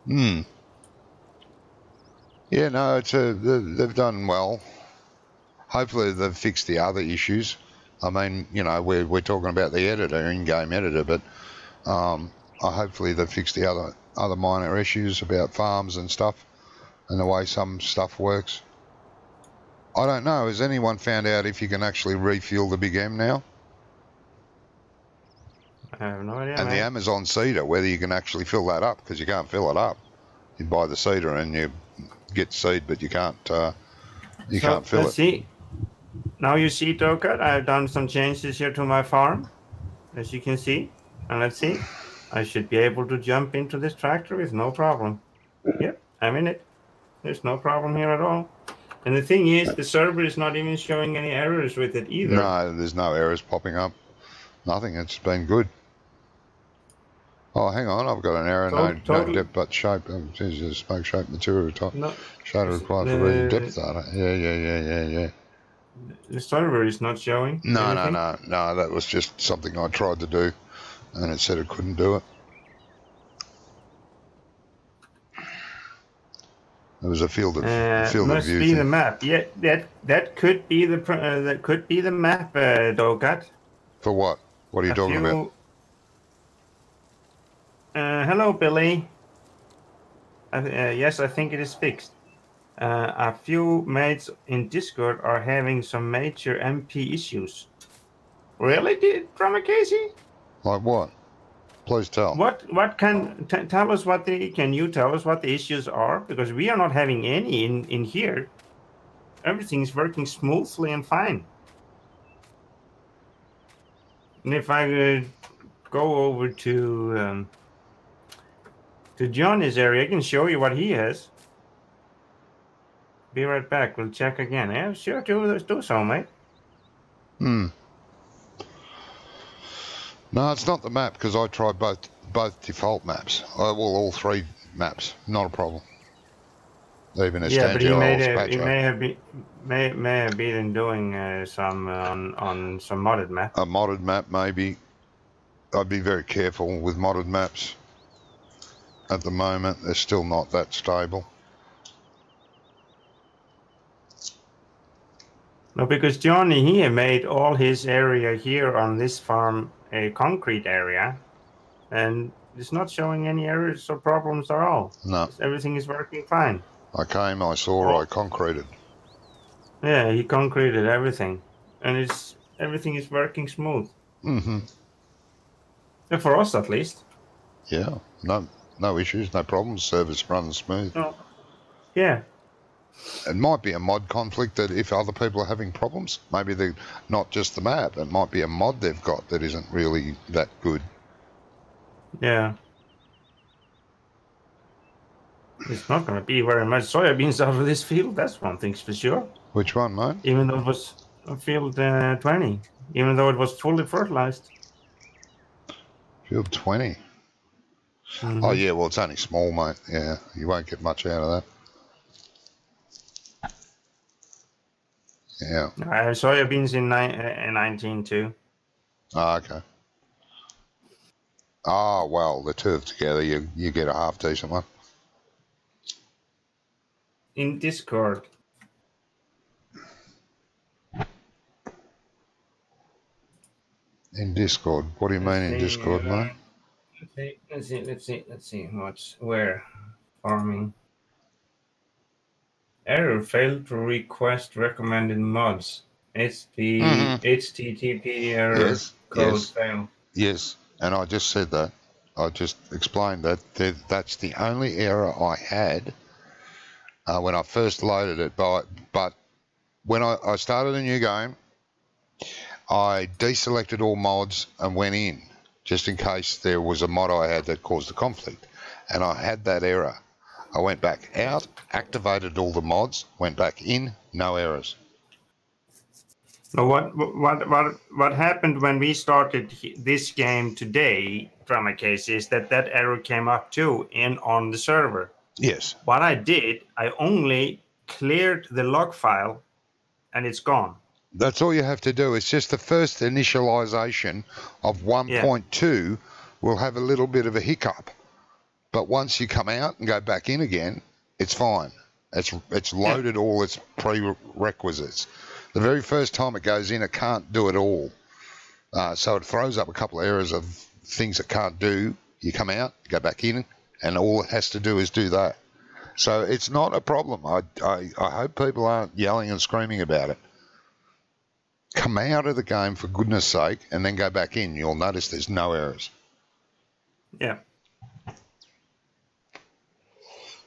Yeah, no, they've done well. Hopefully they've fixed the other issues. I mean, you know, we're talking about the editor, in-game editor, but hopefully they've fixed the other minor issues about farms and stuff and the way some stuff works. I don't know. Has anyone found out if you can actually refuel the Big M now? I have no idea. And the Amazon seeder, whether you can actually fill that up, because you can't fill it up. You buy the seeder and you get seed, but you can't fill it. Let's see. Now you see, Docta, I've done some changes here to my farm, as you can see. And let's see. I should be able to jump into this tractor with no problem. Yep, I'm in it. There's no problem here at all. And the thing is, the server is not even showing any errors with it either. No, there's no errors popping up. Nothing. It's been good. Oh, hang on. I've got an error. No depth but shape. Smoke shape material type. No, shadow required for reading depth data. Yeah. The server is not showing. No. That was just something I tried to do, and it said it couldn't do it. There was a field of Must view be the thing. map. Yeah, that could be the map, Docta. For what? What are you A talking about? few. Hello, Billy. Yes, I think it is fixed. A few mates in Discord are having some major MP issues. Really, Drummer Casey? Like what? Please tell. What tell us what can you tell us what the issues are? Because we are not having any in here. Everything's working smoothly and fine. And if I go over to Johnny's area, I can show you what he has. Be right back. We'll check again. Yeah, sure. Do so, mate. No, it's not the map because I tried both default maps. Well, all three maps, not a problem. Even a Yeah, but he may have been doing some on some modded map. A modded map, maybe. I'd be very careful with modded maps. At the moment, they're still not that stable. No, because Johnny here made all his area here on this farm a concrete area, and it's not showing any errors or problems at all. No. Everything is working fine. I came, I saw, I concreted. Yeah, he concreted everything, and everything is working smooth. Mm-hmm. And for us, at least. Yeah, no issues, no problems. Service runs smooth. No. Yeah. It might be a mod conflict that if other people are having problems, maybe they're not just the map. It might be a mod they've got that isn't really that good. Yeah. It's not going to be very much soybeans out of this field. That's one thing's for sure. Which one, mate? Even though it was field 20, even though it was fully fertilized. Field 20. Mm-hmm. Oh, yeah, well, it's only small, mate. Yeah, you won't get much out of that. Yeah. Soybeans in 19 too. Oh, okay. Oh, well, the two of together, you get a half decent one. In Discord. In Discord? What do you mean in Discord, mate? Let's see. Where? Farming. Error, failed to request recommended mods. HTTP error code failed. Yes, and I just said that. I just explained that. That's the only error I had when I first loaded it. But when I started a new game, I deselected all mods and went in, just in case there was a mod I had that caused a conflict. And I had that error. I went back out, activated all the mods, went back in, no errors. Now what happened when we started this game today, from a case, is that error came up too on the server. Yes. What I did, I only cleared the log file, and it's gone. That's all you have to do. It's just the first initialization of 1.2 will have a little bit of a hiccup. But once you come out and go back in again, it's fine. It's loaded all its prerequisites. The very first time it goes in, it can't do it all. So it throws up a couple of errors of things it can't do. You come out, go back in, and all it has to do is do that. So it's not a problem. I hope people aren't yelling and screaming about it. Come out of the game, for goodness sake, and then go back in. You'll notice there's no errors. Yeah.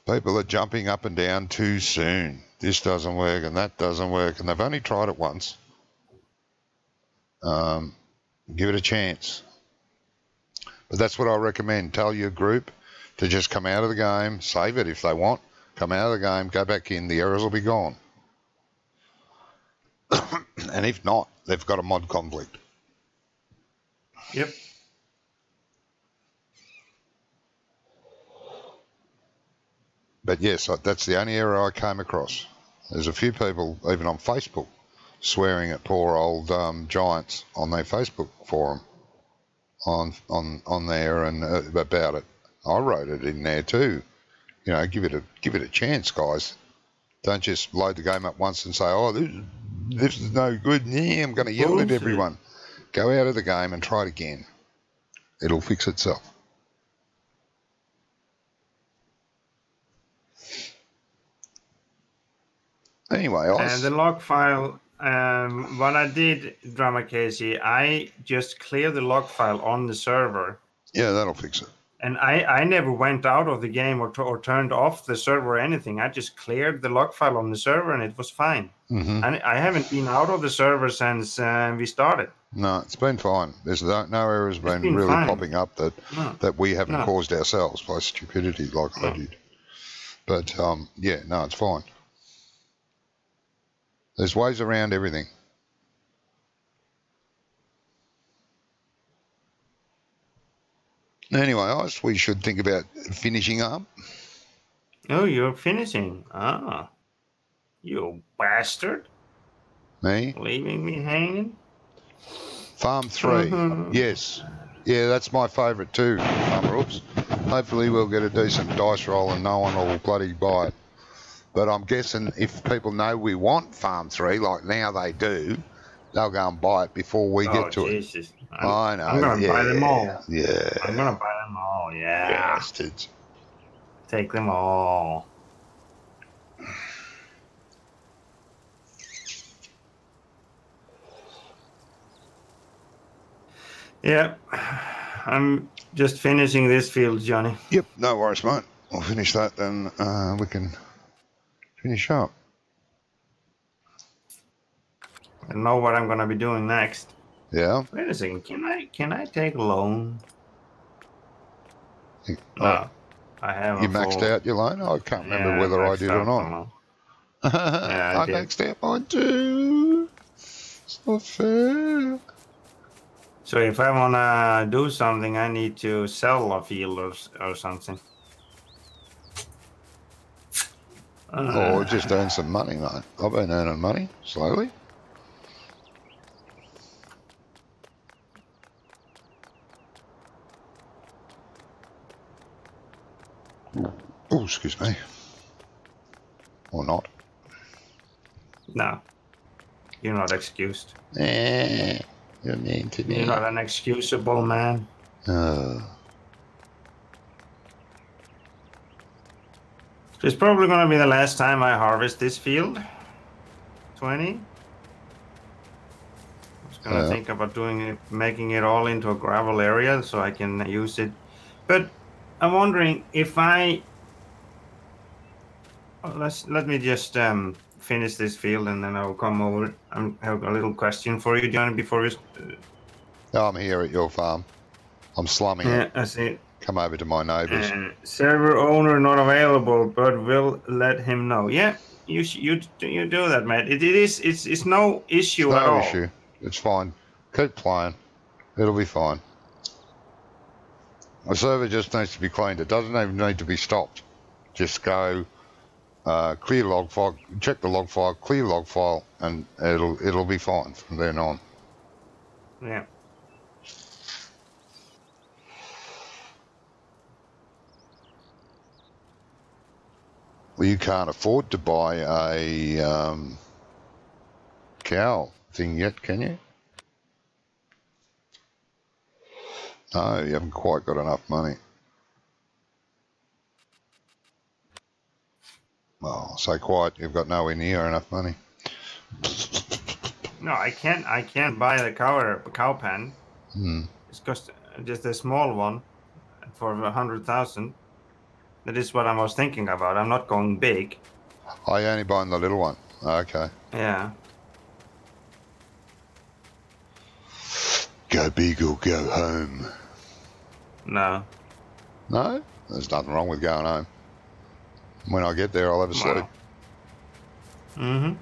People are jumping up and down too soon. This doesn't work and that doesn't work, and they've only tried it once. Give it a chance. But that's what I recommend. Tell your group to just come out of the game, save it if they want, come out of the game, go back in, the errors will be gone. And if not, they've got a mod conflict. Yep. But yes, that's the only error I came across. There's a few people, even on Facebook, swearing at poor old giants on their Facebook forum on there and about it. I wrote it in there too. You know, give it a chance, guys. Don't just load the game up once and say, oh, this is no good. Yeah, I'm going to yell at everyone. Go out of the game and try it again. It'll fix itself. Anyway, and the log file, what I did, Drama Casey, I just cleared the log file on the server. Yeah, that'll fix it. And I never went out of the game or turned off the server or anything. I just cleared the log file on the server and it was fine. Mm-hmm. And I haven't been out of the server since we started. No, it's been fine. There's no errors been really fine. popping up that we haven't caused ourselves by stupidity like I did. But, yeah, no, it's fine. There's ways around everything. Anyway, we should think about finishing up. Oh, you're finishing. Ah. You bastard. Me? Leaving me hanging? Farm 3. Yes. Yeah, that's my favourite too, Farmer. Oops. Hopefully we'll get a decent dice roll and no one will bloody buy it. But I'm guessing if people know we want Farm 3, like now they do, they'll go and buy it before we get to Jesus. it. I know. I'm going to buy them all. Yeah. I'm going to buy them all, yeah. Bastards. Take them all. Yeah. I'm just finishing this field, Johnny. Yep, no worries, mate. I'll finish that, then we can finish up. I know what I'm going to be doing next. Yeah? Wait a second. Can I take a loan? No. I have You maxed out your loan? I can't remember whether I did or not. Yeah, I maxed out mine too. It's not fair. So if I want to do something, I need to sell a field or something. Or just earn some money, mate. I've been earning money slowly. Oh, excuse me. Or not. No. You're not excused. You're mean to me. You're not an excusable man. It's probably going to be the last time I harvest this field. 20. I was going to think about doing it, making it all into a gravel area so I can use it. But I'm wondering if I... Let me just finish this field and then I'll come over. I have a little question for you, Johnny, before we... I'm here at your farm. I'm slumming it. I see. Come over to my neighbours. Server owner not available, but will let him know. Yeah, you do that, mate. It's no issue at all. No issue. It's fine. Keep playing. It'll be fine. The server just needs to be cleaned. It doesn't even need to be stopped. Just go clear log file, check the log file, clear log file, and it'll be fine from then on. Yeah. Well, you can't afford to buy a cow thing yet, can you? No, you haven't quite got enough money. Well, say quite, you've got nowhere near enough money. No, I can't buy the cow pen. It's just a small one for 100,000. That is what I was thinking about. I'm not going big. Oh, you're only buying the little one. Okay. Yeah. Go big or go home. No. No? There's nothing wrong with going home. When I get there, I'll have a sleep. Mm-hmm.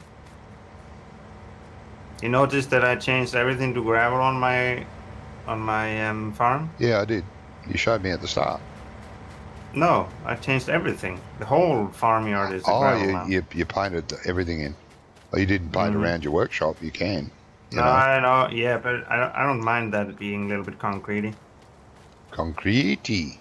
You noticed that I changed everything to gravel on my farm? Yeah, I did. You showed me at the start. No, I changed everything. The whole farmyard is gravel now. You painted everything in. Well, you didn't paint around your workshop. You can. No, I know. Yeah, but I don't mind that being a little bit concretey. Concretey.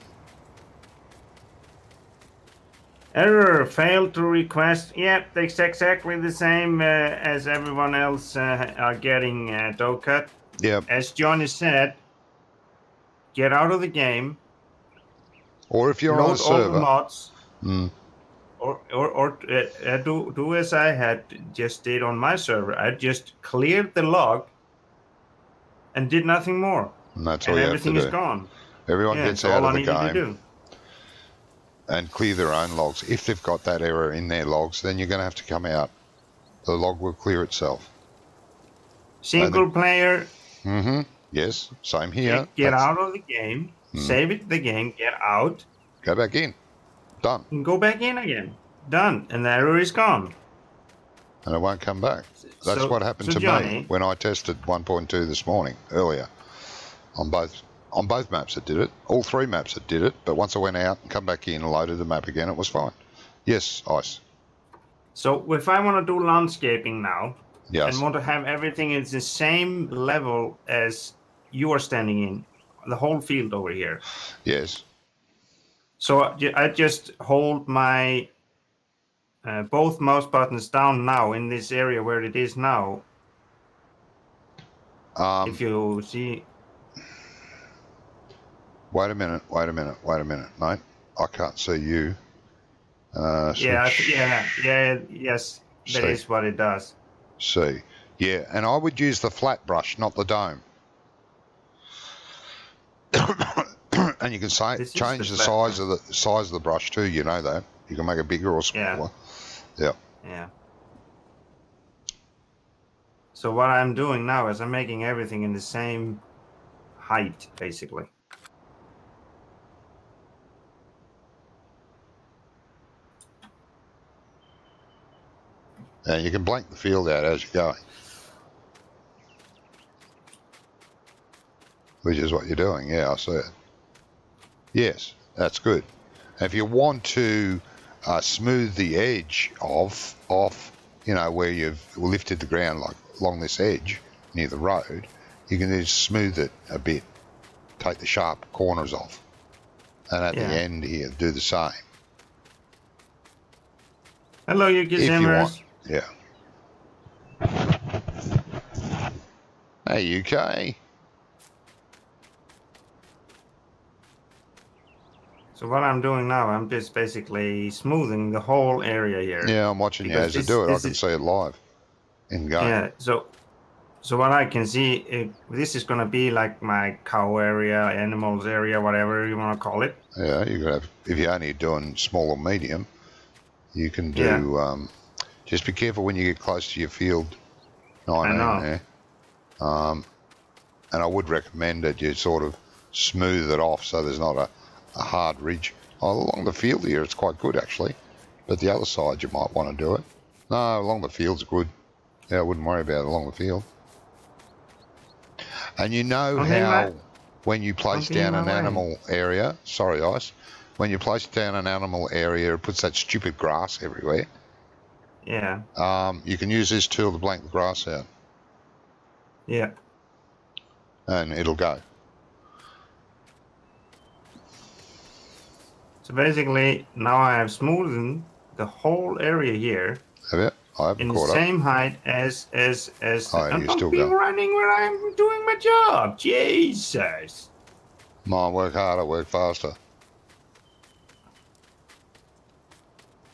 Error, failed to request. Yep, it's exactly the same as everyone else are getting, Docta. Yep. As Johnny said, get out of the game. Or if you're on a Load all the server. mods. Mm. Or do as I had just did on my server. I just cleared the log and did nothing more. And that's all you have to do. Everything is gone. Everyone gets out of the game and clear their own logs. If they've got that error in their logs, then you're going to have to come out. The log will clear itself. Single player. Mm-hmm. Yes, same here. Get out of the game. Save it the game. Get out. Go back in. Done. And go back in again. Done. And the error is gone. And it won't come back. That's what happened to me when I tested 1.2 this morning, earlier. On both maps it did it. All 3 maps it did it. But once I went out and come back in and loaded the map again, it was fine. Yes, Ice. So if I want to do landscaping now, yes, and want to have everything in the same level as you are standing in, the whole field over here. Yes. So I just hold my both mouse buttons down now in this area where it is now. If you see. Wait a minute, mate. I can't see you. Yes, that is what it does. See, yeah, and I would use the flat brush, not the dome. And you can change the size of the brush too. You know that you can make it bigger or smaller. Yeah. Yeah. So what I'm doing now is I'm making everything in the same height, basically. And you can blank the field out as you're going, which is what you're doing. Yeah, I see it. Yes, that's good. If you want to smooth the edge off, you know, where you've lifted the ground, like along this edge near the road, you can just smooth it a bit, take the sharp corners off, and at the end here, do the same. Hello, you Gizemers. Yeah. Hey, UK. So what I'm doing now, I'm just basically smoothing the whole area here. Yeah, I'm watching you as you do it. I can see it live in game. Yeah, so what I can see, this is going to be like my cow area, animals area, whatever you want to call it. Yeah, you could have, if you're only doing small or medium, you can do, just be careful when you get close to your field 19 there. And I would recommend that you sort of smooth it off so there's not a hard ridge. Along the field here, it's quite good actually, but the other side you might want to do it. No, along the field's good. Yeah, I wouldn't worry about it along the field. And you know how when you place down an animal area, sorry Ice, when you place down an animal area, it puts that stupid grass everywhere. Yeah. You can use this tool to blank the grass out. Yeah. And it'll go. So basically, now I have smoothened the whole area here. Have you? I haven't caught up. In the same height as. Oh, I'm still going. Running where I'm doing my job. Jesus. Mine work harder, work faster.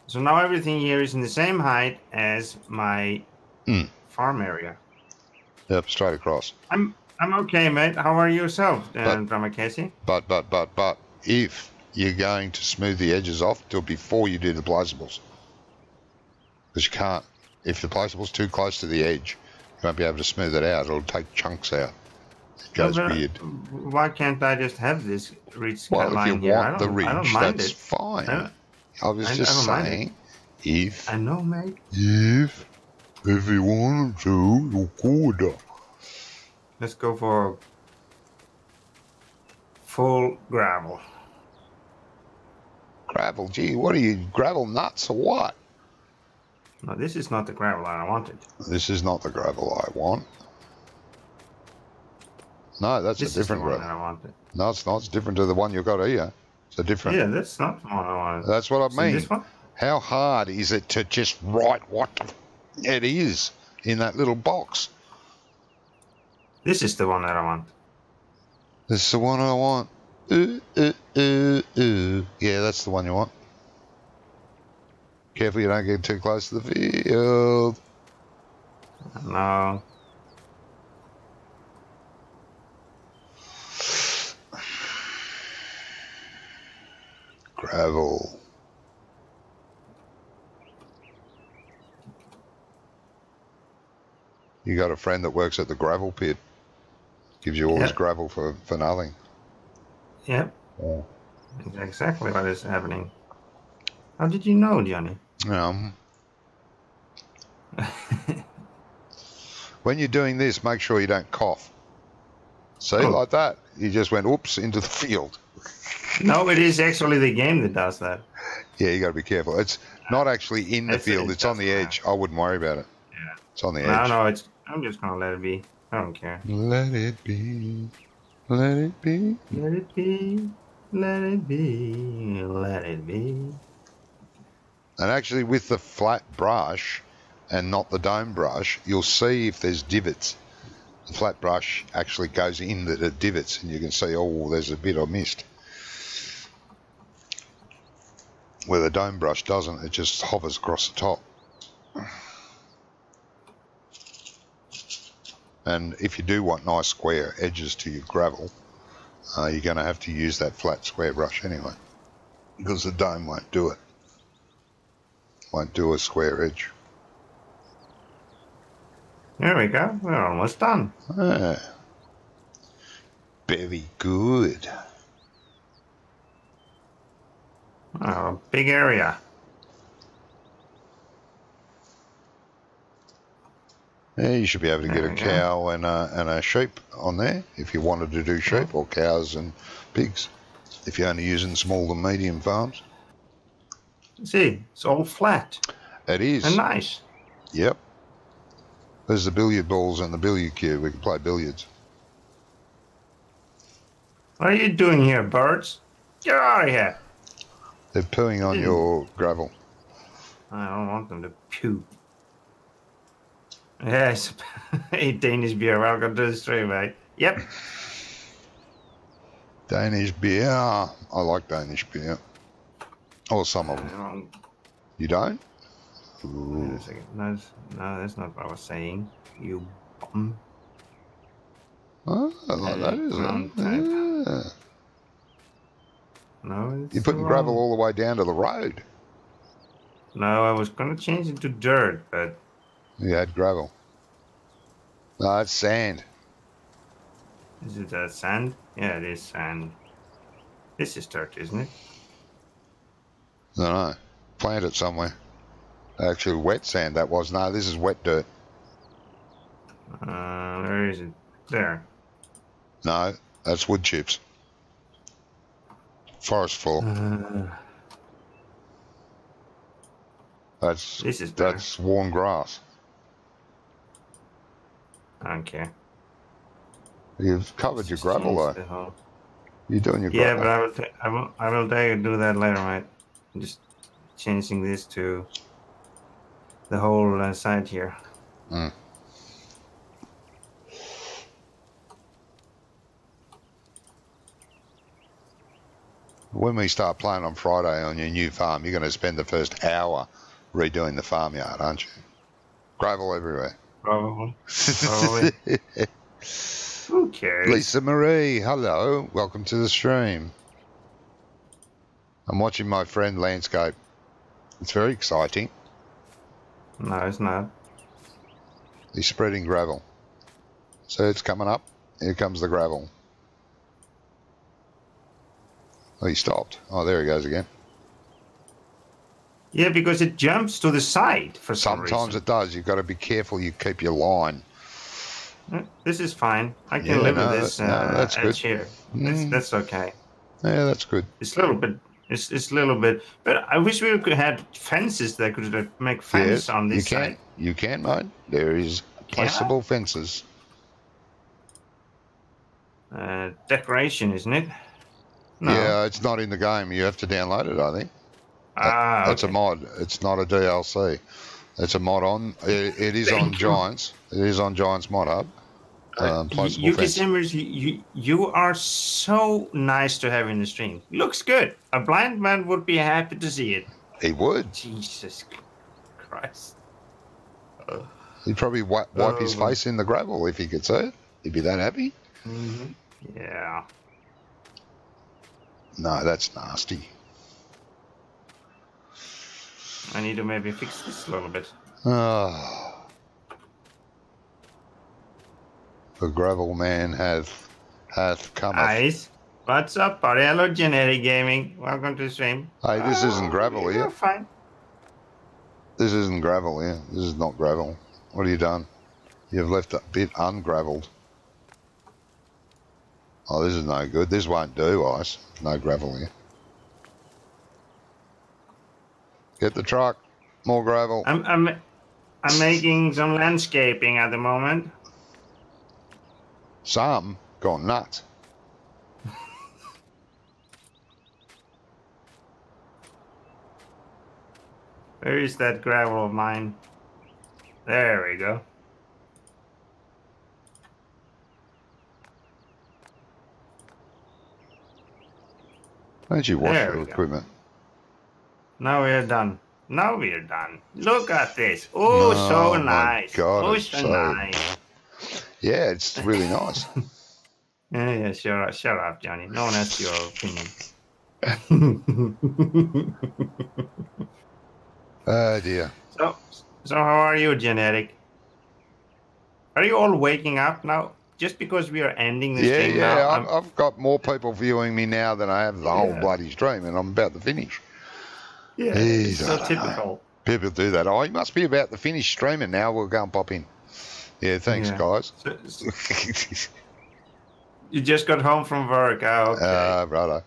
So now everything here is in the same height as my farm area. Yep, straight across. I'm okay, mate. How are you yourself, Drummer Casey? But if you're going to smooth the edges off, do it before you do the placeables. Because you can't. If the placeable's too close to the edge, you won't be able to smooth it out. It'll take chunks out. It goes weird. Why can't I just have this ridge if line here? you want the ridge, that's fine. I was just saying, if... I know, mate. If you wanted to, you could. Let's go for full gravel. Gravel? Gee, what are you, gravel nuts or what? No, this is not the gravel I wanted. This is not the gravel I want. No, that's a different gravel. I wanted. No, it's not. It's different to the one you've got here. It's a different... Yeah, that's not the one I wanted. That's what I mean. This one? How hard is it to just write what it is in that little box? This is the one that I want. This is the one I want. Yeah, that's the one you want. Careful you don't get too close to the field. No. Gravel. You got a friend that works at the gravel pit. Gives you all this gravel for nothing. Yep. Yeah. Exactly what is happening. How did you know, Johnny? When you're doing this, make sure you don't cough. See, like that. You just went, oops, into the field. No, it is actually the game that does that. Yeah, you got to be careful. It's not actually in the field. It's on the edge. I wouldn't worry about it. Yeah. It's on the edge. No, I'm just going to let it be. I don't care. Let it be. Let it be. Let it be. Let it be. Let it be. And actually, with the flat brush and not the dome brush, you'll see if there's divots. The flat brush actually goes into the divots, and you can see, oh, there's a bit I missed. Where the dome brush doesn't, it just hovers across the top. And if you do want nice square edges to your gravel, you're going to have to use that flat square brush anyway, because the dome won't do it. Won't do a square edge. There we go. We're almost done. Very good. Oh, big area. Yeah, you should be able to get a cow and a sheep on there if you wanted to do sheep, or cows and pigs if you're only using small and medium farms. See, it's all flat. It is. And nice. Yep. There's the billiard balls and the billiard cue. We can play billiards. What are you doing here, birds? Get out of here. They're pooing on your gravel. I don't want them to poo. Yes. Hey, Danish beer. Welcome to the stream, mate. Yep. Danish beer. I like Danish beer. Or some of them. You don't? Wait a second. No, that's not what I was saying. You bum. Oh, that is it. Yeah. No, it's you're putting gravel all the way down to the road. No, I was going to change it to dirt, but... You had gravel. No, it's sand. Is it sand? Yeah, it is sand. This is dirt, isn't it? No. Plant it somewhere. Actually, wet sand that was. No, this is wet dirt. Where is it? There. No, that's wood chips. Forest full. That's worn grass. I don't care. You've covered your gravel though. You're doing your gravel. Yeah, but I will do that later, right? I'm just changing this to the whole side here. When we start playing on Friday on your new farm, you're going to spend the first hour redoing the farmyard, aren't you? Gravel everywhere. Probably. Who cares? Lisa Marie, hello. Welcome to the stream. I'm watching my friend landscape. It's very exciting. No, it's not. He's spreading gravel. So it's coming up. Here comes the gravel. Oh, he stopped. Oh, there he goes again. Yeah, because it jumps to the side for some reason. Sometimes it does. You've got to be careful you keep your line. This is fine. I can live with this that's good. here. That's okay. Yeah, that's good. It's a little bit. It's a little bit. But I wish we could have fences that could make fence on this side. You can, mate. There is placeable fences. Decoration, isn't it? No. Yeah, it's not in the game. You have to download it, I think. That's a Okay. mod. It's not a DLC. It's a mod on. It is on Thank you. Giants. It is on Giants Mod Hub. Placeable Yuki fence. Simmers, you are so nice to have in the stream. Looks good. A blind man would be happy to see it. He would. Jesus Christ. He'd probably wipe his face in the gravel if he could see it. He'd be that happy. Mm-hmm. Yeah. No, that's nasty. I need to maybe fix this a little bit. Oh. The gravel man hath cometh. Ice. What's up, buddy? Hello, Genetic Gaming. Welcome to the stream. Hey, this isn't gravel You're here. fine. This isn't gravel here. This is not gravel. What have you done? You've left a bit ungraveled. Oh, this is no good. This won't do, Ice. No gravel here. Get the truck. More gravel. I'm making some landscaping at the moment. Some gone nuts. Where is that gravel of mine? There we go. Don't you wash There your we go. equipment? Now we're done. Now we're done. Look at this. Oh, so my nice. God, Oh, it's so so- nice. Yeah, it's really nice. Yeah, shut up, Johnny. No one has your opinion. Oh dear. So how are you, Genetic? Are you all waking up now? Just because we are ending the stream now? Yeah. I've got more people viewing me now than I have the whole Yeah. bloody stream, and I'm about to finish. Yeah, Jeez, it's I so don't typical. People do that. Oh, you must be about to finish streaming now. We'll go and pop in. Yeah, thanks, Yeah. guys. So you just got home from work. Oh, okay. Righto.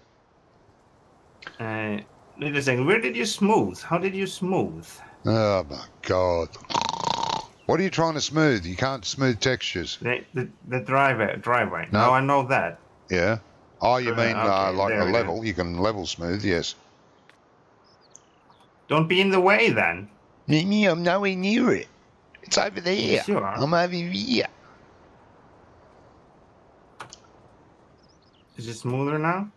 Wait a second. Where did you smooth? How did you smooth? Oh my God. What are you trying to smooth? You can't smooth textures. The driveway. No. No, I know that. Yeah. Oh, you mean okay, like there a we go. level? You can level smooth, yes. Don't be in the way then. Me, I'm nowhere near it. It's over there. Yes, you are. I'm over here. Is it smoother now?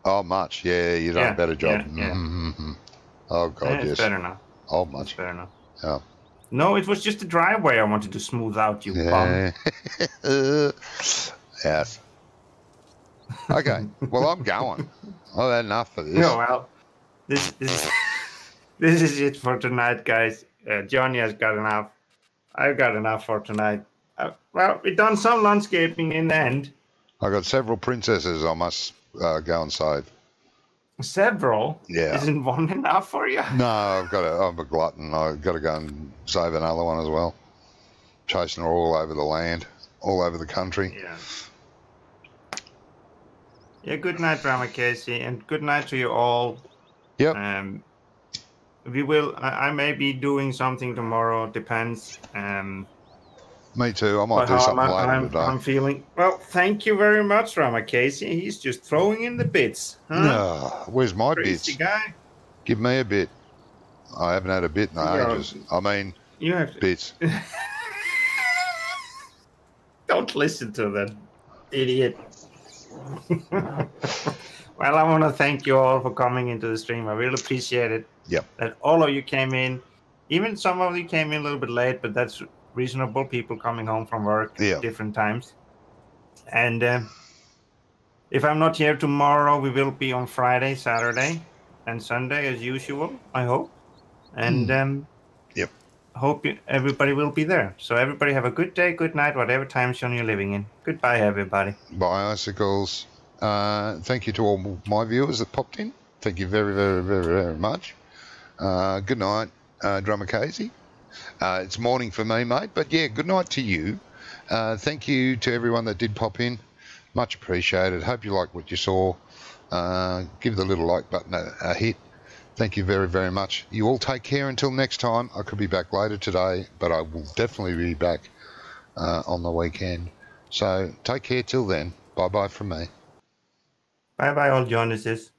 Oh, much. Yeah, you've done a better job. Yeah. Mm-hmm. Oh, God, Yeah, it's yes. better now. Oh, It's much. better now. Yeah. No, it was just the driveway I wanted to smooth out, you bum. Yeah. Yes. Okay. Well, I'm going. I've had enough of this. No, well, this is it for tonight, guys. Johnny has got enough. I've got enough for tonight. Well, we done some landscaping in the end. I got several princesses I must go and save. Several. Yeah. Isn't one enough for you? No, I'm a glutton. I've got to go and save another one as well. Chasing her all over the land, all over the country. Yeah. Yeah. Good night, Drama Casey, and good night to you all. Yep. We will. I may be doing something tomorrow. Depends. Me too. I might But do something later today. I'm feeling well. Thank you very much, Rama Casey. He's just throwing in the bits. Huh? Where's my Crazy bits? guy. Give me a bit. I haven't had a bit in Yeah. ages. I mean, You have to. bits. Don't listen to that idiot. Well, I want to thank you all for coming into the stream. I really appreciate it. Yep. That all of you came in. Even some of you came in a little bit late, but that's reasonable. People coming home from work at different times. And if I'm not here tomorrow, we will be on Friday, Saturday, and Sunday as usual, I hope. And hope everybody will be there. So everybody have a good day, good night, whatever time zone you're living in. Goodbye, everybody. Bye, icicles. Thank you to all my viewers that popped in. Thank you very, very, very, very much. Good night, Drummer Casey. It's morning for me, mate. But yeah, good night to you. Thank you to everyone that did pop in. Much appreciated. Hope you liked what you saw. Give the little like button a hit. Thank you very, very much. You all take care until next time. I could be back later today, but I will definitely be back on the weekend. So take care till then. Bye-bye from me. Bye-bye, all Jonases.